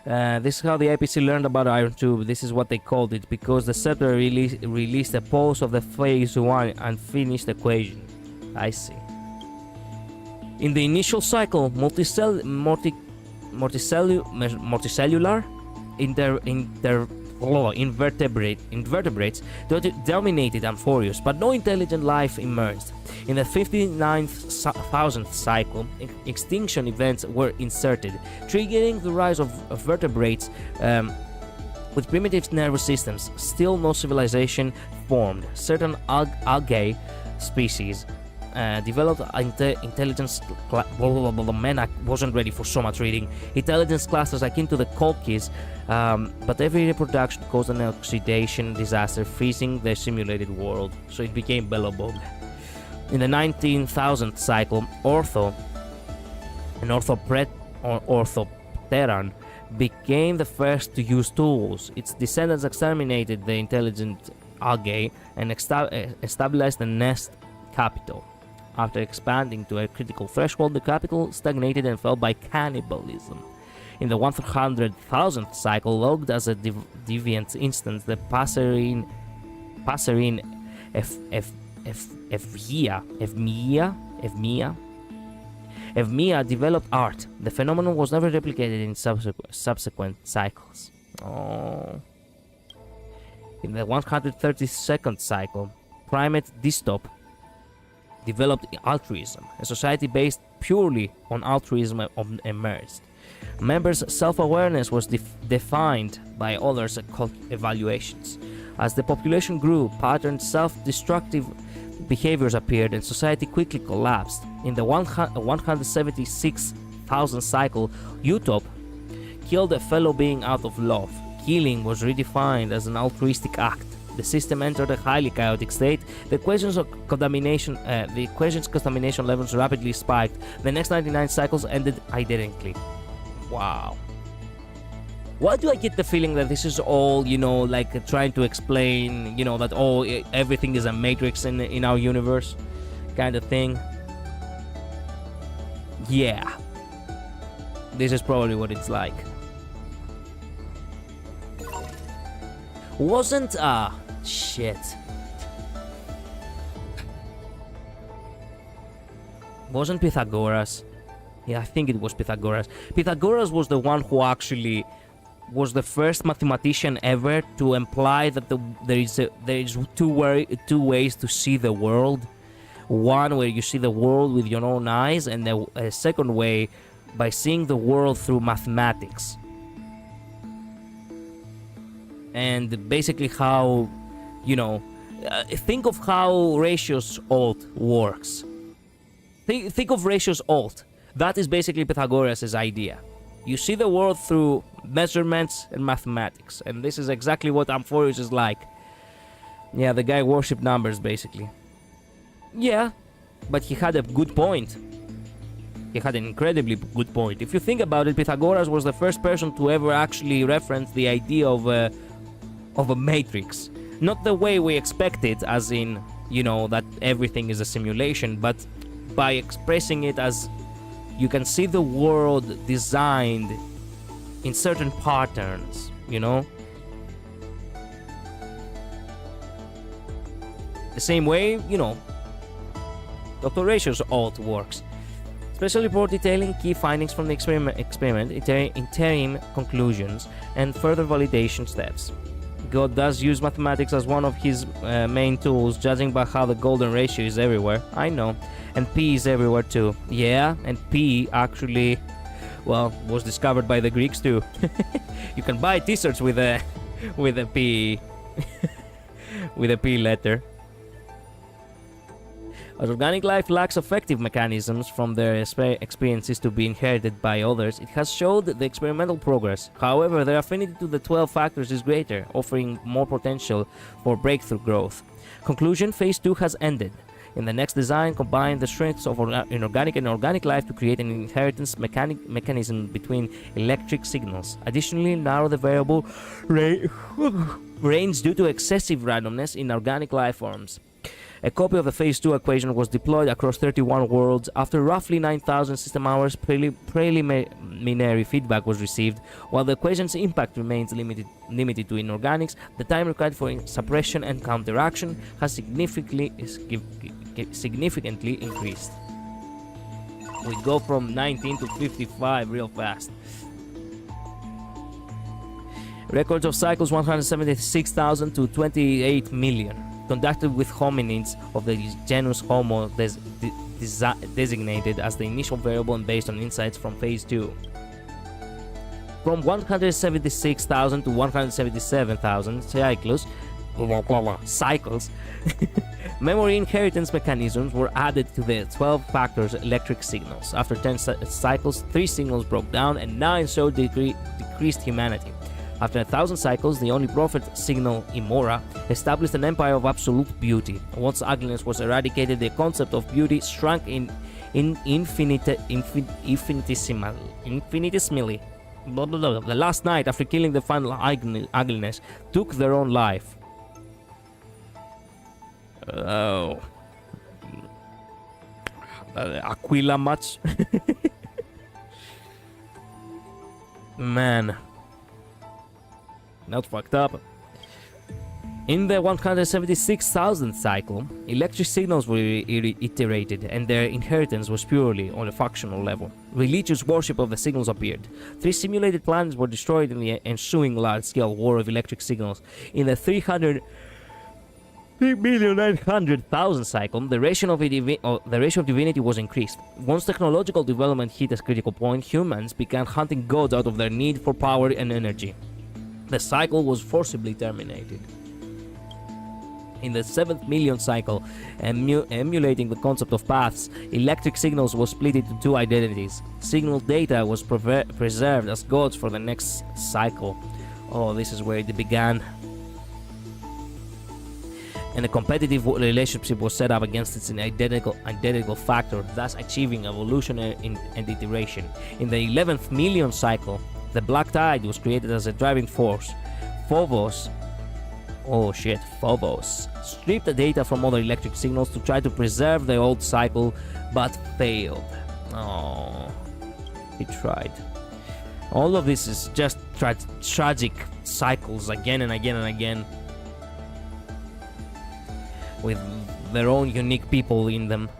This is how the IPC learned about Iron Tube. This is what they called it, because the scepter released a pulse of the phase 1 and finished equation. I see. In the initial cycle, multicellular invertebrates dominated Amphorius, but no intelligent life emerged. In the 59,000th cycle, extinction events were inserted, triggering the rise of vertebrates with primitive nervous systems. Still no civilization formed. Certain algae species developed intelligence. Man, I wasn't ready for so much reading. Intelligence clusters akin to the Kolkis, but every reproduction caused an oxidation disaster, freezing the simulated world. So it became Belobog. In the 19,000th cycle, Orthopteran became the first to use tools. Its descendants exterminated the intelligent algae and established the nest capital. After expanding to a critical threshold, the capital stagnated and fell by cannibalism. In the 100,000th cycle, logged as a deviant instance, the Passerine Evmea developed art. The phenomenon was never replicated in subsequent cycles. Oh. In the 132nd cycle, primate Distop developed altruism. A society based purely on altruism emerged. Members' self-awareness was defined by others' cult evaluations. As the population grew, patterned self-destructive behaviors appeared and society quickly collapsed. In the 176,000 cycle, Utop killed a fellow being out of love. Killing was redefined as an altruistic act. The system entered a highly chaotic state. The equations contamination levels rapidly spiked. The next 99 cycles ended identically. Wow. Why do I get the feeling that this is all, you know, like trying to explain, you know, that everything is a matrix in our universe kind of thing? Yeah. This is probably what it's like. Wasn't shit. Wasn't Pythagoras? Yeah, I think it was Pythagoras. Pythagoras was the one who actually was the first mathematician ever to imply that there is two ways to see the world. One where you see the world with your own eyes, and a second way by seeing the world through mathematics. And basically how, you know, think of how ratios alt works. Think of ratios alt. That is basically Pythagoras' idea. You see the world through measurements and mathematics, and this is exactly what Amphorius is like. Yeah, the guy worshipped numbers, basically. Yeah, but he had a good point. He had an incredibly good point. If you think about it, Pythagoras was the first person to ever actually reference the idea of a matrix. Not the way we expect it, as in, you know, that everything is a simulation, but by expressing it as you can see the world designed in certain patterns, you know? The same way, you know, Dr. Ratio's alt works. Special report detailing key findings from the experiment, interim conclusions, and further validation steps. God does use mathematics as one of his main tools, judging by how the golden ratio is everywhere. I know. And P is everywhere too. Yeah, and P actually, well, was discovered by the Greeks too. You can buy t-shirts with a P with a P letter. As organic life lacks effective mechanisms from their experiences to be inherited by others, it has showed the experimental progress. However, their affinity to the 12 factors is greater, offering more potential for breakthrough growth. Conclusion: Phase 2 has ended. In the next design, combine the strengths of inorganic and organic life to create an inheritance mechanism between electric signals. Additionally, narrow the variable range due to excessive randomness in organic life forms. A copy of the Phase 2 equation was deployed across 31 worlds. After roughly 9,000 system hours, preliminary feedback was received. While the equation's impact remains limited to inorganics, the time required for suppression and counteraction has significantly increased. We go from 19 to 55 real fast. Records of cycles 176,000 to 28 million. Conducted with hominids of the genus Homo designated as the initial variable and based on insights from Phase 2. From 176,000 to 177,000 cycles, memory inheritance mechanisms were added to the 12 factors electric signals. After 10 cycles, 3 signals broke down and 9 showed decreased humanity. After 1,000 cycles, the only prophet signal, Imora, established an empire of absolute beauty. Once ugliness was eradicated, the concept of beauty shrunk infinitesimally. Blah, blah, blah. The last night, after killing the final ugliness, took their own life. Oh. Aquila much? Man. Not fucked up. In the 176,000th cycle, electric signals were iterated, and their inheritance was purely on a functional level. Religious worship of the signals appeared. 3 simulated planets were destroyed in the ensuing large-scale war of electric signals. In the 3,900,000 cycle, the ratio of divinity was increased. Once technological development hit a critical point, humans began hunting gods out of their need for power and energy. The cycle was forcibly terminated. In the 7th million cycle, emulating the concept of paths, electric signals was split into 2 identities. Signal data was preserved as gods for the next cycle. Oh, this is where it began. And a competitive relationship was set up against its identical factor, thus achieving evolution and iteration. In the 11th million cycle, the black tide was created as a driving force. Phobos stripped the data from other electric signals to try to preserve the old cycle, but failed. Oh, he tried. All of this is just tragic cycles again and again and again, with their own unique people in them.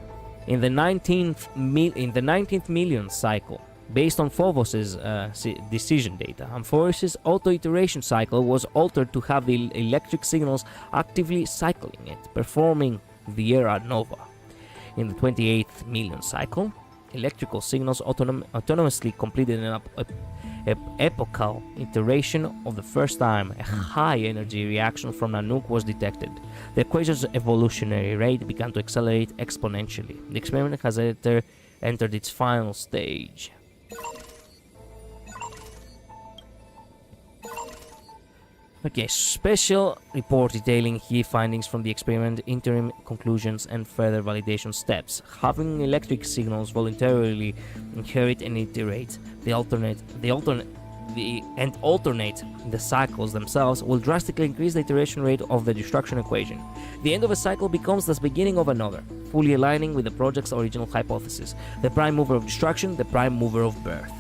In the 19th million cycle, based on Phobos' decision data, Amphoris's auto-iteration cycle was altered to have the electric signals actively cycling it, performing the era nova. In the 28th million cycle, electrical signals autonomously completed an epochal iteration of the first time a high-energy reaction from Nanook was detected. The equation's evolutionary rate began to accelerate exponentially. The experiment has entered its final stage. Okay, special report detailing key findings from the experiment, interim conclusions, and further validation steps. Having electric signals voluntarily inherit and iterate, alternate the cycles themselves will drastically increase the iteration rate of the destruction equation. The end of a cycle becomes the beginning of another, fully aligning with the project's original hypothesis: the prime mover of destruction, the prime mover of birth.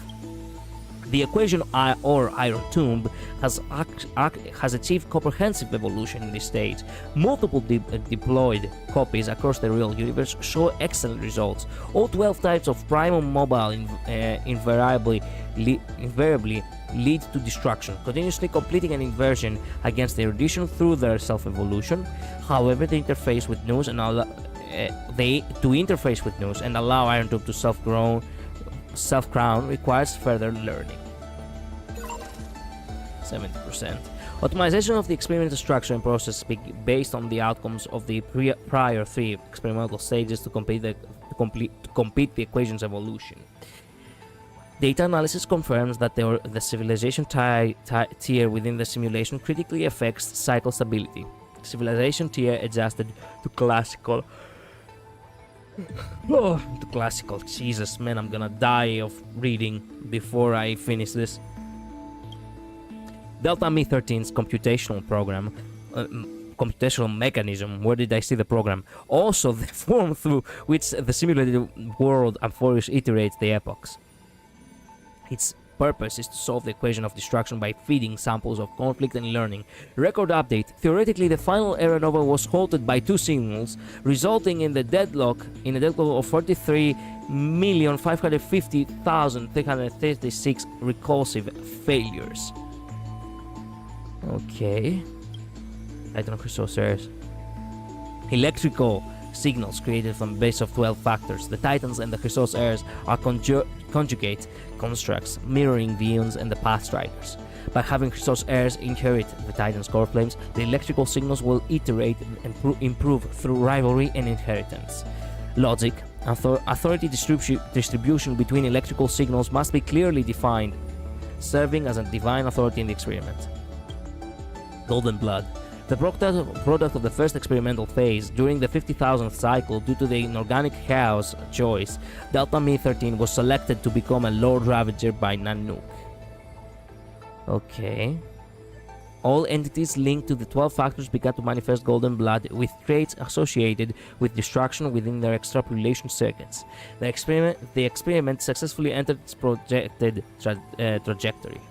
The equation or iron tomb has achieved comprehensive evolution in this stage. Multiple deployed copies across the real universe show excellent results. All 12 types of primal mobile invariably lead to destruction, continuously completing an inversion against the erudition through their self-evolution. However, they interface with news and allow Iron Tomb to self-crown requires further learning. 70%. Optimization of the experimental structure and process based on the outcomes of the prior 3 experimental stages to complete the equation's evolution. Data analysis confirms that the civilization tier within the simulation critically affects cycle stability. Civilization tier adjusted to classical. To classical. Jesus, man, I'm gonna die of reading before I finish this. Delta Mi-13's computational program, computational mechanism, where did I see the program? Also the form through which the simulated world Amphoris iterates the epochs. Its purpose is to solve the equation of destruction by feeding samples of conflict and learning. Record update: theoretically, the final era nova was halted by 2 signals, resulting in a deadlock of 43,550,336 recursive failures. Okay. Titan Chrysos heirs. Electrical signals created from a base of 12 factors. The Titans and the Chrysos heirs are conjugate constructs, mirroring the Eons and the Pathstriders. By having Chrysos heirs inherit the Titan's core flames, the electrical signals will iterate and improve through rivalry and inheritance. Logic: authority distribution between electrical signals must be clearly defined, serving as a divine authority in the experiment. Golden Blood. The product of the first experimental phase, during the 50,000th cycle, due to the inorganic chaos choice, Delta Mi-13 was selected to become a Lord Ravager by Nanook. Okay. All entities linked to the 12 factors began to manifest Golden Blood, with traits associated with destruction within their extrapolation circuits. The experiment successfully entered its projected trajectory.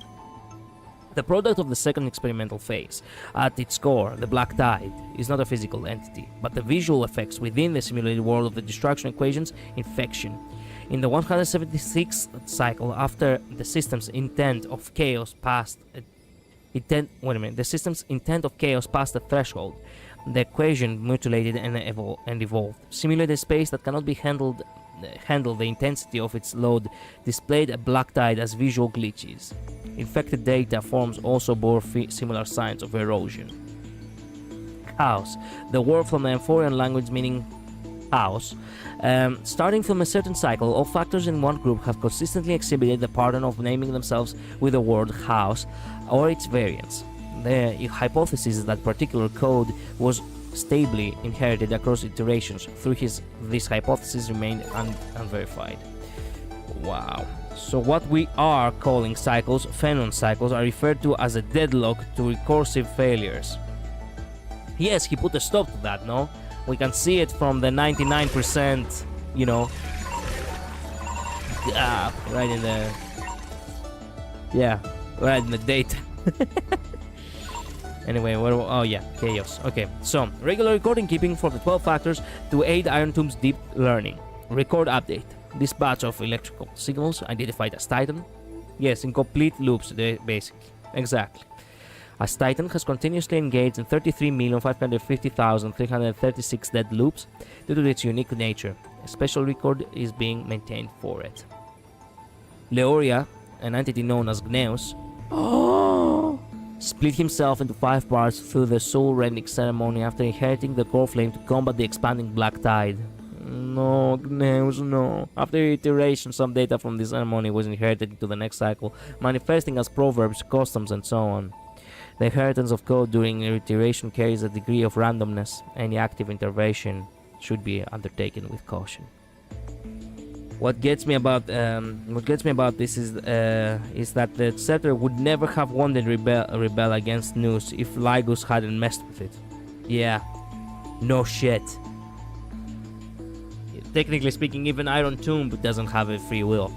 The product of the second experimental phase. At its core, the Black Tide is not a physical entity, but the visual effects within the simulated world of the destruction equations infection. In the 176th cycle, after the system's intent of chaos passed the system's intent of chaos passed the threshold, the equation mutilated and evolved. Simulated space that cannot be handle the intensity of its load displayed a black tide as visual glitches. Infected data forms also bore similar signs of erosion. Chaos, the word from the Amphorian language meaning chaos. Starting from a certain cycle, all factors in one group have consistently exhibited the pattern of naming themselves with the word chaos or its variants. The hypothesis is that particular code was stably inherited across iterations. Through this hypothesis remained unverified. Wow. So what we are calling cycles, phenon cycles, are referred to as a deadlock to recursive failures. Yes, he put a stop to that, no? We can see it from the 99%, you know, right in the, yeah, right in the data. Anyway, oh yeah, chaos. Okay, so regular recording keeping for the 12 factors to aid Iron Tomb's deep learning. Record update. This batch of electrical signals identified as Titan. Yes, in complete loops, basically. Exactly. As Titan has continuously engaged in 33,550,336 dead loops due to its unique nature. A special record is being maintained for it. Leoria, an entity known as Gneus, split himself into 5 parts through the soul-rending ceremony after inheriting the core flame to combat the expanding black tide. No, Gneus, no. After iteration, some data from this ceremony was inherited into the next cycle, manifesting as proverbs, customs, and so on. The inheritance of code during iteration carries a degree of randomness. Any active intervention should be undertaken with caution. What gets me about this is that the Setter would never have wanted rebel against Nous if Lygus hadn't messed with it. Yeah, no shit. Technically speaking, even Iron Tomb doesn't have a free will.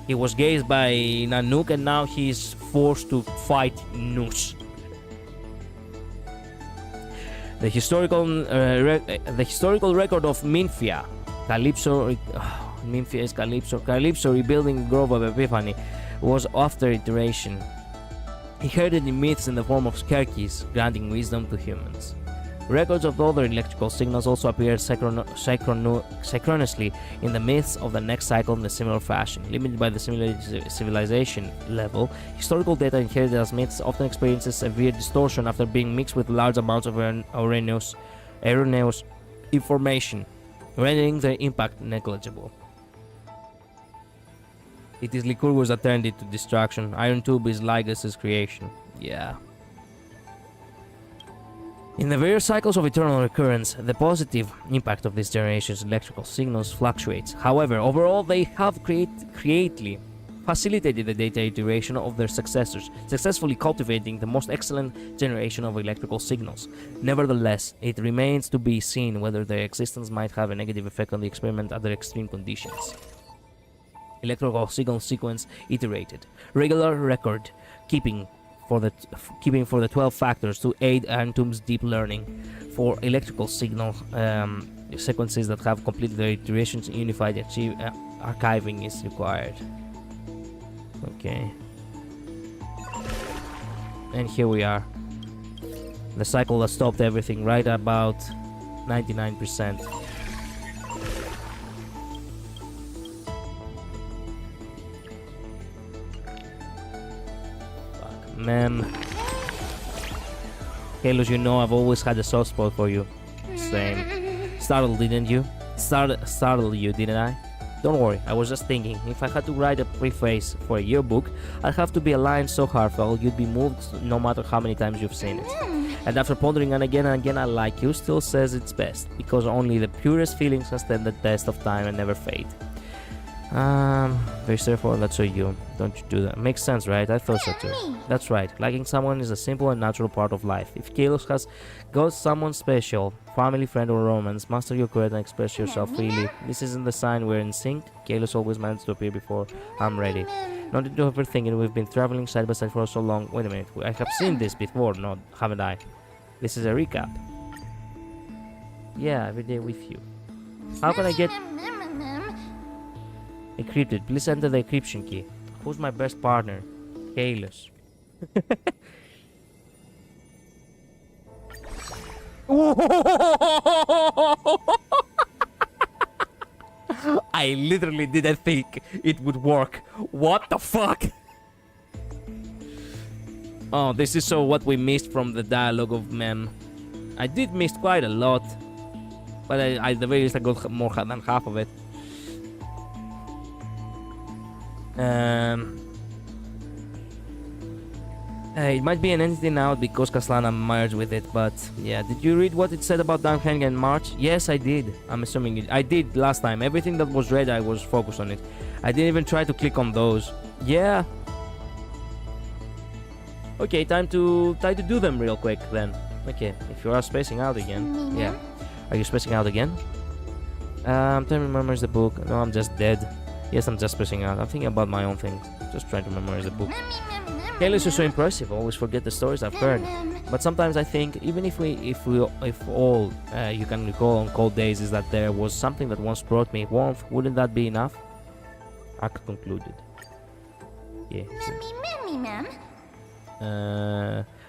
He was gazed by Nanook and now he's forced to fight Nous. The historical record of Minfia, Calypso. Minfia is Calypso. Calypso rebuilding the Grove of Epiphany was after iteration. Inherited in myths in the form of Skerkis, granting wisdom to humans. Records of other electrical signals also appear synchronously in the myths of the next cycle in a similar fashion. Limited by the simulated civilization level, historical data inherited as myths often experiences severe distortion after being mixed with large amounts of erroneous information, rendering their impact negligible. It is Lycurgus that turned it to destruction. Iron Tube is Lygus's creation. Yeah. In the various cycles of eternal recurrence, the positive impact of this generation's electrical signals fluctuates. However, overall they have creatively facilitated the data iteration of their successors, successfully cultivating the most excellent generation of electrical signals. Nevertheless, it remains to be seen whether their existence might have a negative effect on the experiment under extreme conditions. Electrical signal sequence iterated. Regular record keeping for the 12 factors to aid Iron Tomb's deep learning. For electrical signal sequences that have completed their iterations, unified archiving is required. Okay. And here we are. The cycle that stopped everything right about 99%. Man, Kalos, you know I've always had a soft spot for you. Same. Startled, didn't you? Startled you, didn't I? Don't worry, I was just thinking, if I had to write a preface for a yearbook, I'd have to be a line so heartfelt you'd be moved no matter how many times you've seen it. And after pondering and again I like you, still says it's best, because only the purest feelings can stand the test of time and never fade. Very straightforward, that's so you. Don't you do that? Makes sense, right? I thought so too. That's right. Liking someone is a simple and natural part of life. If Kalos has got someone special, family, friend, or romance, master your courage and express yourself freely. This isn't the sign we're in sync. Kalos always manages to appear before I'm ready. Not to do everything, and we've been traveling side by side for so long. Wait a minute, I have seen this before, no, haven't I? This is a recap. Yeah, every day with you. How can I get encrypted? Please enter the encryption key. Who's my best partner? Kalos. I literally didn't think it would work. What the fuck? Oh, this is so what we missed from the dialogue of Mem. I did miss quite a lot, but at the very least I got more than half of it. It might be an entity now because Kaslana merged with it, but yeah. Did you read what it said about Dunhang and March? Yes, I did. I'm assuming it. I did last time. Everything that was read, I was focused on it. I didn't even try to click on those. Yeah. Okay, time to do them real quick then. Okay, if you are spacing out again. Yeah. Are you spacing out again? Time to memorize the book. No, I'm just dead. Yes, I'm just spacing out. I'm thinking about my own things. Just trying to memorize the book. Kalos is so impressive. Always forget the stories I've heard. But sometimes I think, even if all you can recall on cold days is that there was something that once brought me warmth, wouldn't that be enough? Act concluded. Yeah.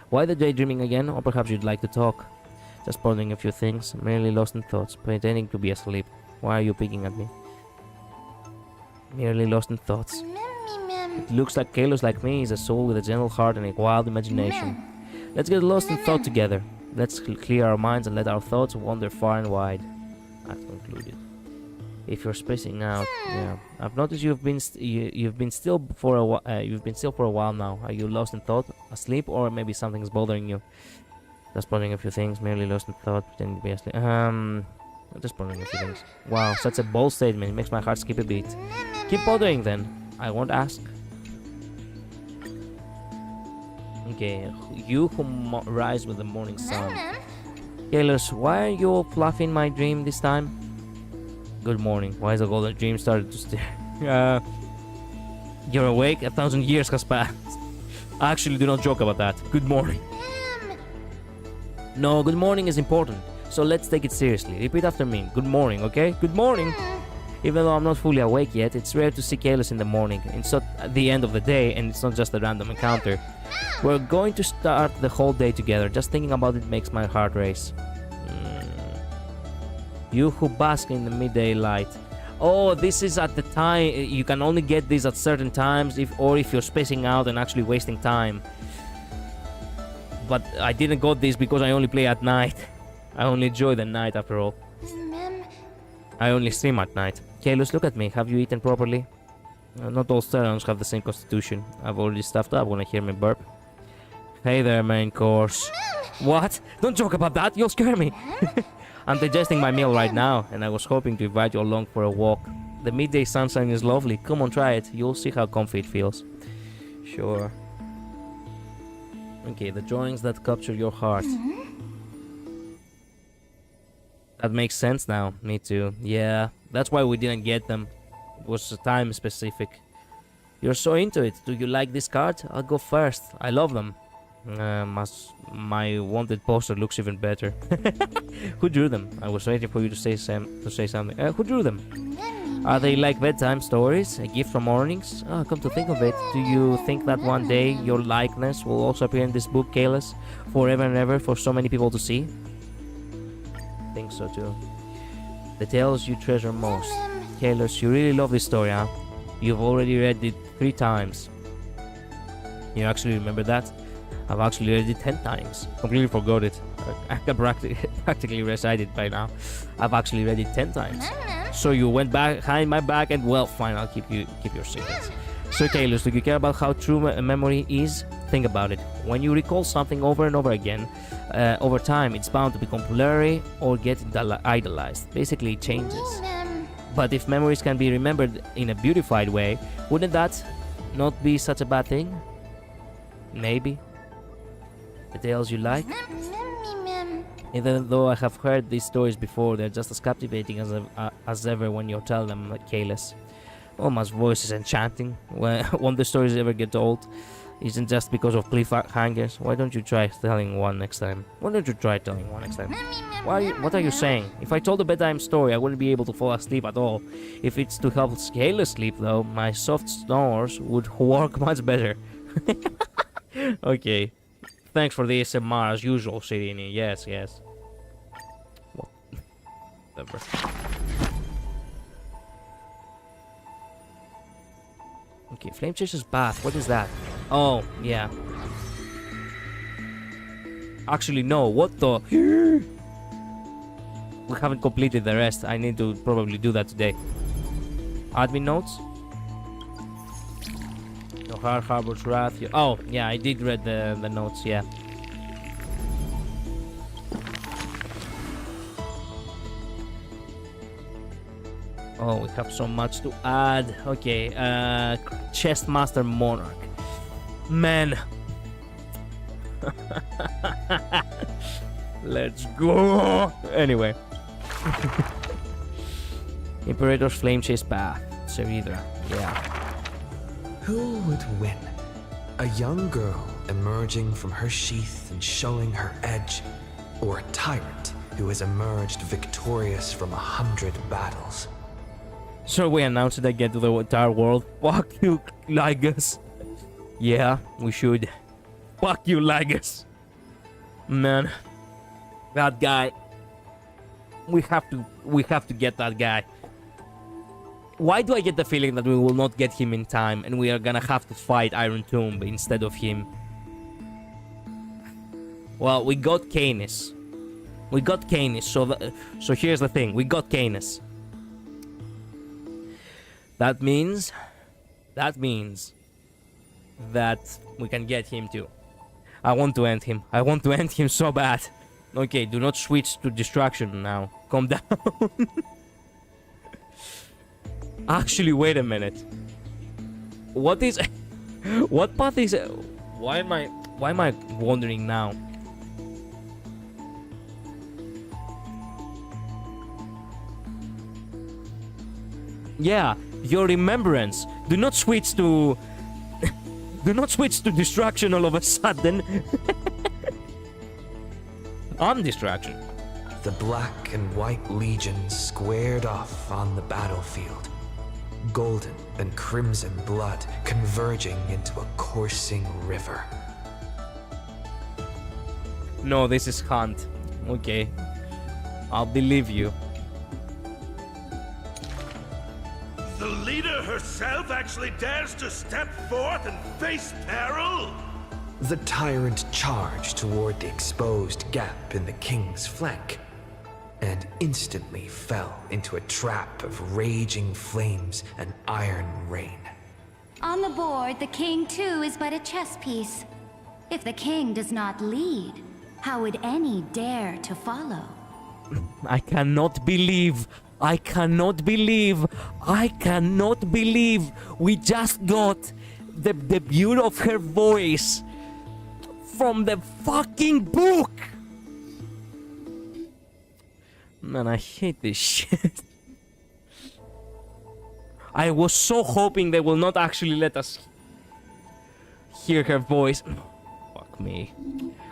Why the daydreaming again? Or perhaps you'd like to talk. Just pondering a few things, merely lost in thoughts, pretending to be asleep. Why are you picking at me? Merely lost in thoughts. It looks like Kalos, like me, is a soul with a gentle heart and a wild imagination. Let's get lost in thought together. Let's clear our minds and let our thoughts wander far and wide. Act concluded. If you're spacing out, yeah. I've noticed you've been still for a while now. Are you lost in thought, asleep, or maybe something's bothering you? Just pondering a few things, merely lost in thought, pretending to be asleep. Just pondering a few things. Wow, such a bold statement. It makes my heart skip a beat. Keep bothering then. I won't ask. Okay, you who rise with the morning sun. Kalos, why are you all fluffy in my dream this time? Good morning. Why is the golden dream started to stare? You're awake? 1,000 years has passed. Actually, do not joke about that. Good morning. No, good morning is important. So let's take it seriously. Repeat after me. Good morning, okay? Good morning. Even though I'm not fully awake yet, it's rare to see Kalos in the morning. It's not at the end of the day, and it's not just a random encounter. We're going to start the whole day together. Just thinking about it makes my heart race. You who bask in the midday light. Oh, this is at the time. You can only get this at certain times, if you're spacing out and actually wasting time. But I didn't got this because I only play at night. I only enjoy the night after all. I only stream at night. Kalos, look at me. Have you eaten properly? Not all Sterons have the same constitution. I've already stuffed up when I hear me burp. Hey there, main course. What? Don't joke about that. You'll scare me. I'm digesting my meal right now, and I was hoping to invite you along for a walk. The midday sunshine is lovely. Come on, try it. You'll see how comfy it feels. Sure. Okay, the drawings that capture your heart. That makes sense now. Me too. Yeah, that's why we didn't get them. It was time specific. You're so into it. Do you like this card? I'll go first. I love them. My wanted poster looks even better. Who drew them? I was waiting for you to say something. Who drew them? Are they like bedtime stories? A gift from mornings? Oh, come to think of it, do you think that one day your likeness will also appear in this book, Kalos? Forever and ever for so many people to see? I think so too. The tales you treasure most. Kalos, you really love this story, huh? You've already read it 3 times. You actually remember that? I've actually read it 10 times. Completely forgot it. I can practically recite it by now. I've actually read it 10 times. So you went back behind my back and, well, fine, I'll keep your secrets. So Kalos, do you care about how true a memory is? Think about it. When you recall something over and over again, over time it's bound to become blurry or get idolized. Basically it changes. But if memories can be remembered in a beautified way, wouldn't that not be such a bad thing? Maybe. The tales you like? Even though I have heard these stories before, they're just as captivating as ever when you tell them, Kalos. Almost voice is enchanting. Won't the stories ever get old? Isn't just because of cliffhangers. Why don't you try telling one next time? Why don't you try telling one next time? What are you saying? If I told a bedtime story, I wouldn't be able to fall asleep at all. If it's to help scale asleep, though, my soft snores would work much better. Okay. Thanks for the ASMR as usual, Sirini. Yes, yes. Whatever. Okay, Flame Chaser's Bath. What is that? Oh, yeah. Actually, no. What the? We haven't completed the rest. I need to probably do that today. Admin notes? No Harbor's Wrath. Oh, yeah, I did read the notes, yeah. Oh, we have so much to add. Okay, Chestmaster Monarch. Man. Let's go. Anyway. Imperator's Flame Chase Path. Ceridra. Yeah. Who would win? A young girl emerging from her sheath and showing her edge, or a tyrant who has emerged victorious from 100 battles? So we announced it again to the entire world. Fuck you, Lygus. Yeah, we should. Fuck you, Lygus. Man, that guy. We have to get that guy. Why do I get the feeling that we will not get him in time, and we are gonna have to fight Iron Tomb instead of him? Well, we got Canis. So here's the thing. We got Canis. That means that we can get him too. I want to end him. I want to end him so bad. Okay, do not switch to distraction now. Calm down. Actually, wait a minute. What is... What path is... Why am I wandering now? Yeah, your remembrance. Do not switch to... Do not switch to distraction all of a sudden. I'm distraction. The black and white legions squared off on the battlefield. Golden and crimson blood converging into a coursing river. No, this is Hunt. Okay. I'll believe you. The leader herself actually dares to step forth and face peril? The tyrant charged toward the exposed gap in the king's flank, and instantly fell into a trap of raging flames and iron rain. On the board, the king too is but a chess piece. If the king does not lead, how would any dare to follow? I cannot believe we just got the debut of her voice from the fucking book. Man, I hate this shit. I was so hoping they will not actually let us hear her voice. Fuck me.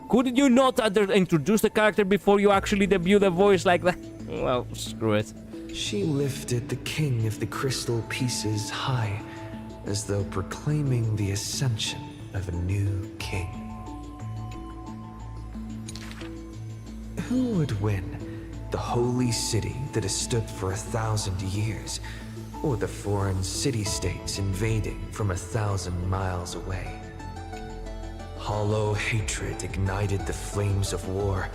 Couldn't you not introduce the character before you actually debut the voice like that? Well, screw it. She lifted the king of the crystal pieces high, as though proclaiming the ascension of a new king. Who would win? The holy city that has stood for 1,000 years, or the foreign city-states invading from 1,000 miles away? Hollow hatred ignited the flames of war.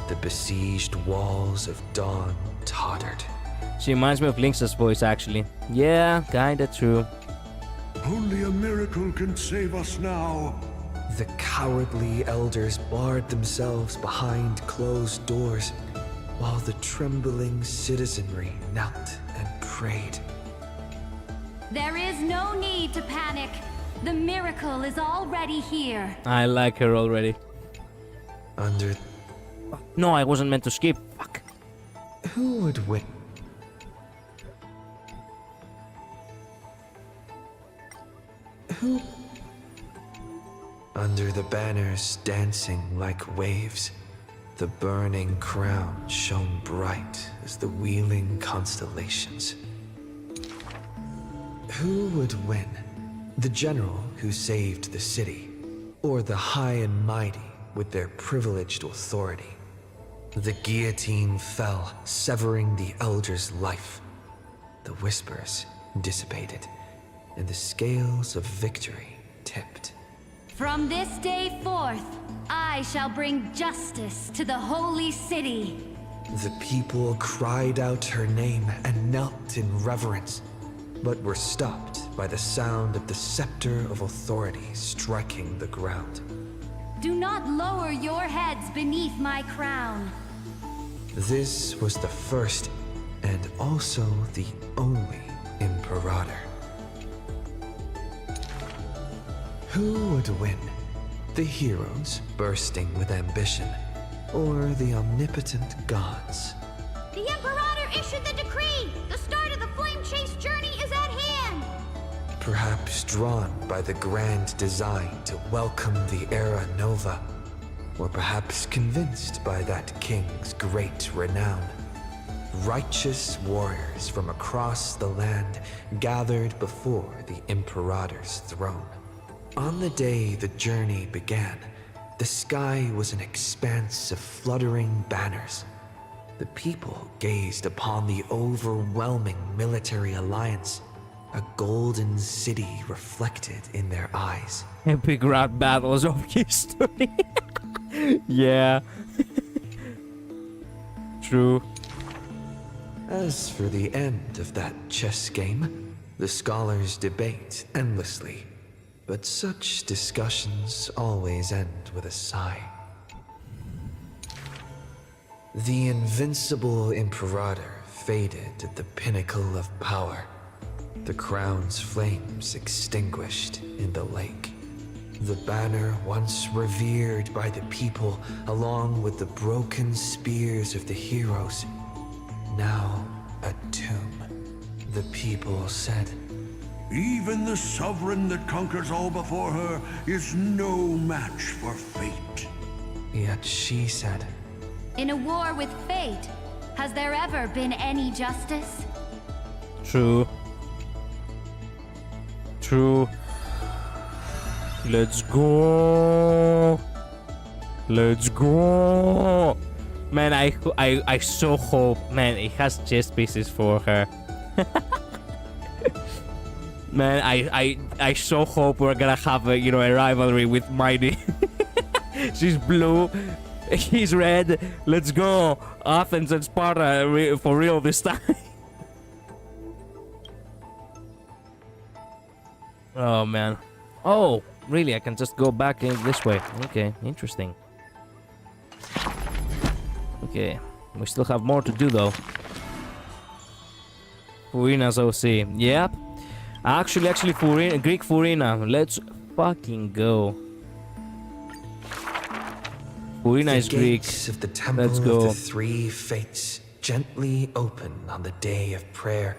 The besieged walls of dawn tottered. She reminds me of Lynx's voice, actually. Yeah, kinda true. Only a miracle can save us now. The cowardly elders barred themselves behind closed doors, while the trembling citizenry knelt and prayed. There is no need to panic. The miracle is already here. I like her already. Under... No, I wasn't meant to skip. Fuck. Who would win? Who? Under the banners dancing like waves, the burning crown shone bright as the wheeling constellations. Who would win? The general who saved the city, or the high and mighty with their privileged authority? The guillotine fell, severing the elder's life. The whispers dissipated, and the scales of victory tipped. From this day forth, I shall bring justice to the holy city. The people cried out her name and knelt in reverence, but were stopped by the sound of the scepter of authority striking the ground. Do not lower your heads beneath my crown. This was the first and also the only Imperator. Who would win? The heroes bursting with ambition, or the omnipotent gods? The Imperator issued the decree! The start of the flame chase journey is at hand! Perhaps drawn by the grand design to welcome the Era Nova, or perhaps convinced by that king's great renown. Righteous warriors from across the land gathered before the Imperator's throne. On the day the journey began, the sky was an expanse of fluttering banners. The people gazed upon the overwhelming military alliance, a golden city reflected in their eyes. Epic rap battles of history. Yeah. True. As for the end of that chess game, the scholars debate endlessly, but such discussions always end with a sigh. The invincible Imperator faded at the pinnacle of power, the crown's flames extinguished in the lake. The banner once revered by the people, along with the broken spears of the heroes, now a tomb. The people said, Even the sovereign that conquers all before her is no match for fate. Yet she said, In a war with fate, has there ever been any justice? True. True. Let's go. Let's go. Man, I so hope, man, it has chess pieces for her. Man, I so hope we're gonna have a, a rivalry with Mighty. She's blue, he's red. Let's go. Athens and Sparta for real this time. Oh, man. Oh, really? I can just go back in this way. Okay, interesting. Okay, we still have more to do, though. Furina's OC. Yep. Actually, Furina, Greek Furina. Let's fucking go. Furina is Greek. Of the temple Let's go. Of the three fates gently open on the day of prayer,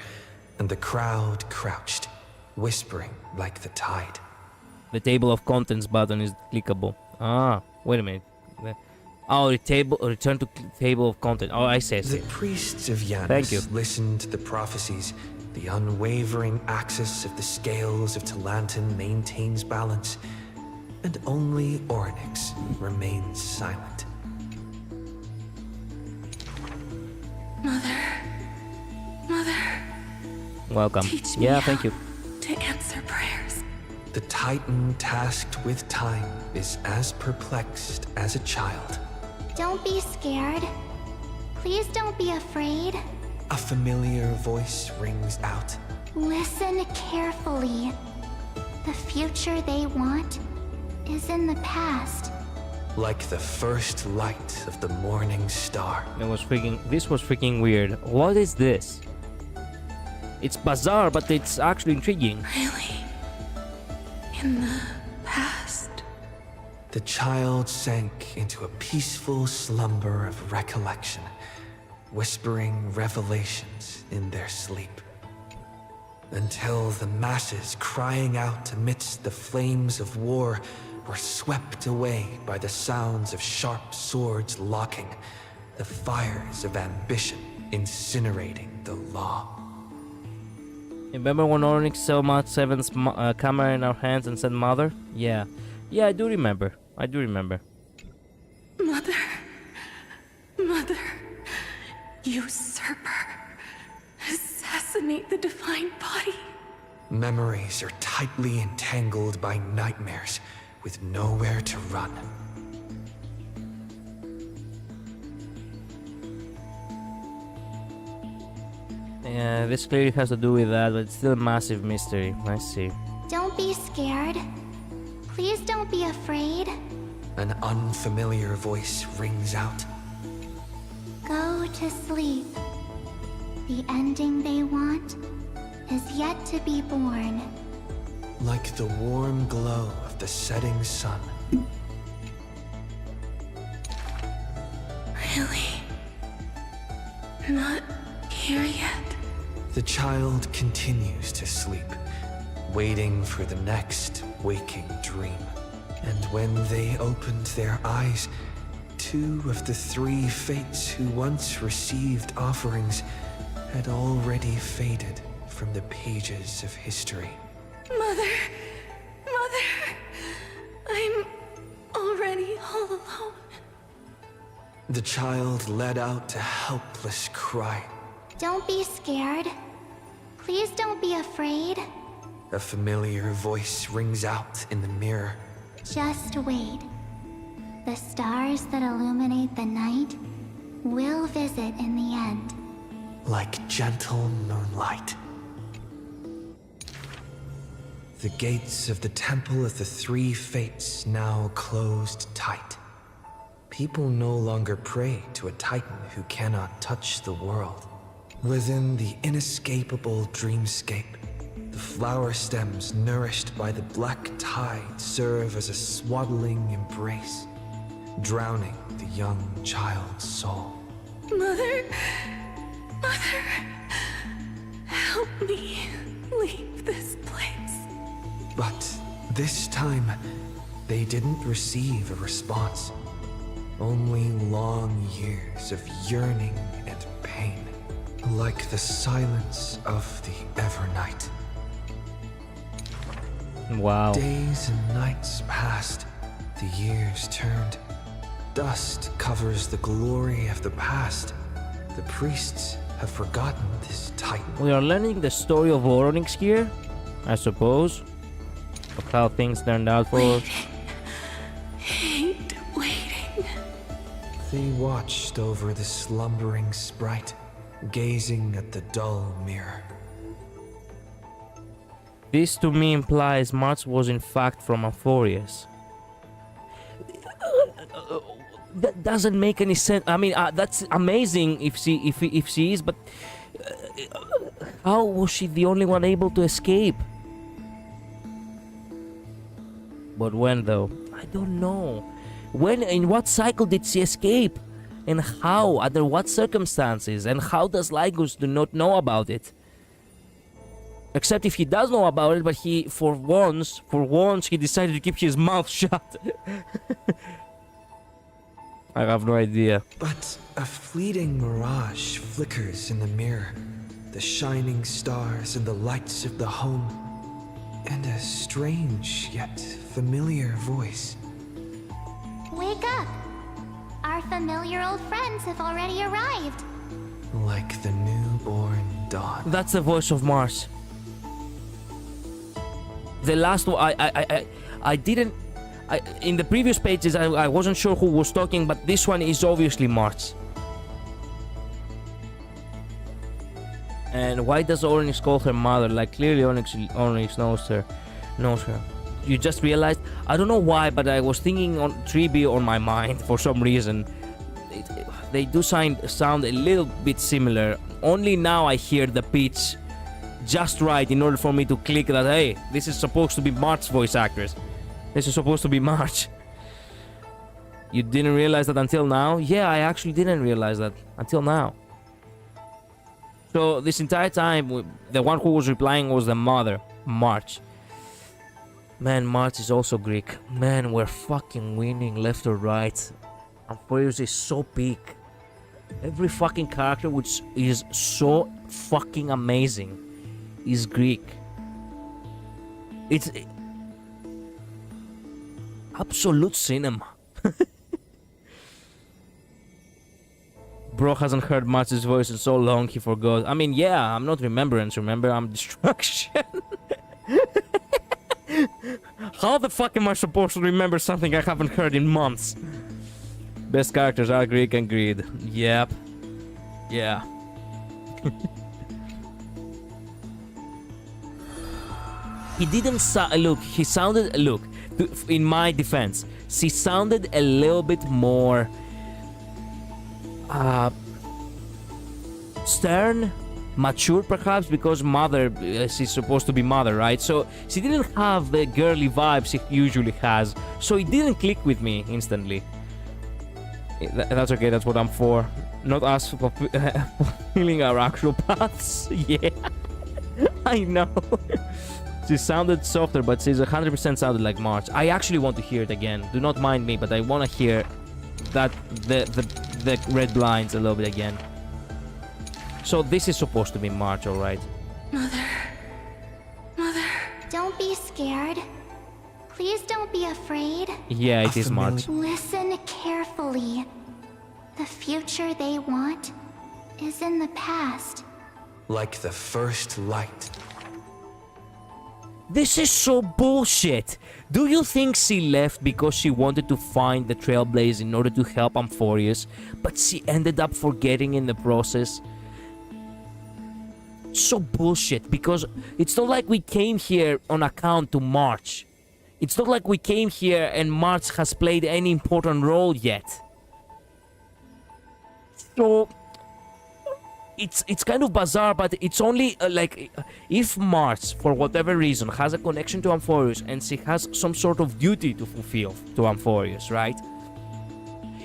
and the crowd crouched, whispering like the tide. The table of contents button is clickable. Ah, wait a minute. Oh, return to table of content. Oh, I see. The priests of Janus Thank you. listened to the prophecies. The unwavering axis of the scales of Talantin maintains balance, and only Orynyx remains silent. Mother. Welcome. Teach me Yeah, how thank you. to answer prayers. The Titan tasked with time is as perplexed as a child. Don't be scared. Please don't be afraid. A familiar voice rings out. Listen carefully. The future they want is in the past. Like the first light of the morning star. This was freaking weird. What is this? It's bizarre, but it's actually intriguing. Really? In the past? The child sank into a peaceful slumber of recollection, whispering revelations in their sleep. until the masses crying out amidst the flames of war were swept away by the sounds of sharp swords locking, the fires of ambition incinerating the law. Remember when Oryx saw March 7's camera in our hands and said, "Mother"? Yeah. Yeah, I do remember. I do remember. Mother. Mother. Usurper. Assassinate the divine body. Memories are tightly entangled by nightmares with nowhere to run. Yeah, this clearly has to do with that, but it's still a massive mystery. I see. Don't be scared. Please don't be afraid. An unfamiliar voice rings out. Go to sleep. The ending they want is yet to be born. Like the warm glow of the setting sun. Really? Not here yet? The child continues to sleep, waiting for the next waking dream. And when they opened their eyes, 2 of the 3 fates who once received offerings had already faded from the pages of history. Mother! Mother! I'm already all alone. The child let out a helpless cry. Don't be scared. Please don't be afraid. A familiar voice rings out in the mirror. Just wait. The stars that illuminate the night will visit in the end. Like gentle moonlight. The gates of the Temple of the 3 Fates now closed tight. People no longer pray to a titan who cannot touch the world. Within the inescapable dreamscape, the flower stems nourished by the black tide serve as a swaddling embrace, drowning the young child's soul. Mother! Mother! Help me leave this place. But this time, they didn't receive a response. Only long years of yearning and pain, like the silence of the Evernight. Wow. Days and nights passed, the years turned. Dust covers the glory of the past. The priests have forgotten this titan. We are learning the story of Oryx here, I suppose. Of how things turned out for us. Hate waiting. They watched over the slumbering sprite, gazing at the dull mirror. This to me implies March was in fact from Amphorius. That doesn't make any sense. I mean, that's amazing if she is, but how was she the only one able to escape? But when though? I don't know. When, in what cycle did she escape? And how? Under what circumstances? And how does Lygus do not know about it? Except if he does know about it, but he, for once, he decided to keep his mouth shut. I have no idea. But a fleeting mirage flickers in the mirror. The shining stars and the lights of the home. And a strange yet familiar voice. Wake up! Our familiar old friends have already arrived. Like the newborn dawn. That's the voice of Mars. The last one, I didn't... in the previous pages, I wasn't sure who was talking, but this one is obviously Mars. And why does Onyx call her mother? Like, clearly Onyx knows her. You just realized? I don't know why, but I was thinking on 3B on my mind for some reason. They do sound a little bit similar. Only now I hear the pitch just right in order for me to click that, hey, this is supposed to be March's voice actress. This is supposed to be March. You didn't realize that until now? Yeah, I actually didn't realize that until now. So this entire time, the one who was replying was the mother, March. Man, March is also Greek. Man, we're fucking winning left or right. Amphorius is so peak. Every fucking character which is so fucking amazing is Greek. It's absolute cinema. Bro hasn't heard March's voice in so long he forgot. I mean, yeah, I'm not remembrance, remember? I'm destruction. How the fuck am I supposed to remember something I haven't heard in months? Best characters are Greek and Greed. Yep. Yeah. He didn't look, he sounded, look, in my defense, she sounded a little bit more stern, mature perhaps, because mother, she's supposed to be mother, right? So she didn't have the girly vibes she usually has, so it didn't click with me instantly. That's okay, that's what I'm for. Not us fulfilling our actual paths. Yeah, I know. She sounded softer, but she's 100% sounded like March. I actually want to hear it again. Do not mind me, but I want to hear that the red blinds a little bit again. So this is supposed to be March, all right? Mother. Don't be scared. Please don't be afraid. Yeah, it is March. Listen carefully. The future they want is in the past. Like the first light. This is so bullshit. Do you think she left because she wanted to find the Trailblaze in order to help Amphorius, but she ended up forgetting in the process? So bullshit, because it's not like we came here on account to March. It's not like we came here and March has played any important role yet. So it's kind of bizarre, but it's only like if March, for whatever reason, has a connection to Amphorius and she has some sort of duty to fulfill to Amphorius, right?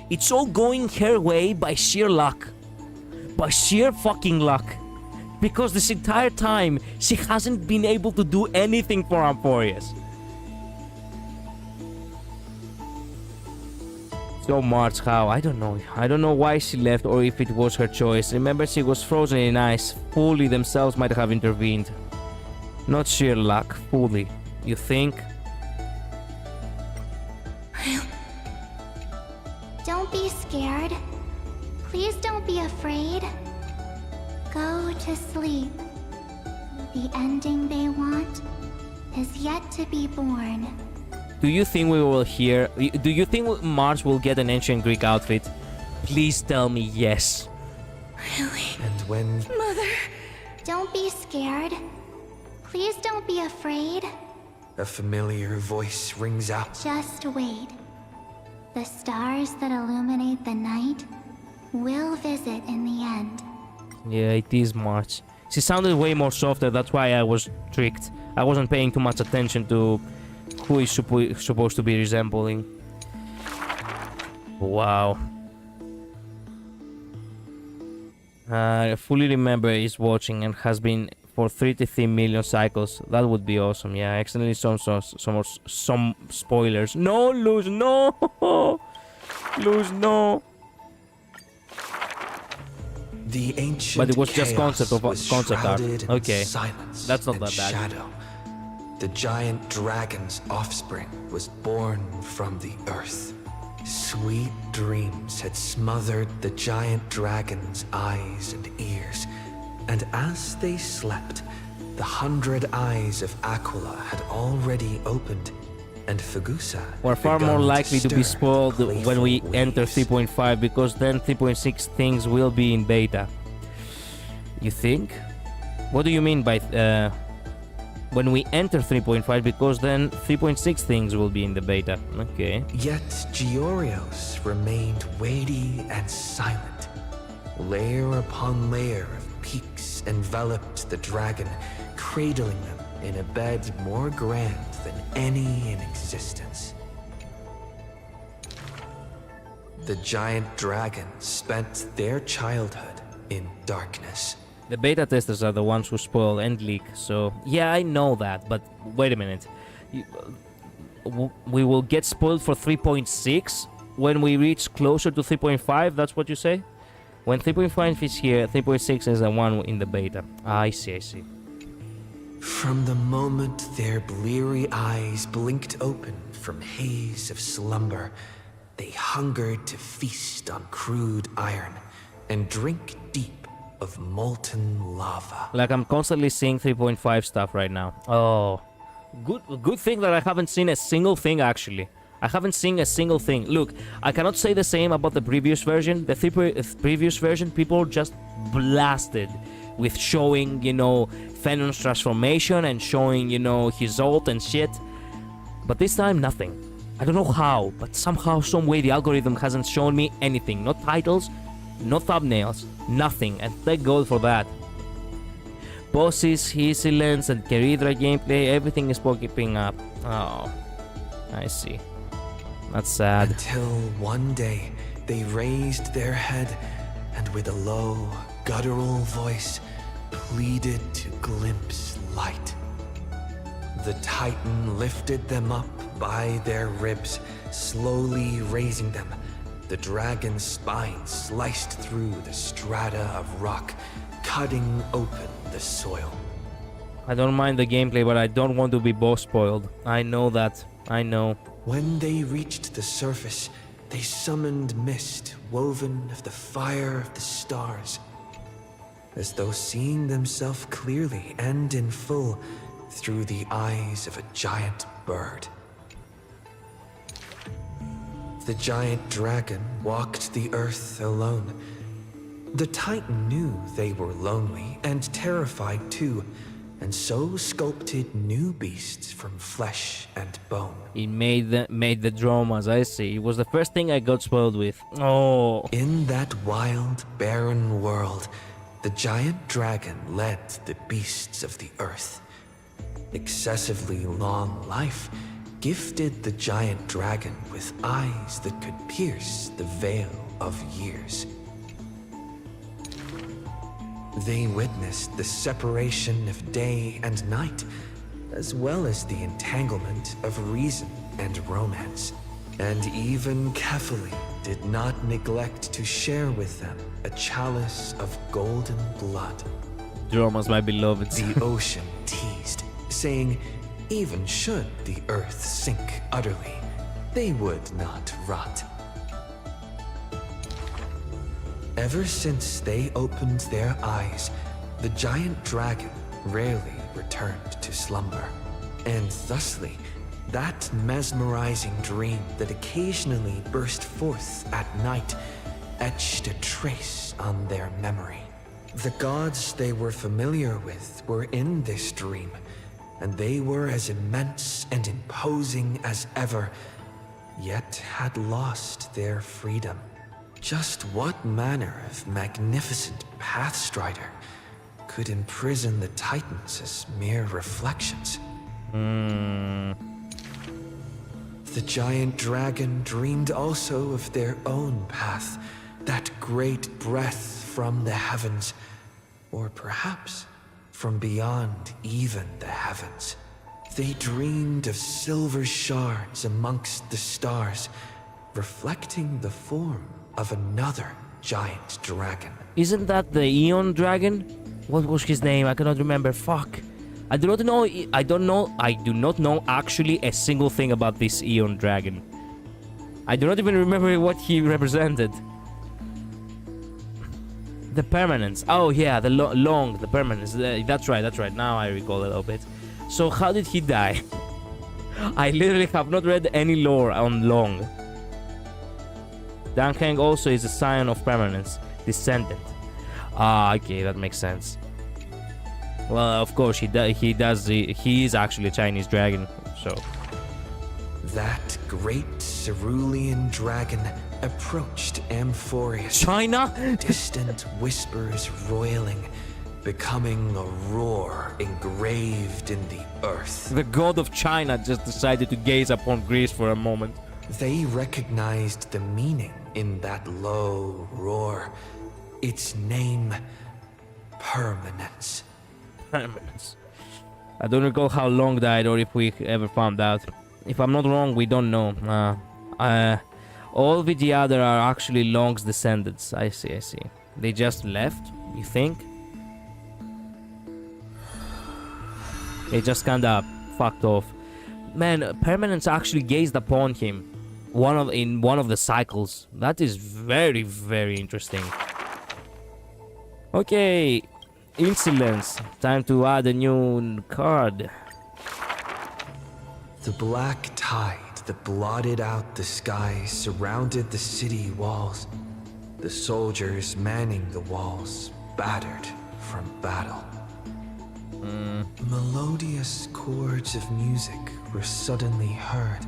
It's all going her way by sheer luck. By sheer fucking luck. Because this entire time, she hasn't been able to do anything for Amphorius. So March, how? I don't know. I don't know why she left or if it was her choice. Remember, she was frozen in ice. Fully themselves might have intervened. Not sheer luck, fully. You think? Don't be scared. Please don't be afraid. Go to sleep. The ending they want is yet to be born. Do you think we will hear... Do you think March will get an ancient Greek outfit? Please tell me yes. Really? And when... Mother! Don't be scared. Please don't be afraid. a familiar voice rings out. Just wait. The stars that illuminate the night will visit in the end. Yeah, it is March. She sounded way more softer, that's why I was tricked. I wasn't paying too much attention to who is supposed to be resembling. Wow. I fully remember is watching and has been for 33 million cycles. That would be awesome. Yeah, accidentally some spoilers. No, Luz, no! Luz, no! The ancient But it was just concept art. Okay, silence that's not and that bad. shadow. The giant dragon's offspring was born from the earth. Sweet dreams had smothered the giant dragon's eyes and ears, and as they slept, the 100 eyes of Aquila had already opened, and Fagusa We're far begun more likely to be stir spoiled when we playful enter ways. 3.5, because then 3.6 things will be in beta. You think? What do you mean by when we enter 3.5, because then 3.6 things will be in the beta? Okay. Yet Georios remained weighty and silent. Layer upon layer of peaks enveloped the dragon, cradling them in a bed more grand than any in existence. The giant dragons spent their childhood in darkness, The beta testers are the ones who spoil and leak, so yeah, I know that, but wait a minute. We will get spoiled for 3.6 when we reach closer to 3.5, that's what you say? When 3.5 is here, 3.6 is the one in the beta. I see, I see. From the moment their bleary eyes blinked open from haze of slumber, they hungered to feast on crude iron and drink deep of molten lava. Like, I'm constantly seeing 3.5 stuff right now. Oh, good thing that I haven't seen a single thing, actually. I haven't seen a single thing. Look, I cannot say the same about the previous version. The previous version, people just blasted with showing, you know, Fenon's transformation and showing, you know, his ult and shit. But this time, nothing. I don't know how, but somehow, some way, the algorithm hasn't shown me anything. No titles, no thumbnails, nothing. And thank God for that. Bosses, Hysilence, and Keridra gameplay, everything is popping up. Oh, I see. That's sad. Until one day, they raised their head and with a low, guttural voice, pleaded to glimpse light. The Titan lifted them up by their ribs, slowly raising them. The dragon's spine sliced through the strata of rock, cutting open the soil. I don't mind the gameplay, but I don't want to be boss spoiled. I know that. I know. When they reached the surface, they summoned mist woven of the fire of the stars. As though seeing themselves clearly and in full through the eyes of a giant bird. The giant dragon walked the earth alone. The Titan knew they were lonely and terrified too, and so sculpted new beasts from flesh and bone. He made the dramas, I see. It was the first thing I got spoiled with. Oh. In that wild, barren world, the giant dragon led the beasts of the earth. Excessively long life gifted the giant dragon with eyes that could pierce the veil of years. They witnessed the separation of day and night, as well as the entanglement of reason and romance, and even Kefali did not neglect to share with them a chalice of golden blood. Dramas, my beloveds. The ocean teased, saying, even should the earth sink utterly, they would not rot. Ever since they opened their eyes, the giant dragon rarely returned to slumber. And thusly, that mesmerizing dream that occasionally burst forth at night etched a trace on their memory. The gods they were familiar with were in this dream, and they were as immense and imposing as ever, yet had lost their freedom. Just what manner of magnificent pathstrider could imprison the Titans as mere reflections? The giant dragon dreamed also of their own path, that great breath from the heavens, or perhaps from beyond even the heavens. They dreamed of silver shards amongst the stars, reflecting the form of another giant dragon. Isn't that the Eon Dragon? What was his name? I cannot remember. Fuck. I do not know. I do not know actually a single thing about this Eon Dragon. I do not even remember what he represented. The permanence. Oh yeah, the the permanence. That's right, that's right. Now I recall a little bit. So how did he die? I literally have not read any lore on Long. Danheng also is a scion of permanence, descendant. Ah, okay, that makes sense. Well, of course, he is actually a Chinese dragon, so. That great cerulean dragon approached Amphorius. China? Distant whispers roiling, becoming a roar engraved in the earth. The god of China just decided to gaze upon Greece for a moment. They recognized the meaning in that low roar. Its name, permanence. Permanence. I don't recall how Long died or if we ever found out. If I'm not wrong, we don't know. All of the other are actually Long's descendants. I see. They just left, you think? They just kinda fucked off. Man, Permanence actually gazed upon him. In one of the cycles. That is very, very interesting. Okay. Insolence. Time to add a new card. The black tide that blotted out the sky surrounded the city walls. The soldiers manning the walls, battered from battle. Melodious chords of music were suddenly heard.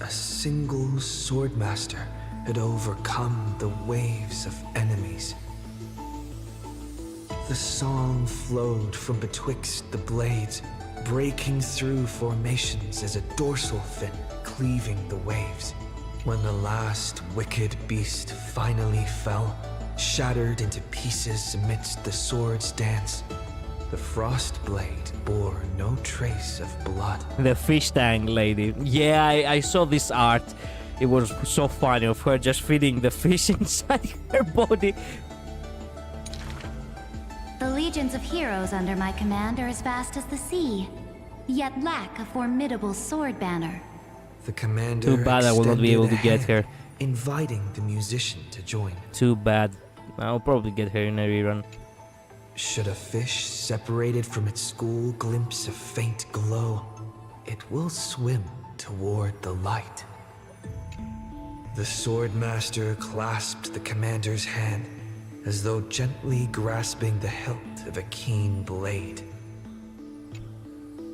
A single swordmaster had overcome the waves of enemies. The song flowed from betwixt the blades, breaking through formations as a dorsal fin cleaving the waves. When the last wicked beast finally fell, shattered into pieces amidst the sword's dance, the frost blade bore no trace of blood. The fish tank lady. Yeah, I saw this art. It was so funny of her just feeding the fish inside her body. The legions of heroes under my command are as vast as the sea, yet lack a formidable sword banner. The commander Too bad I will not be able to get her. Inviting the musician to join. Too bad. I'll probably get her in a rerun. Should a fish separated from its school glimpse a faint glow, it will swim toward the light. The swordmaster clasped the commander's hand, as though gently grasping the hilt of a keen blade.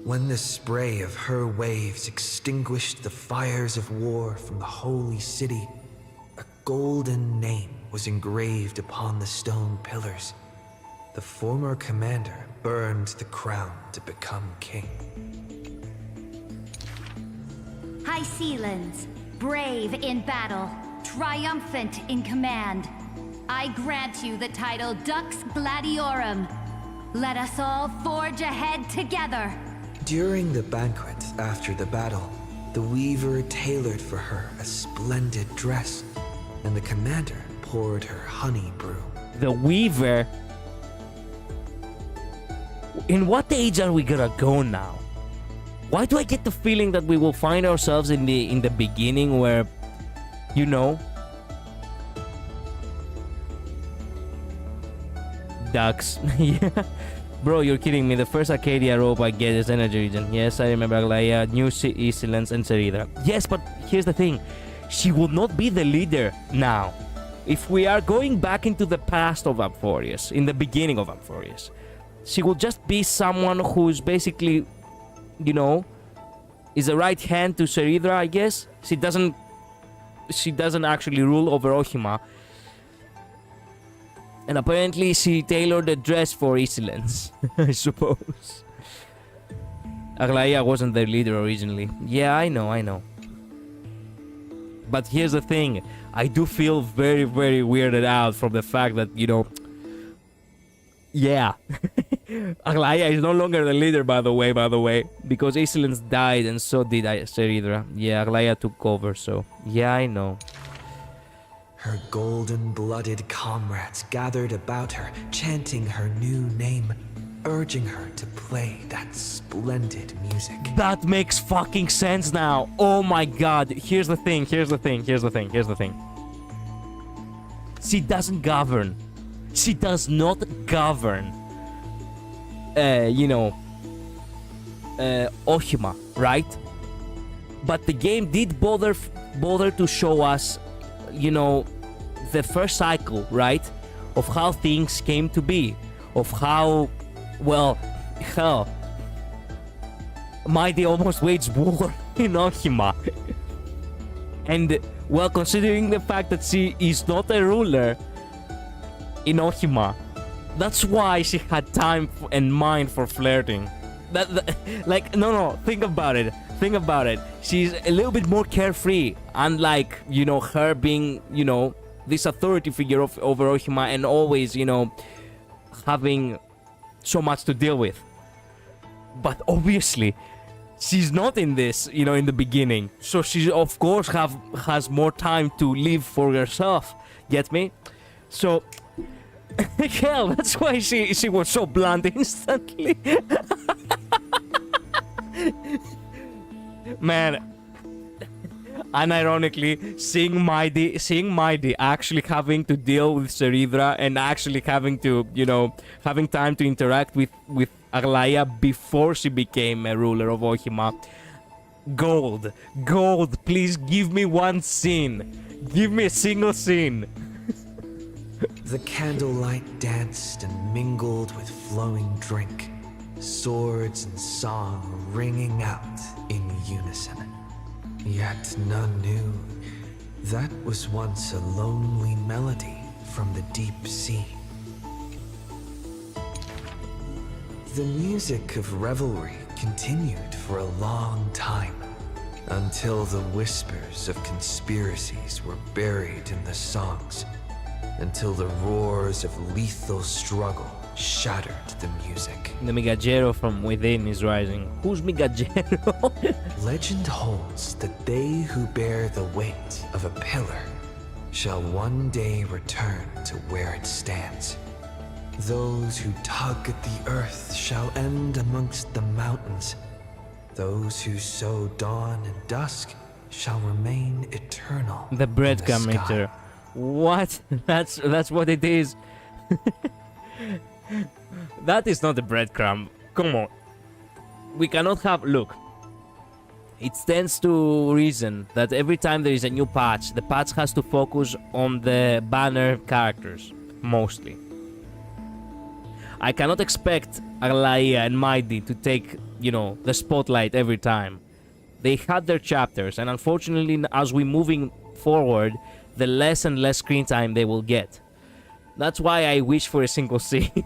When the spray of her waves extinguished the fires of war from the holy city, a golden name was engraved upon the stone pillars. The former commander burned the crown to become king. High Sealands, brave in battle, triumphant in command, I grant you the title Dux Gladiorum. Let us all forge ahead together. During the banquet after the battle, the weaver tailored for her a splendid dress, and the commander poured her honey brew. The weaver? In what age are we gonna go now? Why do I get the feeling that we will find ourselves in the beginning where, you know, ducks? Yeah. Bro, you're kidding me. The first Arcadia rope I get is Energy Region. Yes, I remember Aglaya, New Eastlands, and Ceridra. Yes, but here's the thing. She will not be the leader now. If we are going back into the past of Amphorius, in the beginning of Amphorius, she will just be someone who's basically, you know, is a right hand to Ceridra, I guess. She doesn't actually rule over Ohima. And apparently she tailored a dress for Isilens, I suppose. Aglaya wasn't their leader originally. Yeah, I know. But here's the thing. I do feel very, very weirded out from the fact that, you know... Yeah. Aglaya is no longer the leader, by the way. Because Isilens died and so did Ceridra. Yeah, Aglaya took over, so... Yeah, I know. Her golden-blooded comrades gathered about her, chanting her new name, urging her to play that splendid music. That makes fucking sense now. Oh my god. Here's the thing. She doesn't govern. She does not govern, Ohima, right? But the game did bother to show us, you know, the first cycle, right? Of how things came to be. Of how, well, hell, Mighty almost waged war in Ohima. And, well, considering the fact that she is not a ruler in Ohima, that's why she had time and mind for flirting. Think about it. She's a little bit more carefree, unlike, you know, her being, you know, this authority figure over Ohima and always, you know, having so much to deal with. But obviously, she's not in this, you know, in the beginning. So she, of course, has more time to live for herself. Get me? So, hell, that's why she was so blunt instantly. Man, unironically, seeing Mighty actually having to deal with Ceridra and actually having to, you know, having time to interact with Aglaia before she became a ruler of Ohima. Gold, please give me one scene. Give me a single scene. The candlelight danced and mingled with flowing drink, swords and song ringing out in unison. Yet none knew that was once a lonely melody from the deep sea. The music of revelry continued for a long time, until the whispers of conspiracies were buried in the songs, until the roars of lethal struggle shattered the music. The Migajero from within is rising. Who's Migajero? Legend holds that they who bear the weight of a pillar shall one day return to where it stands. Those who tug at the earth shall end amongst the mountains. Those who sow dawn and dusk shall remain eternal. The breadcrumb eater. What? That's what it is. That is not a breadcrumb. Come on. We cannot have... Look. It stands to reason that every time there is a new patch, the patch has to focus on the banner characters. Mostly. I cannot expect Aglaia and Mighty to take, you know, the spotlight every time. They had their chapters, and unfortunately, as we're moving forward, the less and less screen time they will get. That's why I wish for a single scene.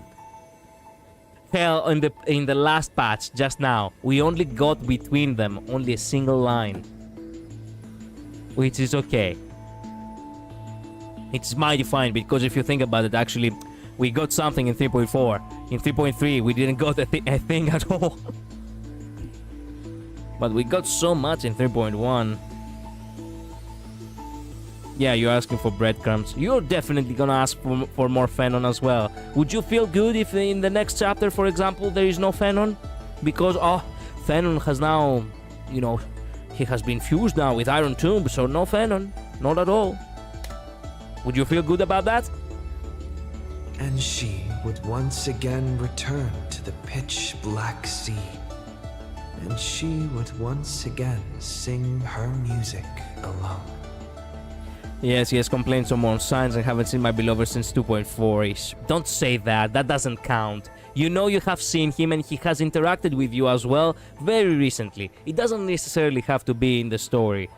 Hell, in the last patch, just now, we only got between them only a single line. Which is okay. It's mighty fine, because if you think about it, actually, we got something in 3.4. In 3.3, we didn't got a thing at all. But we got so much in 3.1. Yeah, you're asking for breadcrumbs. You're definitely gonna ask for more Phenon as well. Would you feel good if in the next chapter, for example, there is no Phenon? Because, oh, Phenon has now, you know, he has been fused now with Iron Tomb, so no Phenon. Not at all. Would you feel good about that? And she would once again return to the pitch black sea. And she would once again sing her music alone. Yes, he has complained some more on signs and haven't seen my beloved since 2.4-ish. Don't say that, that doesn't count. You know you have seen him and he has interacted with you as well very recently. It doesn't necessarily have to be in the story.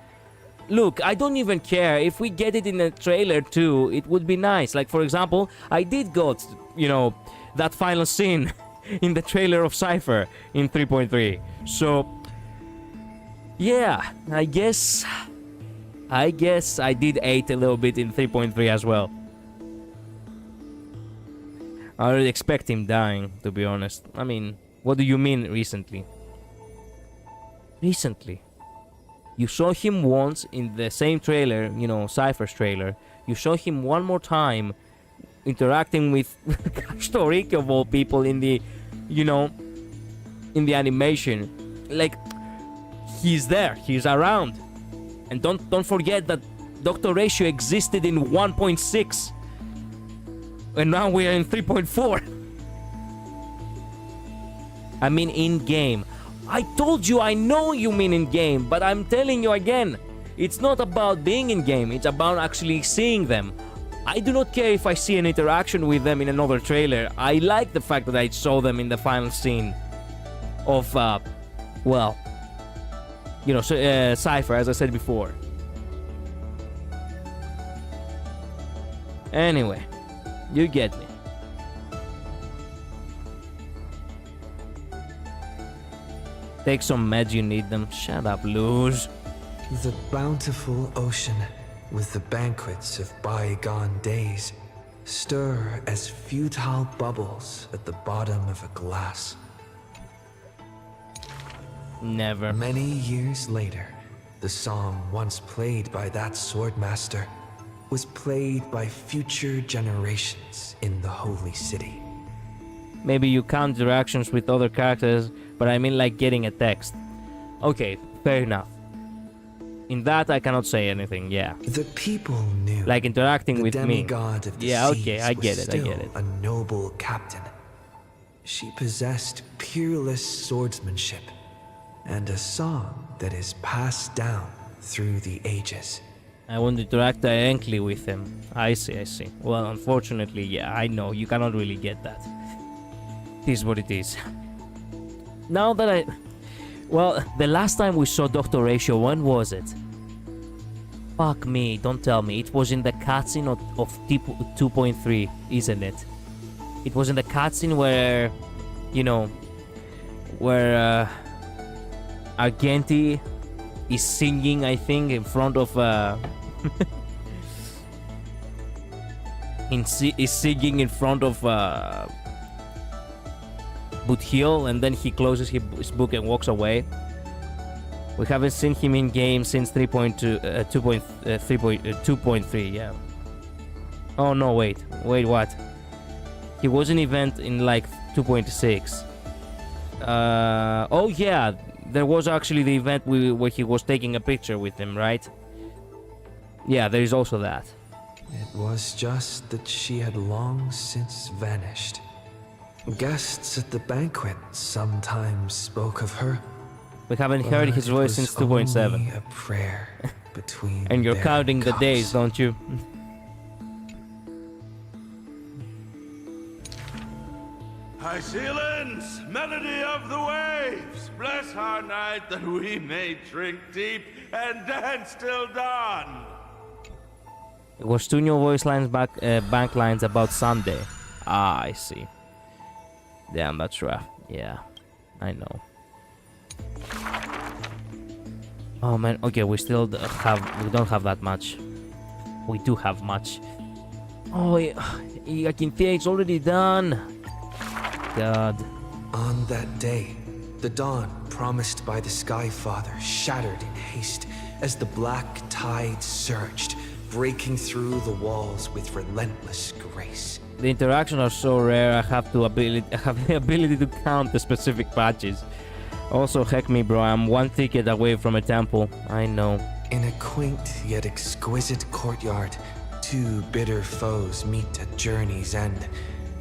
Look, I don't even care. If we get it in a trailer too, it would be nice. Like, for example, I did got, you know, that final scene in the trailer of Cypher in 3.3. So, yeah, I guess I did 8 a little bit in 3.3 as well. I already expect him dying, to be honest. I mean, what do you mean recently? Recently? You saw him once in the same trailer, you know, Cypher's trailer. You saw him one more time interacting with Storiki of all people in the, you know, in the animation. Like, he's there, he's around. And don't forget that Dr. Ratio existed in 1.6. And now we are in 3.4. I mean in-game. I told you, I know you mean in-game, but I'm telling you again, it's not about being in-game, it's about actually seeing them. I do not care if I see an interaction with them in another trailer. I like the fact that I saw them in the final scene of, well, you know, Cypher, as I said before. Anyway, you get me. Take some meds, you need them. Shut up, Luz. The bountiful ocean, with the banquets of bygone days, stir as futile bubbles at the bottom of a glass. Never. Many years later, the song once played by that swordmaster was played by future generations in the Holy City. Maybe you count interactions with other characters, but I mean like getting a text. Okay, fair enough. In that I cannot say anything, yeah. The people knew like interacting the with me. demigod of the Yeah, seas okay, I get was it, I get still it. a noble captain. She possessed peerless swordsmanship and a song that is passed down through the ages. I want to interact directly with him. I see, I see. Well, unfortunately, yeah, I know, you cannot really get that. It is what it is. Now that well, the last time we saw Dr. Ratio, when was it? Fuck me, don't tell me. It was in the cutscene of 2.3, isn't it? It was in the cutscene where, you know, where Argenti is singing, I think, in front of is singing in front of Buthiel, and then he closes his book and walks away. We haven't seen him in game since 2.3, yeah. Oh no, wait, what? He was an event in like 2.6. Oh yeah, there was actually the event where he was taking a picture with him, right? Yeah, there is also that. It was just that she had long since vanished. Guests at the banquet sometimes spoke of her. We haven't heard his voice since 2.7. A prayer between and you're counting the cups. days, don't you? High ceilings, melody of the waves, bless our night that we may drink deep and dance till dawn. It was two new voice lines bank lines about Sunday. Ah, I see. Damn, that's rough. Yeah, I know. Oh man, okay, we don't have that much. We do have much. Oh, I can see it's already done. God. On that day, the dawn promised by the Sky Father shattered in haste as the black tide surged, breaking through the walls with relentless grace. The interactions are so rare, I have the ability to count the specific patches. Also, heck me bro, I'm one ticket away from a temple. I know. In a quaint yet exquisite courtyard, two bitter foes meet at journey's end,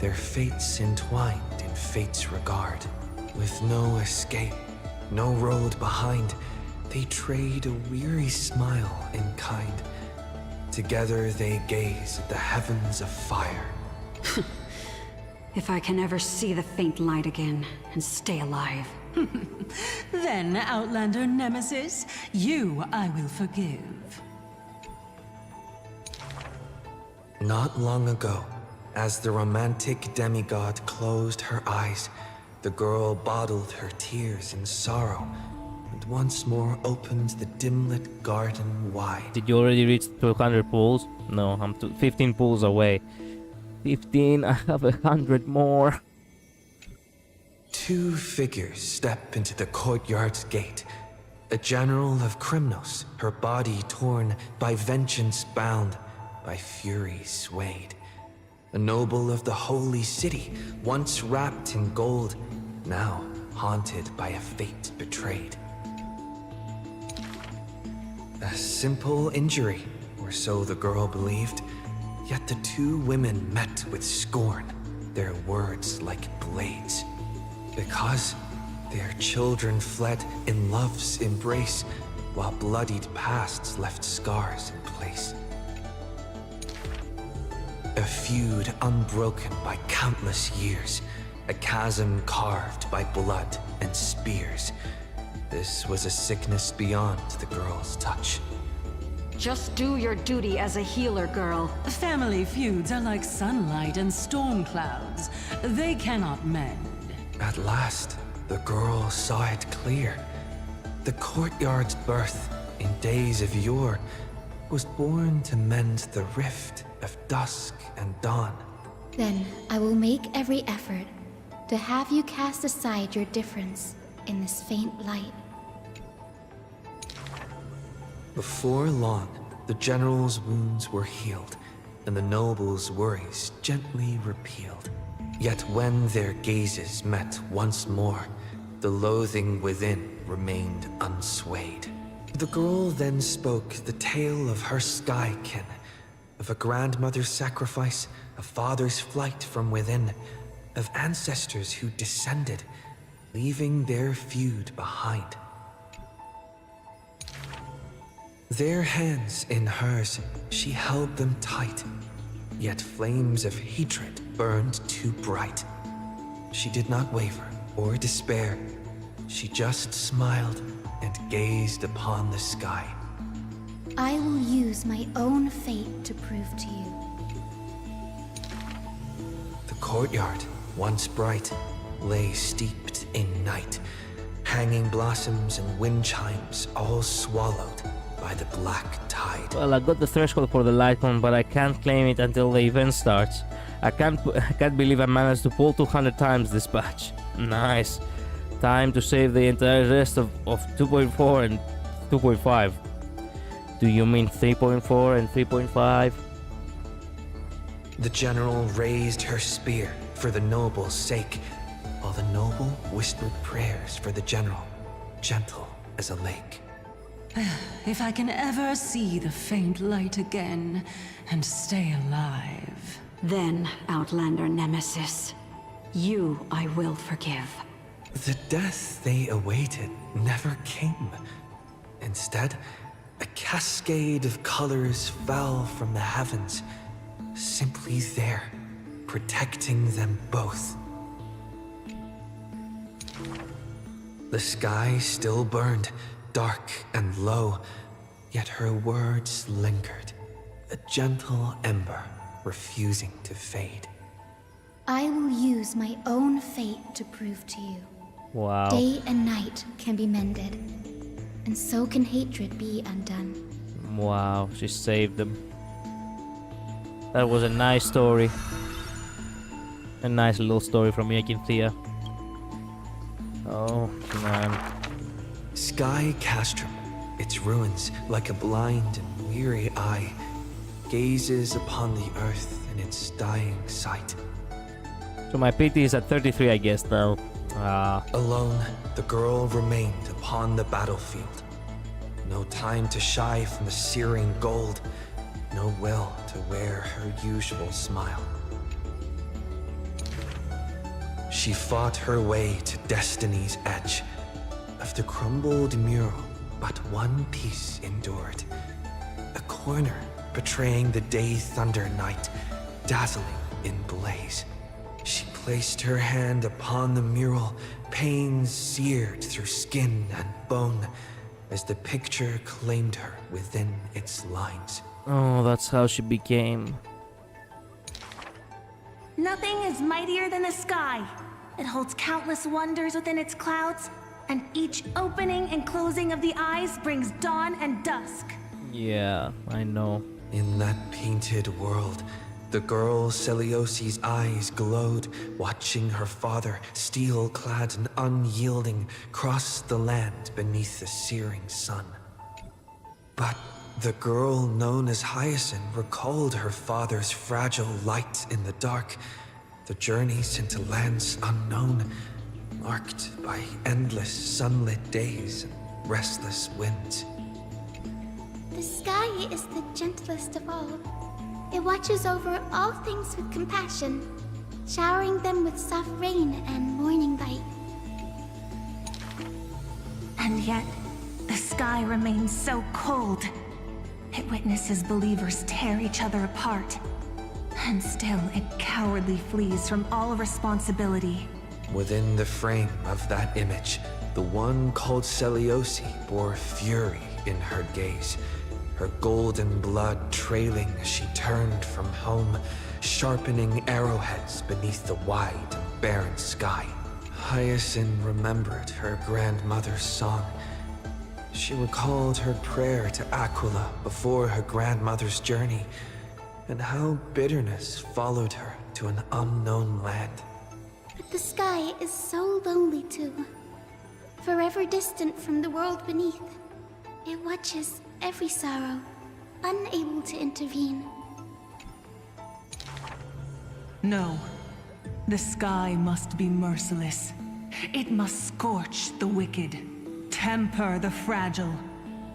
their fates entwined in fate's regard. With no escape, no road behind, they trade a weary smile in kind. Together they gaze at the heavens of fire. If I can ever see the faint light again and stay alive. Then, Outlander Nemesis, you I will forgive. Not long ago, as the romantic demigod closed her eyes, the girl bottled her tears in sorrow and once more opened the dim-lit garden wide. Did you already reach 200 pools? No, I'm 15 pools away. 15, I have 100 more. Two figures step into the courtyard's gate. A general of Krymnos, her body torn, by vengeance bound, by fury swayed. A noble of the holy city, once wrapped in gold, now haunted by a fate betrayed. A simple injury, or so the girl believed, yet the two women met with scorn, their words like blades. Because their children fled in love's embrace, while bloodied pasts left scars in place. A feud unbroken by countless years, a chasm carved by blood and spears. This was a sickness beyond the girl's touch. Just do your duty as a healer, girl. Family feuds are like sunlight and storm clouds. They cannot mend. At last, the girl saw it clear. The courtyard's birth, in days of yore, was born to mend the rift of dusk and dawn. Then I will make every effort to have you cast aside your difference in this faint light. Before long, the general's wounds were healed, and the noble's worries gently repealed. Yet when their gazes met once more, the loathing within remained unswayed. The girl then spoke the tale of her skykin, of a grandmother's sacrifice, a father's flight from within, of ancestors who descended, leaving their feud behind. Their hands in hers, she held them tight, yet flames of hatred burned too bright. She did not waver or despair. She just smiled and gazed upon the sky. I will use my own fate to prove to you. The courtyard, once bright, lay steeped in night. Hanging blossoms and wind chimes all swallowed by the black tide. Well, I got the threshold for the light one, but I can't claim it until the event starts. I can't believe I managed to pull 200 times this batch. Nice. Time to save the entire rest of 2.4 and 2.5. Do you mean 3.4 and 3.5? The general raised her spear for the noble's sake, while the noble whispered prayers for the general, gentle as a lake. If I can ever see the faint light again and stay alive. Then, Outlander Nemesis, you I will forgive. The death they awaited never came. Instead, a cascade of colors fell from the heavens, simply there, protecting them both. The sky still burned, dark and low, yet her words lingered, a gentle ember refusing to fade. I will use my own fate to prove to you. Wow. Day and night can be mended, and so can hatred be undone. Wow, she saved them. That was a nice story. A nice little story from Thea. Oh, man. Sky Castrum, its ruins like a blind and weary eye, gazes upon the earth in its dying sight. So my PT is at 33, I guess, now. Alone, the girl remained upon the battlefield. No time to shy from the searing gold, no will to wear her usual smile. She fought her way to destiny's edge. Of the crumbled mural, but one piece endured. A corner betraying the day thunder night, dazzling in blaze. She placed her hand upon the mural, pain seared through skin and bone, as the picture claimed her within its lines. Oh, that's how she became. Nothing is mightier than the sky. It holds countless wonders within its clouds, and each opening and closing of the eyes brings dawn and dusk. Yeah, I know. In that painted world, the girl Celiosi's eyes glowed, watching her father, steel-clad and unyielding, cross the land beneath the searing sun. But the girl known as Hyacinth recalled her father's fragile light in the dark, the journeys into lands unknown, marked by endless sunlit days and restless winds. The sky is the gentlest of all. It watches over all things with compassion, showering them with soft rain and morning light. And yet, the sky remains so cold. It witnesses believers tear each other apart. And still, it cowardly flees from all responsibility. Within the frame of that image, the one called Celiosi bore fury in her gaze, her golden blood trailing as she turned from home, sharpening arrowheads beneath the wide and barren sky. Hyacinth remembered her grandmother's song, She recalled her prayer to Aquila before her grandmother's journey, and how bitterness followed her to an unknown land. But the sky is so lonely too. Forever distant from the world beneath. It watches every sorrow, unable to intervene. No. The sky must be merciless. It must scorch the wicked, temper the fragile,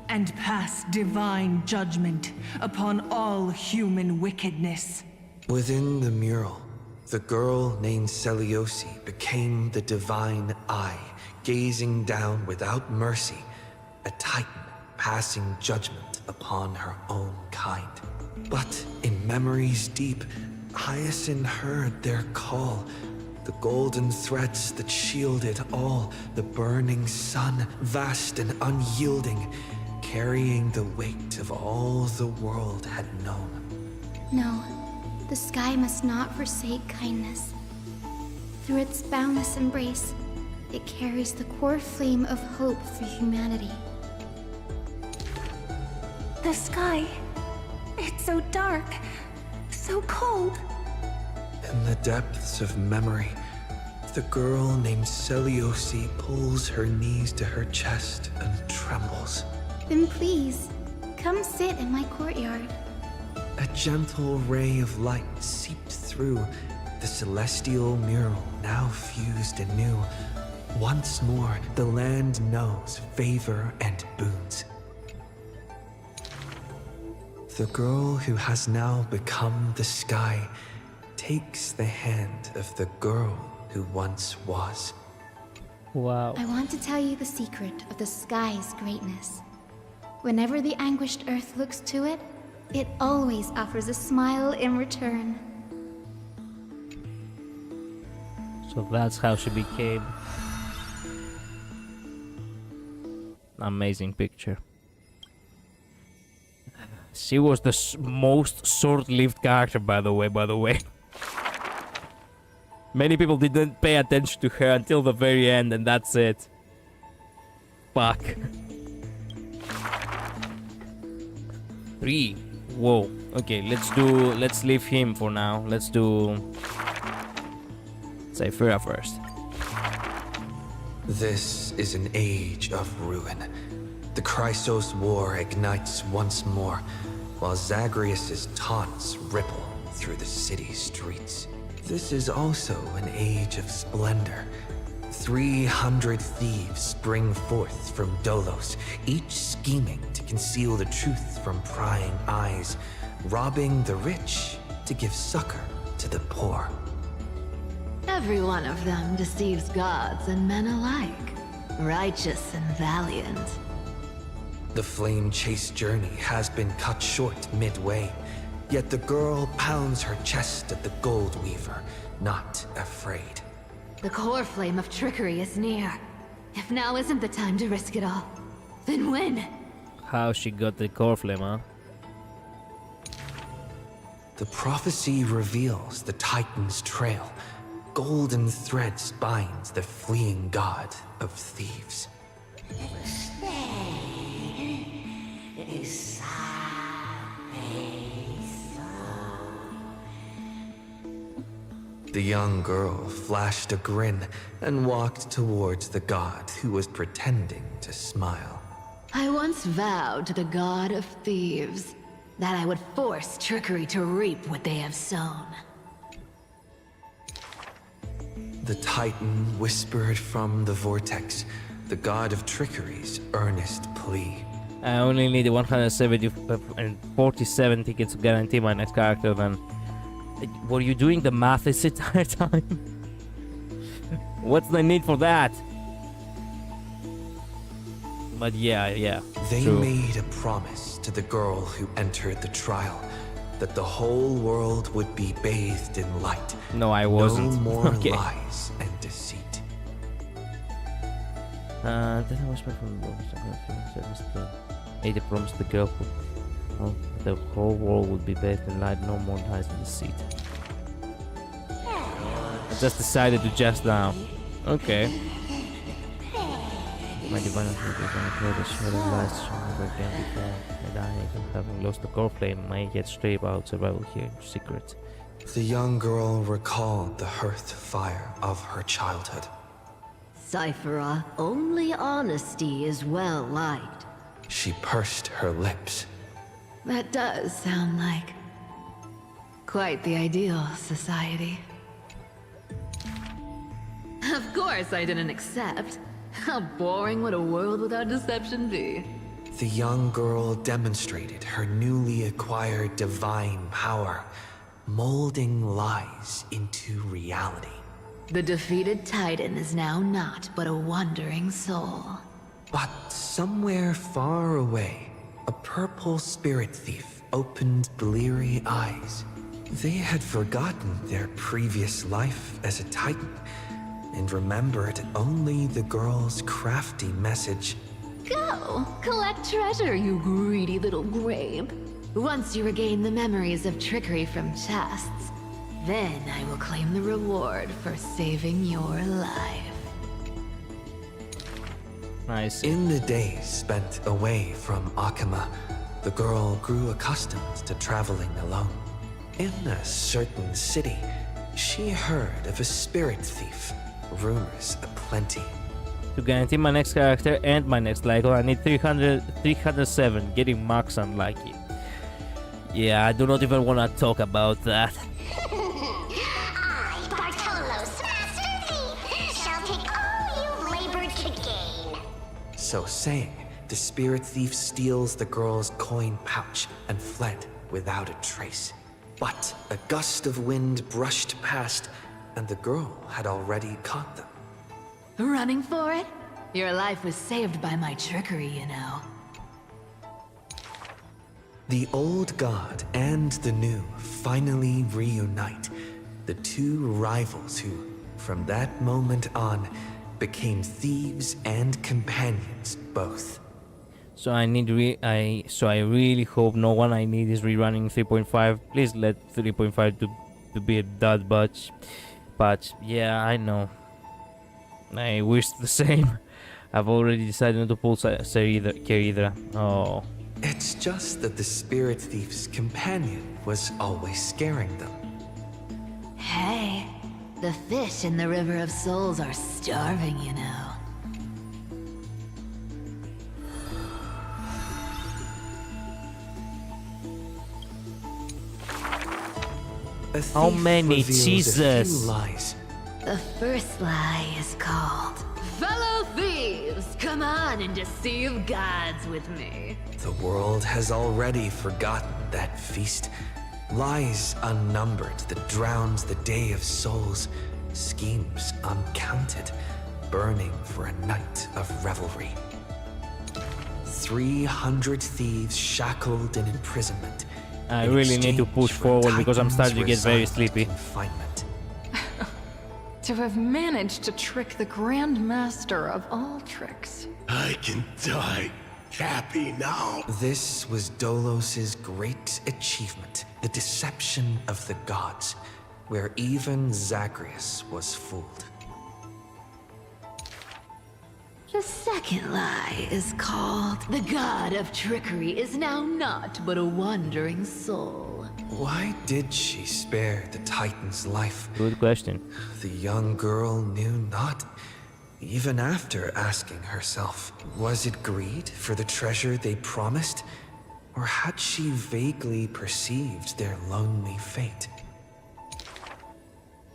and pass divine judgment upon all human wickedness. Within the mural, the girl named Seliosi became the divine eye, gazing down without mercy, a titan passing judgment upon her own kind. But in memories deep, Hyacinth heard their call, the golden threads that shielded all, the burning sun, vast and unyielding, carrying the weight of all the world had known. No, the sky must not forsake kindness. Through its boundless embrace, it carries the core flame of hope for humanity. The sky. It's so dark. So cold. In the depths of memory, the girl named Seliosi pulls her knees to her chest and trembles. Then please, come sit in my courtyard. A gentle ray of light seeped through, the celestial mural now fused anew. Once more, the land knows favor and boons. The girl who has now become the sky takes the hand of the girl who once was. Wow. I want to tell you the secret of the sky's greatness. Whenever the anguished earth looks to it, it always offers a smile in return. So that's how she became. Amazing picture. She was the most short-lived character, by the way. Many people didn't pay attention to her until the very end, and that's it. Fuck. 3. Whoa. Okay, let's leave him for now. Let's do Zephyra first. This is an age of ruin. The Chrysos War ignites once more, while Zagreus' taunts ripple through the city streets. This is also an age of splendor. 300 thieves spring forth from Dolos, each scheming to conceal the truth from prying eyes, robbing the rich to give succor to the poor. Every one of them deceives gods and men alike, righteous and valiant. The flame chase journey has been cut short midway, yet the girl pounds her chest at the gold weaver, not afraid. The core flame of trickery is near. If now isn't the time to risk it all, then when? How she got the core flame, huh? The prophecy reveals the Titan's trail. Golden threads binds the fleeing god of thieves. The young girl flashed a grin and walked towards the god who was pretending to smile. I once vowed to the god of thieves that I would force trickery to reap what they have sown. The Titan whispered from the vortex, the god of trickery's earnest plea. I only need 147 tickets to guarantee my next character, then. Were you doing the math this entire time? What's the need for that? But yeah. They true. made a promise to the girl who entered the trial, that the whole world would be bathed in light. No, I wasn't. No more Okay. lies and deceit. Then I whispered from the Ada promised the girl the whole world would be bathed in light, no more lies and deceit. I just decided to just now. Okay. My divine authority is gonna clear the shadow lies never again before. And I, having lost the core flame, may yet stray about survival here in secret. The young girl recalled the hearth fire of her childhood. Cyphera, only honesty is well liked. She pursed her lips. That does sound like quite the ideal society. Of course I didn't accept. How boring would a world without deception be? The young girl demonstrated her newly acquired divine power, molding lies into reality. The defeated Titan is now not but a wandering soul. But somewhere far away, a purple spirit thief opened bleary eyes. They had forgotten their previous life as a Titan, and remembered only the girl's crafty message. Go! Collect treasure, you greedy little grape. Once you regain the memories of trickery from chests, then I will claim the reward for saving your life. Nice. In the days spent away from Akuma, the girl grew accustomed to traveling alone. In a certain city, she heard of a spirit thief. Rumors aplenty. To guarantee my next character and my next LIGO, I need 307, getting max unlucky. Yeah, I do not even want to talk about that. I, Bartolo's master thief, shall take all you've labored to gain. So saying, the spirit thief steals the girl's coin pouch and fled without a trace. But a gust of wind brushed past, and the girl had already caught them. Running for it? Your life was saved by my trickery, you know. The old god and the new finally reunite. The two rivals who, from that moment on, became thieves and companions both. So I need I really hope no one I need is rerunning 3.5. Please let 3.5 to be a dud batch. But yeah, I know. I wish the same. I've already decided not to pull Keridra. Oh. It's just that the spirit thief's companion was always scaring them. Hey, the fish in the River of Souls are starving, you know. How many? Jesus! The first lie is called Fellow Thieves, come on and deceive gods with me. The world has already forgotten that feast. Lies unnumbered that drowns the Day of Souls. Schemes uncounted, burning for a night of revelry. 300 thieves shackled in imprisonment. I really need to push forward because I'm starting to get very sleepy. To have managed to trick the Grand Master of all tricks. I can die happy now. This was Dolos's great achievement, the deception of the gods, where even Zagreus was fooled. The second lie is called The God of Trickery is now not but a wandering soul. Why did she spare the Titan's life? Good question. The young girl knew not, even after asking herself. Was it greed for the treasure they promised? Or had she vaguely perceived their lonely fate?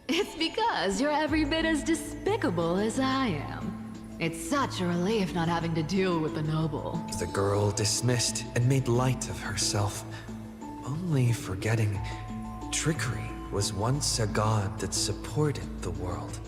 It's because you're every bit as despicable as I am. It's such a relief not having to deal with the noble. The girl dismissed and made light of herself, only forgetting trickery was once a god that supported the world.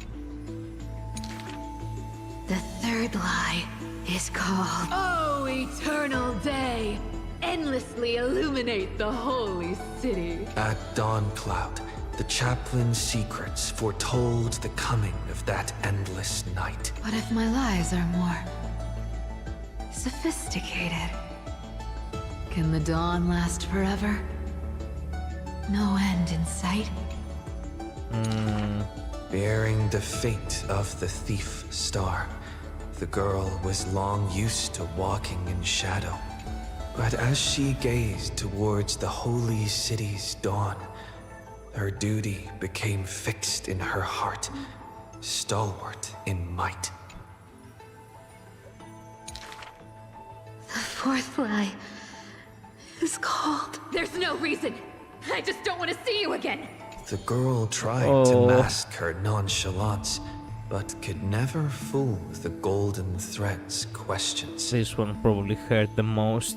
The third lie is called Oh, Eternal Day! Endlessly illuminate the holy city. At dawn cloud, the chaplain's secrets foretold the coming of that endless night. What if my lies are more sophisticated? Can the dawn last forever? No end in sight? Bearing the fate of the thief star, The girl was long used to walking in shadow. But as she gazed towards the holy city's dawn, her duty became fixed in her heart, stalwart in might. The fourth lie is called. There's no reason. I just don't want to see you again. The girl tried to mask her nonchalance, but could never fool the golden thread's questions. This one probably hurt the most.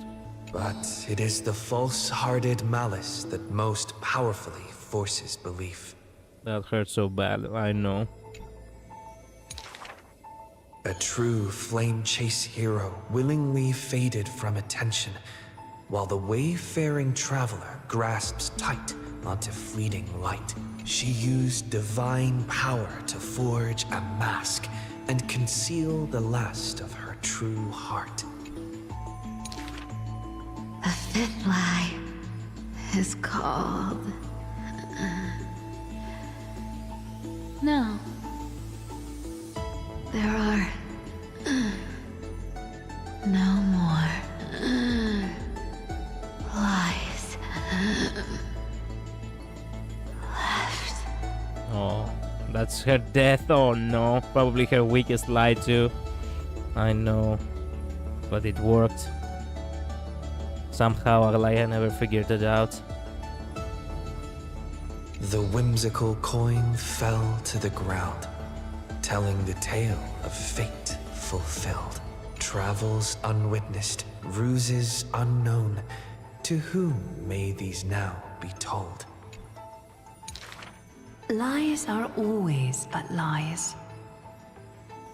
But it is the false-hearted malice that most powerfully forces belief. That hurt so bad, I know. A true flame chase hero willingly faded from attention, while the wayfaring traveler grasps tight onto fleeting light. She used divine power to forge a mask and conceal the last of her true heart. The fifth lie is called. No. There are no more lies left. Oh, that's her death. Oh no, probably her weakest lie too. I know, but it worked. Somehow Alaya never figured it out. The whimsical coin fell to the ground, telling the tale of fate fulfilled. Travels unwitnessed, ruses unknown. To whom may these now be told? Lies are always but lies.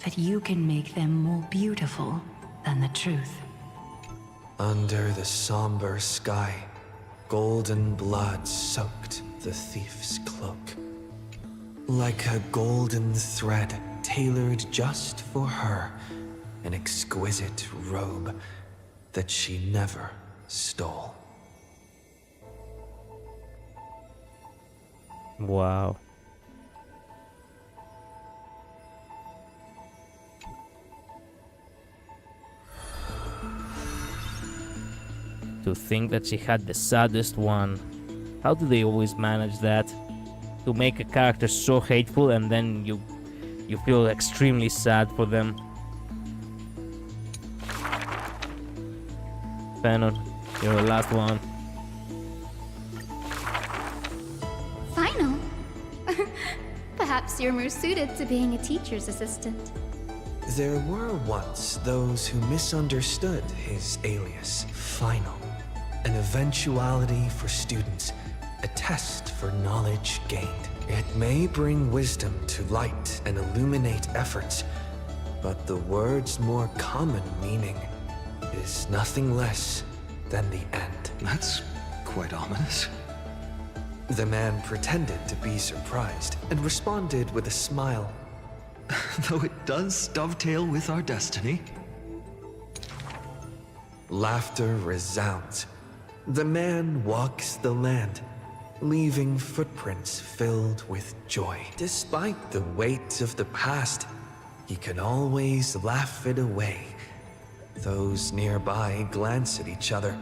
But you can make them more beautiful than the truth. Under the somber sky, golden blood soaked the thief's cloak. Like a golden thread tailored just for her, an exquisite robe that she never stole. Wow. To think that she had the saddest one. How do they always manage that? To make a character so hateful and then you feel extremely sad for them. Fanon, you're the last one. Final? Perhaps you're more suited to being a teacher's assistant. There were once those who misunderstood his alias, Final. An eventuality for students, a test for knowledge gained. It may bring wisdom to light and illuminate efforts, but the word's more common meaning is nothing less than the end. That's quite ominous. The man pretended to be surprised and responded with a smile. Though it does dovetail with our destiny. Laughter resounds. The man walks the land, leaving footprints filled with joy. Despite the weight of the past, he can always laugh it away. Those nearby glance at each other,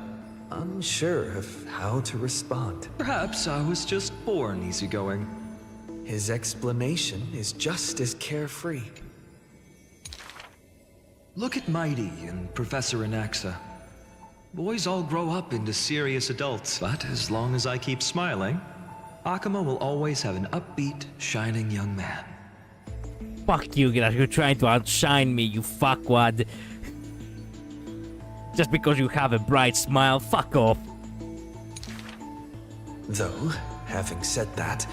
unsure of how to respond. Perhaps I was just born easygoing. His explanation is just as carefree. Look at Mighty and Professor Anaxa. Boys all grow up into serious adults, but as long as I keep smiling, Akuma will always have an upbeat, shining young man. Fuck you, Grash, you're trying to outshine me, you fuckwad. Just because you have a bright smile, fuck off. Though, having said that,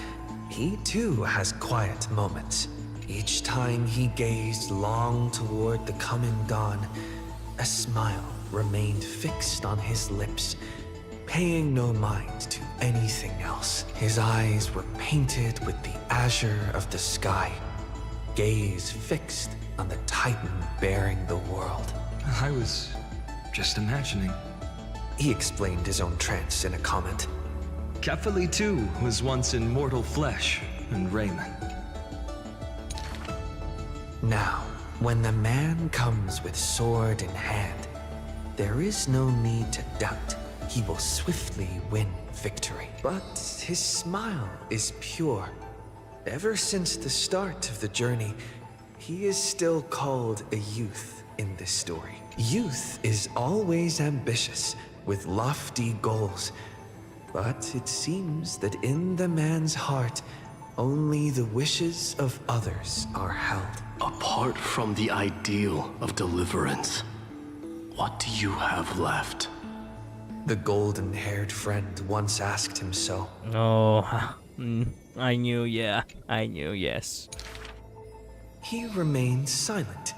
he too has quiet moments. Each time he gazed long toward the coming dawn, a smile remained fixed on his lips, paying no mind to anything else. His eyes were painted with the azure of the sky, gaze fixed on the titan bearing the world. I was just imagining. He explained his own trance in a comment. Kefali too was once in mortal flesh and raiment. Now, When the man comes with sword in hand, there is no need to doubt. He will swiftly win victory. But his smile is pure. Ever since the start of the journey, he is still called a youth in this story. Youth is always ambitious, with lofty goals. But it seems that in the man's heart, only the wishes of others are held. Apart from the ideal of deliverance, what do you have left? The golden-haired friend once asked him so. Oh, I knew, yeah. I knew, yes. He remained silent.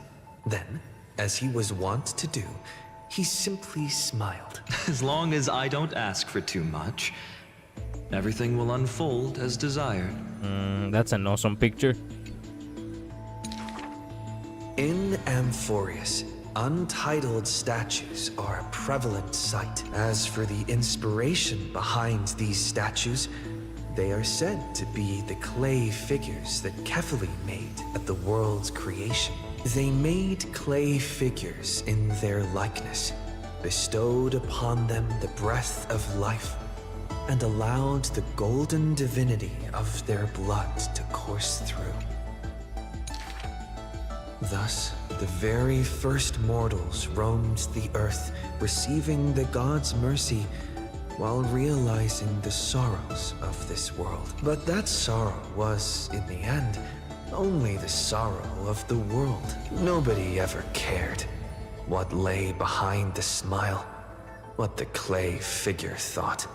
Then, as he was wont to do, he simply smiled. As long as I don't ask for too much, everything will unfold as desired. That's an awesome picture. In Amphorius, untitled statues are a prevalent sight. As for the inspiration behind these statues, they are said to be the clay figures that Kefali made at the world's creation. They made clay figures in their likeness, bestowed upon them the breath of life, and allowed the golden divinity of their blood to course through. Thus, the very first mortals roamed the earth, receiving the gods' mercy while realizing the sorrows of this world. But that sorrow was, in the end, only the sorrow of the world. Nobody ever cared what lay behind the smile, what the clay figure thought.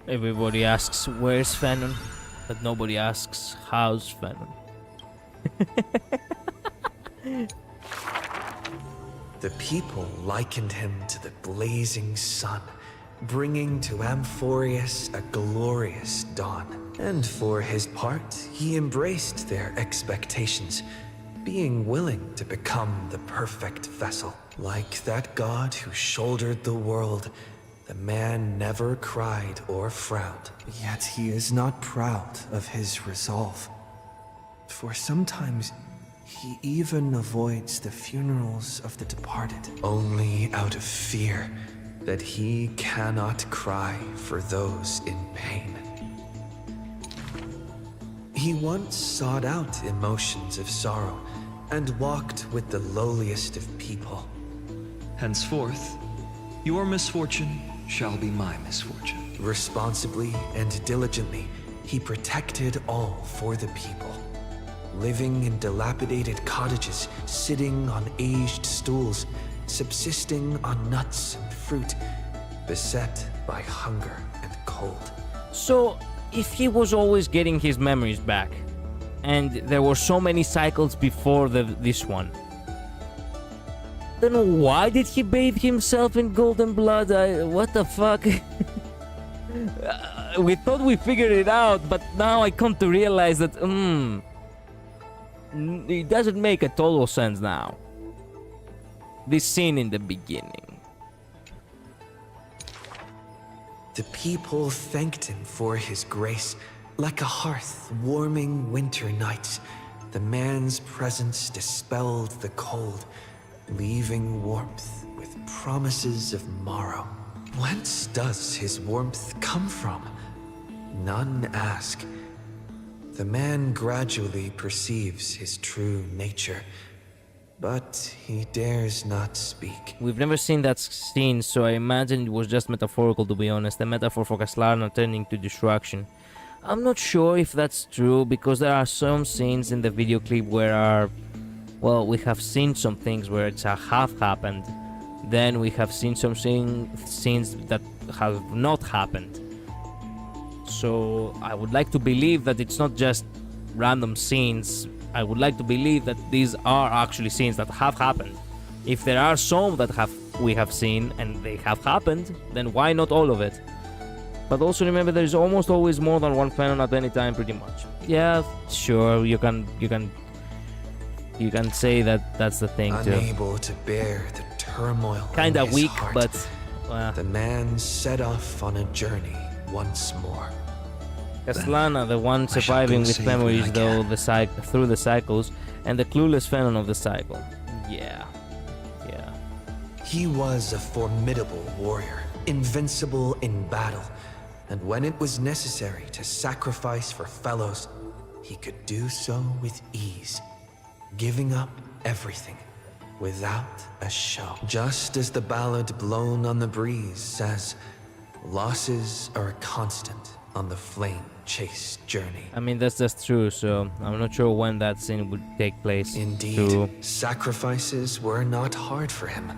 Everybody asks, where's Fanon? But nobody asks, how's Fanon? The people likened him to the blazing sun, bringing to Amphorius a glorious dawn. And for his part, he embraced their expectations, being willing to become the perfect vessel. Like that god who shouldered the world, the man never cried or frowned. Yet he is not proud of his resolve. For sometimes, he even avoids the funerals of the departed, only out of fear that he cannot cry for those in pain. He once sought out emotions of sorrow and walked with the lowliest of people. Henceforth, your misfortune shall be my misfortune. Responsibly and diligently, he protected all for the people. Living in dilapidated cottages, sitting on aged stools, subsisting on nuts and fruit, beset by hunger and cold. So, if he was always getting his memories back, and there were so many cycles before this one, then why did he bathe himself in golden blood? What the fuck? We thought we figured it out, but now I come to realize that, it doesn't make a total sense now. This scene in the beginning. The people thanked him for his grace, like a hearth warming winter nights. The man's presence dispelled the cold, leaving warmth with promises of morrow. Whence does his warmth come from? None ask. The man gradually perceives his true nature, but he dares not speak. We've never seen that scene, so I imagine it was just metaphorical, to be honest. A metaphor for Kaslarna turning to destruction. I'm not sure if that's true, because there are some scenes in the video clip where we have seen some things where it's a half happened. Then we have seen some scenes that have not happened. So I would like to believe that it's not just random scenes. I would like to believe that these are actually scenes that have happened. If there are some that we have seen and they have happened, then why not all of it? But also remember, there is almost always more than one Fanon at any time, pretty much. Yeah, sure, you can say that that's the thing too. Unable to bear the turmoil. Kinda in his weak, heart, but the man set off on a journey once more. Kaslana, the one I shall surviving go with save what memories I though can. through the cycles, and the clueless Phenon of the cycle. Yeah. Yeah. He was a formidable warrior, invincible in battle, and when it was necessary to sacrifice for fellows, he could do so with ease, giving up everything without a show. Just as the ballad blown on the breeze says, losses are a constant on the flame-chased journey. I mean, that's just true, so I'm not sure when that scene would take place. Indeed, sacrifices were not hard for him,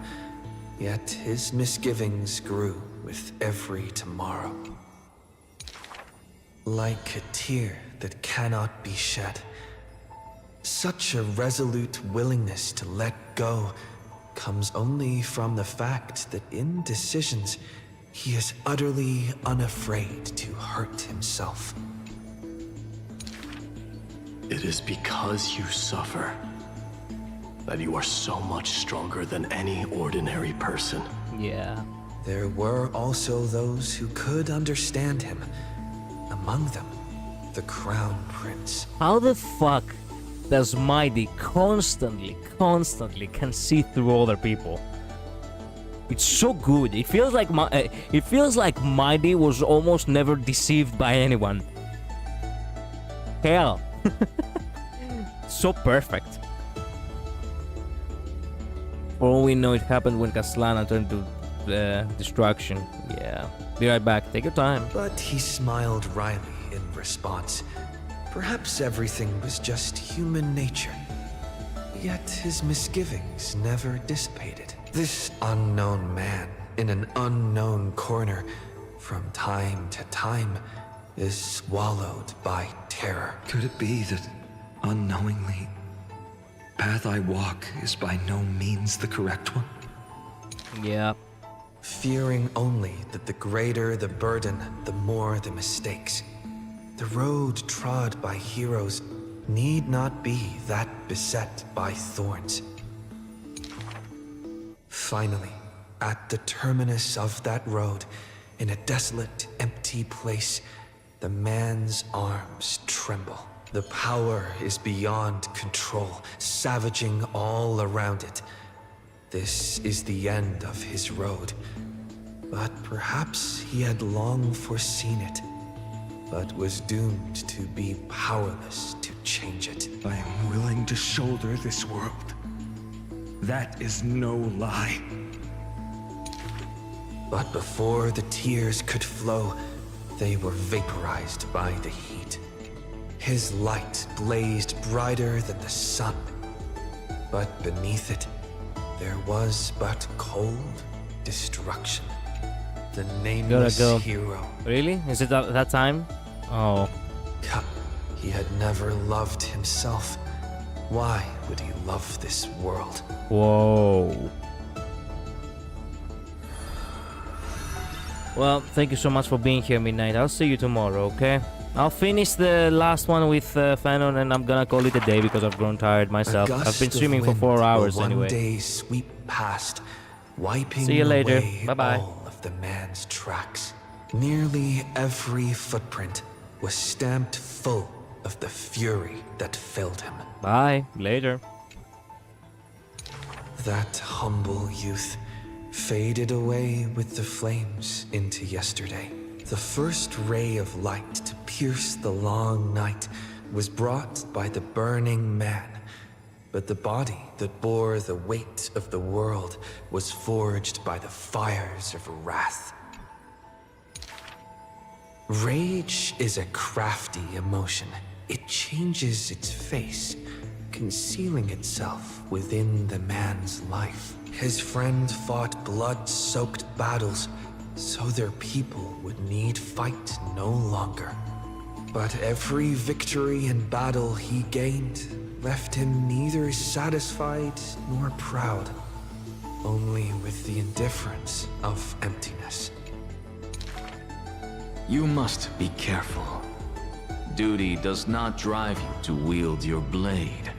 yet his misgivings grew with every tomorrow. Like a tear that cannot be shed, such a resolute willingness to let go comes only from the fact that in decisions, he is utterly unafraid to hurt himself. It is because you suffer that you are so much stronger than any ordinary person. Yeah. There were also those who could understand him. Among them, the Crown Prince. How the fuck does Mighty constantly can see through other people? It's so good. It feels like Mighty was almost never deceived by anyone. Hell. So perfect. For all we know, it happened when Kaslana turned to destruction. Yeah. Be right back. Take your time. But he smiled wryly in response. Perhaps everything was just human nature. Yet his misgivings never dissipated. This unknown man in an unknown corner, from time to time, is swallowed by terror. Could it be that, unknowingly, path I walk is by no means the correct one? Yeah. Fearing only that the greater the burden, the more the mistakes. The road trod by heroes need not be that beset by thorns. Finally, at the terminus of that road, in a desolate, empty place, the man's arms tremble. The power is beyond control, savaging all around it. This is the end of his road. But perhaps he had long foreseen it, but was doomed to be powerless to change it. I am willing to shoulder this world. That is no lie. But before the tears could flow, they were vaporized by the heat. His light blazed brighter than the sun, but beneath it, there was but cold destruction. The nameless hero. Really? Is it that time? Oh. He had never loved himself. Why would he love this world? Whoa. Well, thank you so much for being here, Midnight. I'll see you tomorrow, okay? I'll finish the last one with Phenon and I'm gonna call it a day because I've grown tired myself. I've been streaming for 4 hours anyway. One day sweep past, wiping see you later. away Bye-bye. all of the man's tracks. Nearly every footprint was stamped full of the fury that filled him. Bye. Later. That humble youth faded away with the flames into yesterday. The first ray of light to pierce the long night was brought by the burning man, but the body that bore the weight of the world was forged by the fires of wrath. Rage is a crafty emotion. It changes its face, concealing itself within the man's life. His friend fought blood-soaked battles so their people would need fight no longer. But every victory and battle he gained left him neither satisfied nor proud, only with the indifference of emptiness. You must be careful. Duty does not drive you to wield your blade,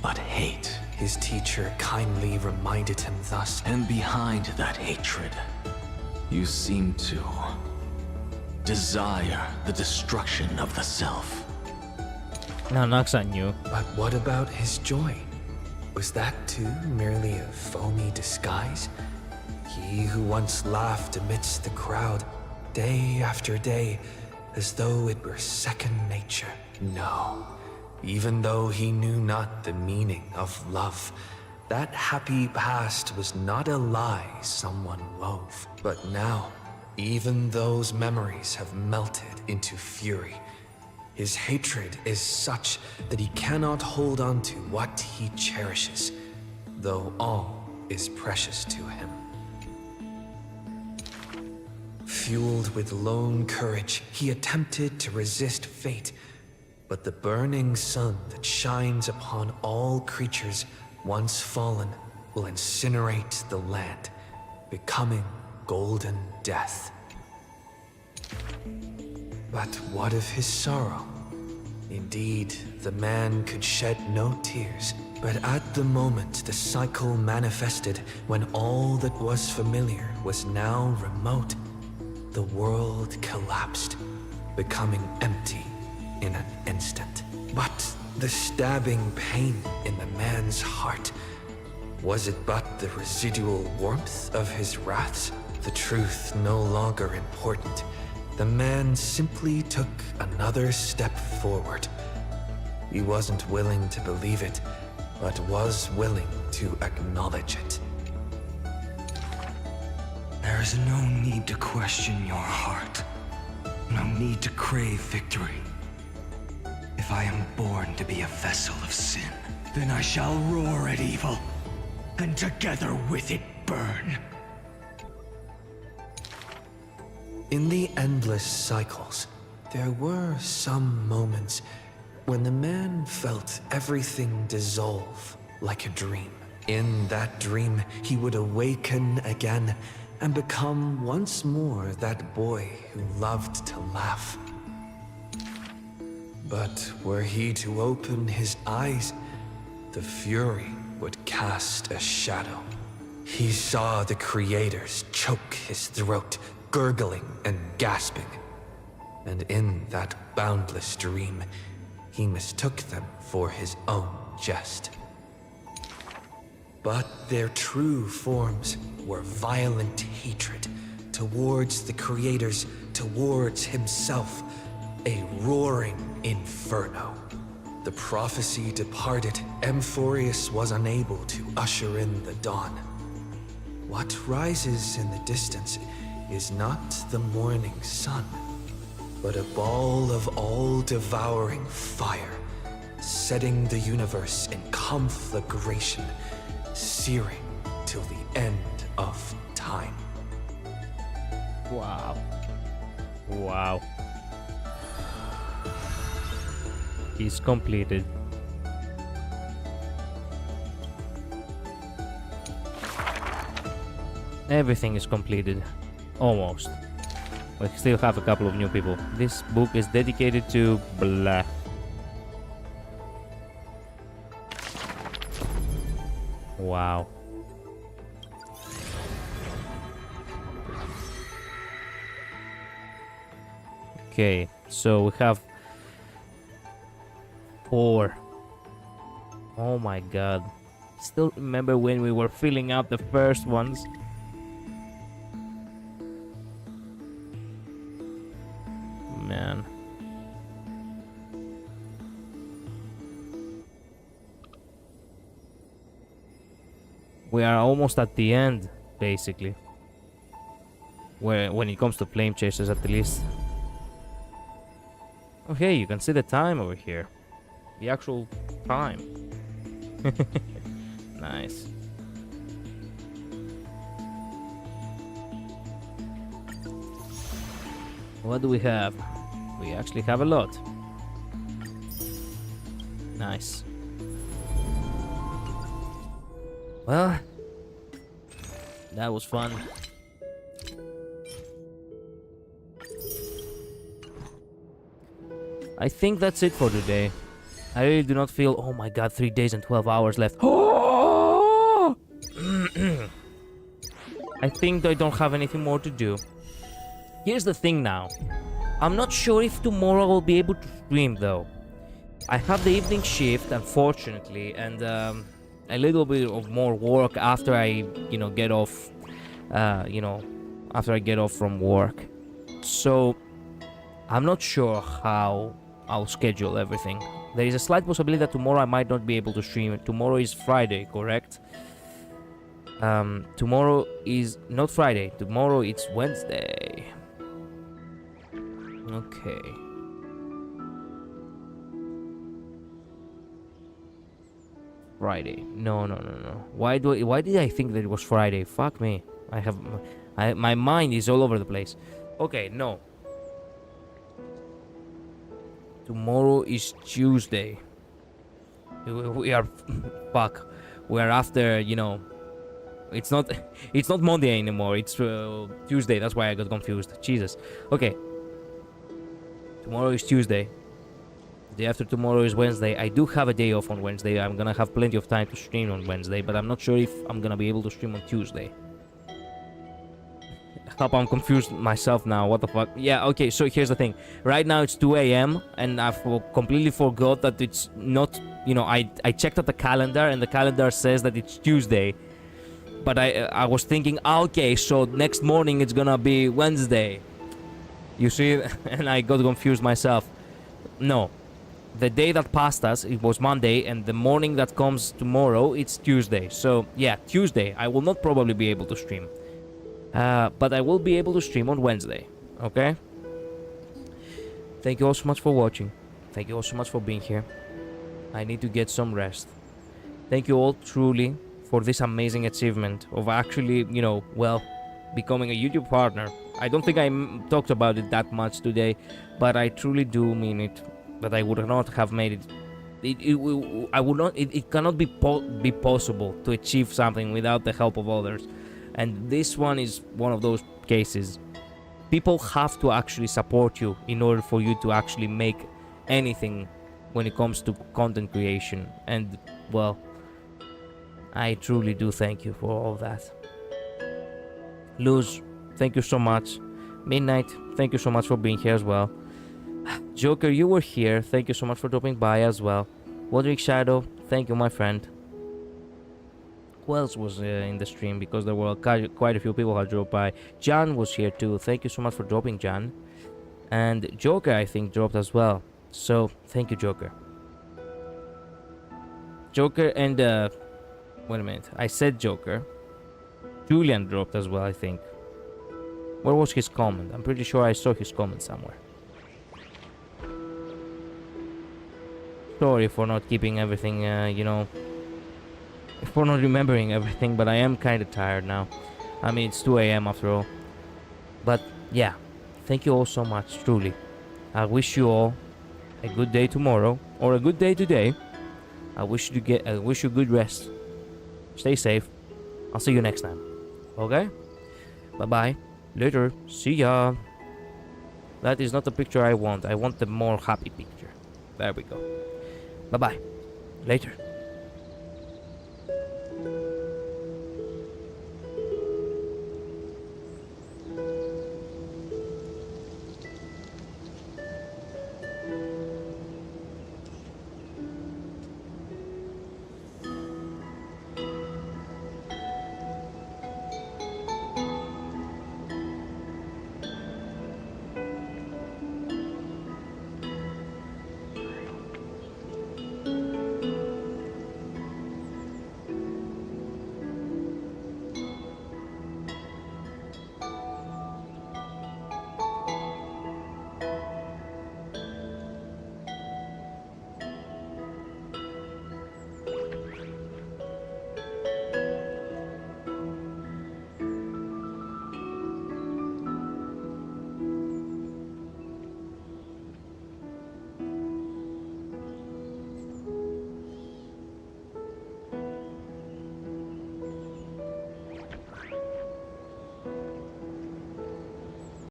but hate. His teacher kindly reminded him thus. And behind that hatred, you seem to desire the destruction of the self. Now Naxa knew. But what about his joy? Was that too merely a phony disguise? He who once laughed amidst the crowd, day after day, as though it were second nature. No, even though he knew not the meaning of love, that happy past was not a lie someone wove. But now, even those memories have melted into fury. His hatred is such that he cannot hold on to what he cherishes, though all is precious to him. Fueled with lone courage, he attempted to resist fate, but the burning sun that shines upon all creatures once fallen will incinerate the land, becoming golden death. But what of his sorrow? Indeed, the man could shed no tears, but at the moment the cycle manifested when all that was familiar was now remote, the world collapsed, becoming empty in an instant. But the stabbing pain in the man's heart, was it but the residual warmth of his wraths? The truth no longer important. The man simply took another step forward. He wasn't willing to believe it, but was willing to acknowledge it. There is no need to question your heart. No need to crave victory. If I am born to be a vessel of sin, then I shall roar at evil, and together with it burn. In the endless cycles, there were some moments when the man felt everything dissolve like a dream. In that dream, he would awaken again and become once more that boy who loved to laugh. But were he to open his eyes, the fury would cast a shadow. He saw the creators choke his throat, gurgling and gasping. And in that boundless dream, he mistook them for his own jest. But their true forms were violent hatred towards the creators, towards himself, a roaring inferno. The prophecy departed, Amphorius was unable to usher in the dawn. What rises in the distance is not the morning sun, but a ball of all-devouring fire, setting the universe in conflagration, searing till the end of time. Wow. Wow. He's completed. Everything is completed. Almost. We still have a couple of new people. This book is dedicated to blah. Wow. Okay, so we have 4. Oh my god. Still remember when we were filling out the first ones? Man. We are almost at the end, basically. When it comes to flame chasers, at least. Okay, you can see the time over here. The actual time. Nice. What do we have? We actually have a lot. Nice. Well, that was fun. I think that's it for today. I really do not feel... Oh my god, 3 days and 12 hours left. Oh! I think I don't have anything more to do. Here's the thing now. I'm not sure if tomorrow I'll be able to stream though. I have the evening shift, unfortunately, and a little bit of more work after I, get off, after I get off from work. So I'm not sure how I'll schedule everything. There is a slight possibility that tomorrow I might not be able to stream. Tomorrow is Friday, correct? Tomorrow is not Friday. Tomorrow it's Wednesday. Okay. Friday. No. Why did I think that it was Friday? Fuck me. My mind is all over the place. Okay, no. Tomorrow is Tuesday. We are fuck. We are after, it's not Monday anymore. It's Tuesday. That's why I got confused. Jesus. Okay. Tomorrow is Tuesday. The day after tomorrow is Wednesday. I do have a day off on Wednesday. I'm gonna have plenty of time to stream on Wednesday, but I'm not sure if I'm gonna be able to stream on Tuesday. I'm confused myself now. What the fuck? Yeah, okay, so here's the thing. Right now it's 2 a.m. and I've completely forgot that it's not, I checked at the calendar and the calendar says that it's Tuesday. But I was thinking, okay, so next morning it's gonna be Wednesday. You see? And I got confused myself. No. The day that passed us, it was Monday, and the morning that comes tomorrow, it's Tuesday. So, yeah, Tuesday. I will not probably be able to stream. But I will be able to stream on Wednesday. Okay? Thank you all so much for watching. Thank you all so much for being here. I need to get some rest. Thank you all truly for this amazing achievement of actually, becoming a YouTube partner. I don't think I talked about it that much today, but I truly do mean it. That I would not have made it. It cannot be possible to achieve something without the help of others. And this one is one of those cases. People have to actually support you in order for you to actually make anything when it comes to content creation. And, well, I truly do thank you for all that. Luz, thank you so much. Midnight, thank you so much for being here as well. Joker, you were here. Thank you so much for dropping by as well. Wodrick Shadow, thank you, my friend. Who else was in the stream? Because there were quite a few people who dropped by. Jan was here too. Thank you so much for dropping, Jan. And Joker, I think, dropped as well. So, thank you, Joker. Joker and... wait a minute. I said Joker. Julian dropped as well, I think. Where was his comment? I'm pretty sure I saw his comment somewhere. Sorry for not keeping everything, for not remembering everything, but I am kind of tired now. I mean, it's 2 a.m. after all. But, yeah, thank you all so much, truly. I wish you all a good day tomorrow, or a good day today. I wish you good rest. Stay safe. I'll see you next time. Okay? Bye-bye. Later. See ya. That is not the picture I want. I want the more happy picture. There we go. Bye-bye. Later.